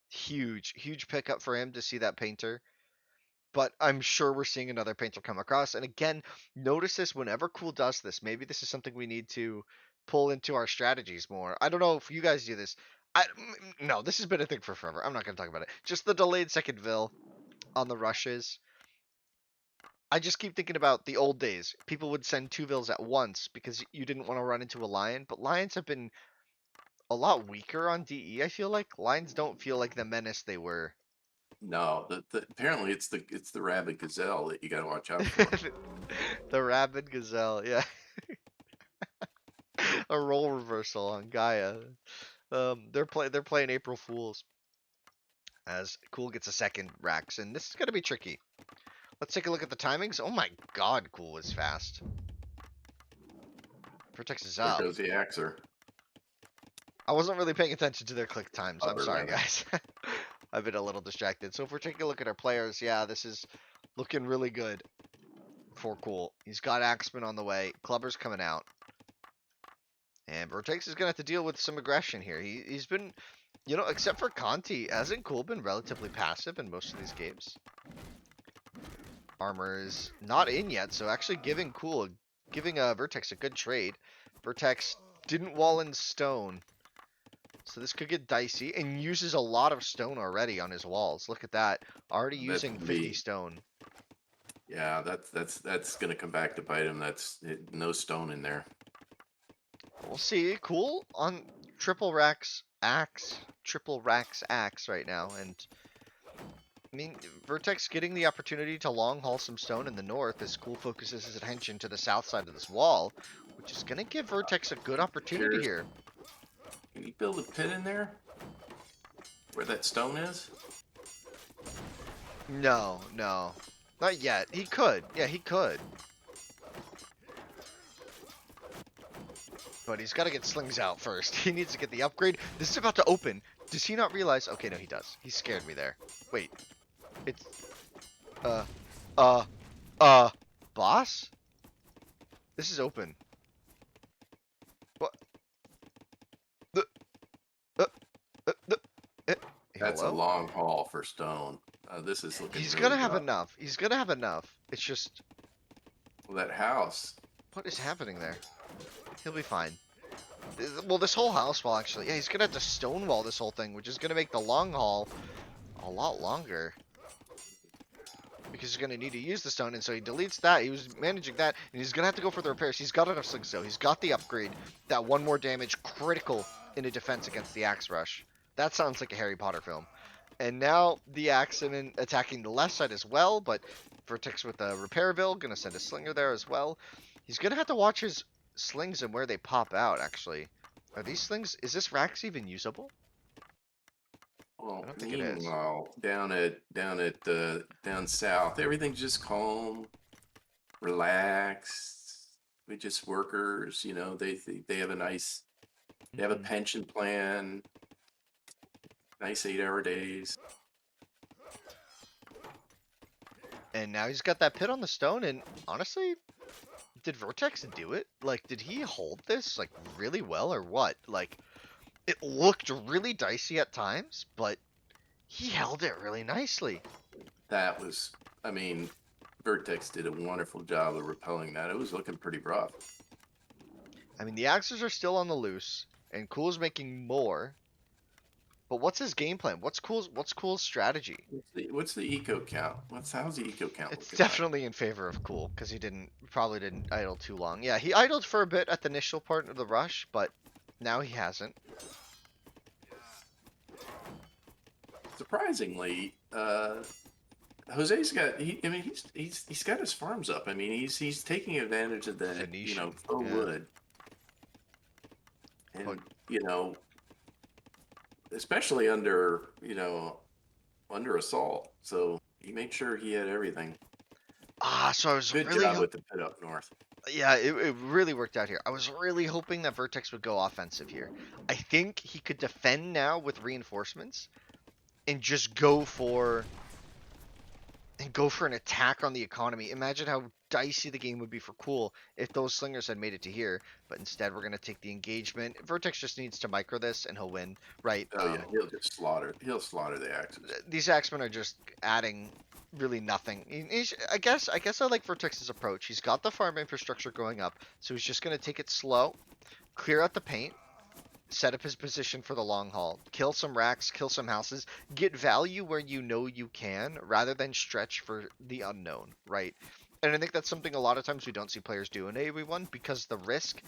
S1: Huge pickup for him to see that painter. But I'm sure we're seeing another painter come across. And again, notice this whenever Cool does this. Maybe this is something we need to pull into our strategies more. I don't know if you guys do this. No, this has been a thing for forever. I'm not going to talk about it. Just the delayed second vill on the rushes. I just keep thinking about the old days. People would send 2 vills at once because you didn't want to run into a lion. But lions have been a lot weaker on DE, I feel like. Lions don't feel like the menace they were.
S2: No, apparently it's the rabid gazelle that you got to watch out for.
S1: The rabid gazelle, yeah. A role reversal on Gaia. They're playing April Fools as Cool gets a second Rax, and this is gonna be tricky. Let's take a look at the timings. Oh my god, Cool is fast. Vertex is
S2: There
S1: up.
S2: goes the Axer.
S1: I wasn't really paying attention to their click times. I'm
S2: Other
S1: sorry,
S2: rather.
S1: guys. I've been a little distracted. So if we're taking a look at our players, yeah, this is looking really good for Cool. He's got Axeman on the way. Clubber's coming out. And Vertex is going to have to deal with some aggression here. He's been, except for Conti, hasn't Cool been relatively passive in most of these games? Armor is not in yet, so actually giving Vertex a good trade. Vertex didn't wall in stone. So this could get dicey, and uses a lot of stone already on his walls. Look at that. Already
S2: That's
S1: using
S2: gonna
S1: 50
S2: be
S1: stone.
S2: Yeah, that's gonna come back to bite him. No stone in there.
S1: We'll see. Cool on triple racks axe right now, and I mean, Vertex getting the opportunity to long haul some stone in the north as Cool focuses his attention to the south side of this wall, which is going to give Vertex a good opportunity
S2: Here's,
S1: here.
S2: can you build a pit in there where that stone is?
S1: No, no. Not yet. He could. Yeah, he could. But he's got to get slings out first. He needs to get the upgrade. This is about to open. Does he not realize? Okay, no, he does. He scared me there. Wait. It's... Uh... Uh... Boss? This is open. What? The...
S2: That's a
S1: Hello?
S2: long haul for stone. This is looking.
S1: He's
S2: really
S1: gonna have
S2: rough.
S1: enough. He's gonna have enough. It's just...
S2: Well, that house.
S1: What is happening there? He'll be fine. Well, this whole house will actually... Yeah, he's gonna have to stonewall this whole thing, which is gonna make the long haul a lot longer. Because he's going to need to use the stone, and so he deletes that. He was managing that, and he's going to have to go for the repairs. He's got enough slings, though. He's got the upgrade. That one more damage, critical in a defense against the Axe Rush. That sounds like a Harry Potter film. And now the Axeman attacking the left side as well, but Vertex with the repair bill, going to send a slinger there as well. He's going to have to watch his slings and where they pop out, actually. Are these slings... Is this Rax even usable?
S2: Well,
S1: I don't think it is.
S2: meanwhile, down south, everything's just calm, relaxed. We just workers, you know. They have a nice, they have a pension plan. Nice 8-hour days.
S1: And now he's got that pit on the stone, and honestly, did Vertex do it? Like, did he hold this, like, really well, or what? Like, it looked really dicey at times, but he held it really nicely.
S2: That was, I mean, Vertex did a wonderful job of repelling that. It was looking pretty rough.
S1: I mean, the axes are still on the loose, and Cool's making more. But what's his game plan? What's Cool's strategy?
S2: What's the eco count? How's the eco count?
S1: It's
S2: looking
S1: definitely in favor of Cool, because he probably didn't idle too long. Yeah, he idled for a bit at the initial part of the rush, but now he hasn't.
S2: Surprisingly, Jose's got. I mean, he's got his farms up. I mean, he's taking advantage of the
S1: Phoenician,
S2: faux
S1: yeah.
S2: wood, and
S1: But-
S2: especially under assault. So he made sure he had everything.
S1: So I was
S2: Good
S1: really
S2: job with the pit up north.
S1: Yeah, it really worked out here. I was really hoping that Vertex would go offensive here. I think he could defend now with reinforcements and just go for an attack on the economy. Imagine how dicey the game would be for Cool if those slingers had made it to here. But instead, we're going to take the engagement. Vertex just needs to micro this and he'll win, right?
S2: Oh yeah, he'll slaughter the axes.
S1: These axemen are just adding really nothing. I guess I like Vertex's approach. He's got the farm infrastructure going up, so he's just going to take it slow, clear out the paint, set up his position for the long haul, kill some racks, kill some houses, get value where you know you can, rather than stretch for the unknown, right? And I think that's something a lot of times we don't see players do in AoE1, because the risk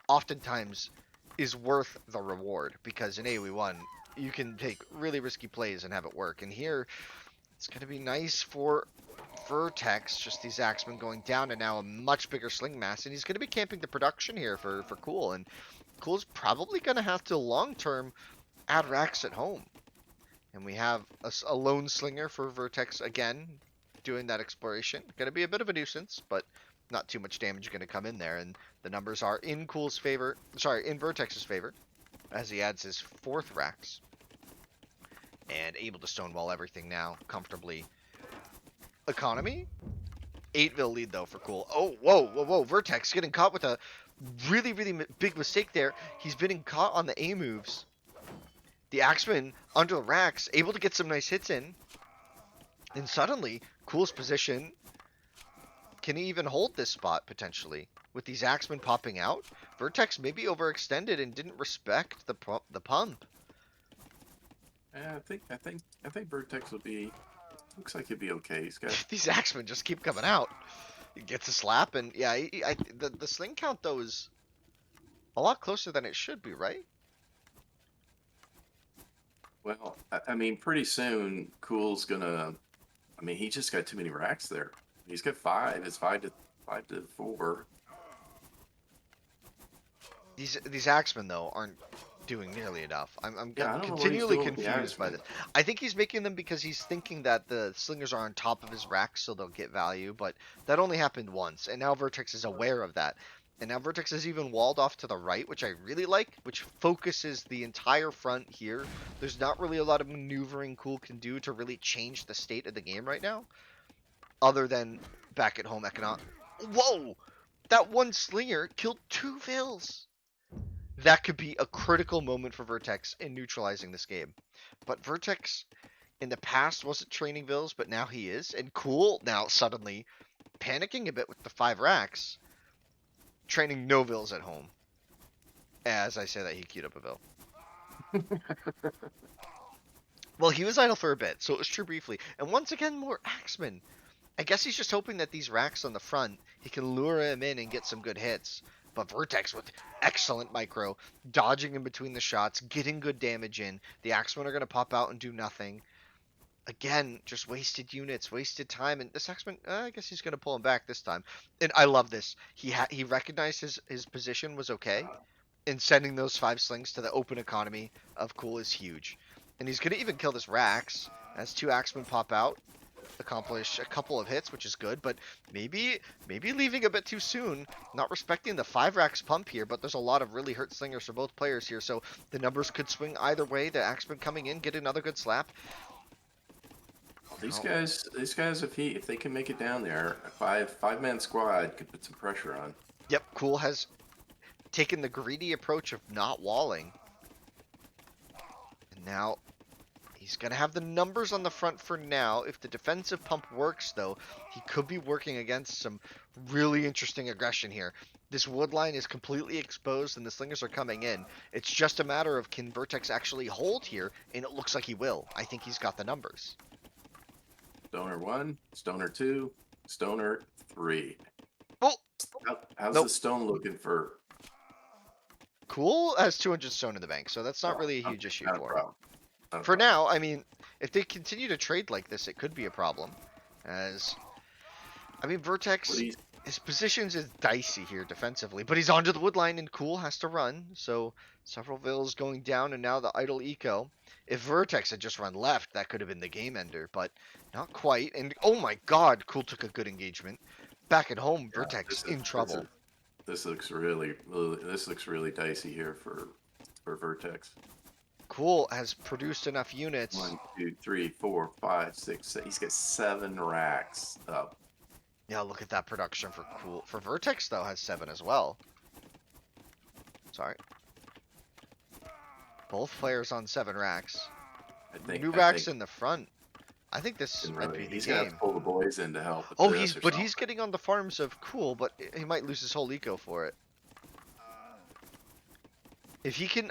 S1: oftentimes is worth the reward, because in AoE1 you can take really risky plays and have it work, and here it's going to be nice for Vertex, just these axemen going down, and now a much bigger sling mass, and he's going to be camping the production here for Cool, and Cool's probably going to have to long-term add racks at home. And we have a lone slinger for Vertex again, doing that exploration. Going to be a bit of a nuisance, but not too much damage going to come in there, and the numbers are in in Vertex's favor, as he adds his 4th racks. And able to stonewall everything now comfortably. Economy? 8-vil lead though for Cool. Oh, whoa. Vertex getting caught with a really big mistake there. He's been caught on the A moves. The Axeman under the racks, able to get some nice hits in. And suddenly, Cool's position. Can he even hold this spot potentially? With these Axemen popping out? Vertex maybe overextended and didn't respect the pump.
S2: I think Vertex will be Looks like he'd be okay. He's got.
S1: These axemen just keep coming out. He gets a slap, and yeah, the sling count though is a lot closer than it should be, right?
S2: Well, I mean, pretty soon, Cool's gonna. I mean, he just got too many racks there. He's got 5. It's 5 to 4.
S1: These axemen though aren't doing nearly enough.
S2: Yeah,
S1: I'm
S2: I don't know what he's
S1: continually
S2: doing with the
S1: confused by
S2: Axeman.
S1: this. I think he's making them because he's thinking that the slingers are on top of his racks, so they'll get value. But that only happened once, and now Vertex is aware of that. And now Vertex is even walled off to the right, which I really like, which focuses the entire front here. There's not really a lot of maneuvering Cool can do to really change the state of the game right now, other than back at home economic. Whoa! That one slinger killed 2 vills. That could be a critical moment for Vertex in neutralizing this game. But Vertex in the past wasn't training vills, but now he is. And Cool now suddenly panicking a bit with the 5 racks, training no vills at home. As I say that, he queued up a vill. Well, he was idle for a bit, so it was true briefly. And once again, more axemen. I guess he's just hoping that these racks on the front, he can lure him in and get some good hits. But Vertex with excellent micro, dodging in between the shots, getting good damage in. The Axemen are going to pop out and do nothing. Again, just wasted units, wasted time. And this Axeman, I guess he's going to pull him back this time. And I love this. He recognized his position was okay. And sending those 5 slings to the open economy of Cool is huge. And he's going to even kill this Rax as 2 Axemen pop out, accomplish a couple of hits, which is good, but maybe leaving a bit too soon, not respecting the 5 racks pump here, but there's a lot of really hurt slingers for both players here, so the numbers could swing either way. The Axeman coming in, get another good slap.
S2: These guys, if they can make it down there, a five-man squad could put some pressure on.
S1: Yep, Cool has taken the greedy approach of not walling. And now he's going to have the numbers on the front for now. If the defensive pump works, though, he could be working against some really interesting aggression here. This wood line is completely exposed and the slingers are coming in. It's just a matter of can Vertex actually hold here, and it looks like he will. I think he's got the numbers.
S2: Stoner 1, Stoner 2, Stoner 3.
S1: Oh!
S2: How's
S1: Nope.
S2: the stone looking for?
S1: Cool has 200 stone in the bank, so that's not really a
S2: Not-
S1: huge issue
S2: not a
S1: for him.
S2: problem. Not a
S1: For
S2: problem.
S1: now, I mean, if they continue to trade like this, it could be a problem. As, I mean, Vertex,
S2: What do you-
S1: his positions is dicey here defensively, but he's onto the wood line and Cool has to run. So several vills going down and now the idle eco. If Vertex had just run left, that could have been the game ender, but not quite. And oh my god, Cool took a good engagement. Back at home,
S2: Yeah,
S1: Vertex in trouble.
S2: This looks really dicey here for Vertex.
S1: Cool has produced enough units.
S2: 1, 2, 3, 4, 5, 6, 7. He's got 7 racks up.
S1: Yeah, look at that production for Cool. For Vertex, though, has 7 as well. Sorry. Both players on 7 racks. New racks in the front. I think this might be the
S2: he's gonna have
S1: game.
S2: to pull the boys in to help with
S1: Oh,
S2: this
S1: he's
S2: or
S1: he's
S2: something.
S1: getting on the farms of Cool, but he might lose his whole eco for it. If he can,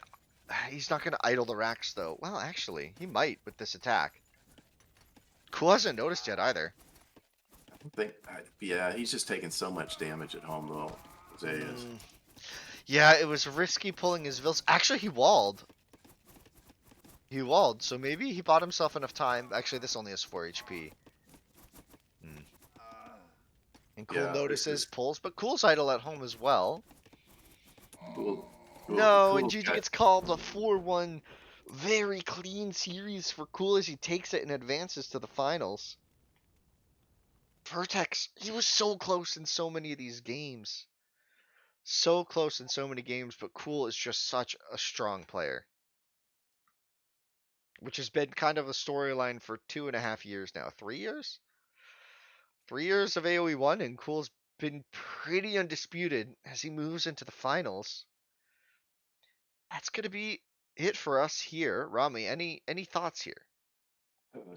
S1: he's not gonna idle the racks though. Well, actually, he might with this attack. Cool hasn't noticed yet either.
S2: Yeah, he's just taking so much damage at home though. Jose is.
S1: Yeah, it was risky pulling his vills. Actually, he walled. He walled, so maybe he bought himself enough time. Actually, this only has 4 HP. And Cool
S2: Yeah,
S1: notices, pulls, but Cool's idle at home as well.
S2: Cool.
S1: No, and
S2: Cool
S1: GG
S2: guy.
S1: gets called a 4-1. Very clean series for Cool as he takes it and advances to the finals. Vertex, he was so close in so many of these games. So close in so many games, but Cool is just such a strong player. Which has been kind of a storyline for 2.5 years now. 3 years? 3 years of AoE 1, and Cool's been pretty undisputed as he moves into the finals. That's gonna be it for us here. Rami, any thoughts here?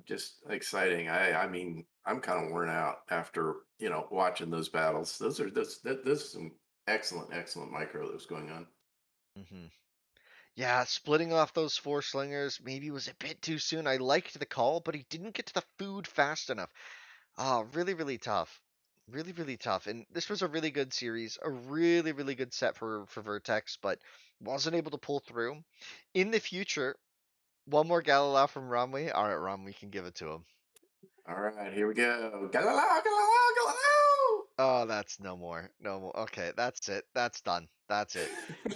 S2: Just exciting. I mean, I'm kind of worn out after watching those battles. Those is some excellent micro that was going on.
S1: Yeah, splitting off those four slingers maybe was a bit too soon. I liked the call, but he didn't get to the food fast enough. Really, really tough. Really, really tough. And this was a really good series, a really, really good set for Vertex, but wasn't able to pull through. In the future, one more Galileo from Romwe. All right, Rom, we can give it to him.
S2: All right, here we go. Galileo, Galileo, Galileo.
S1: Oh, that's no more. No more. Okay, that's it. That's done. That's it.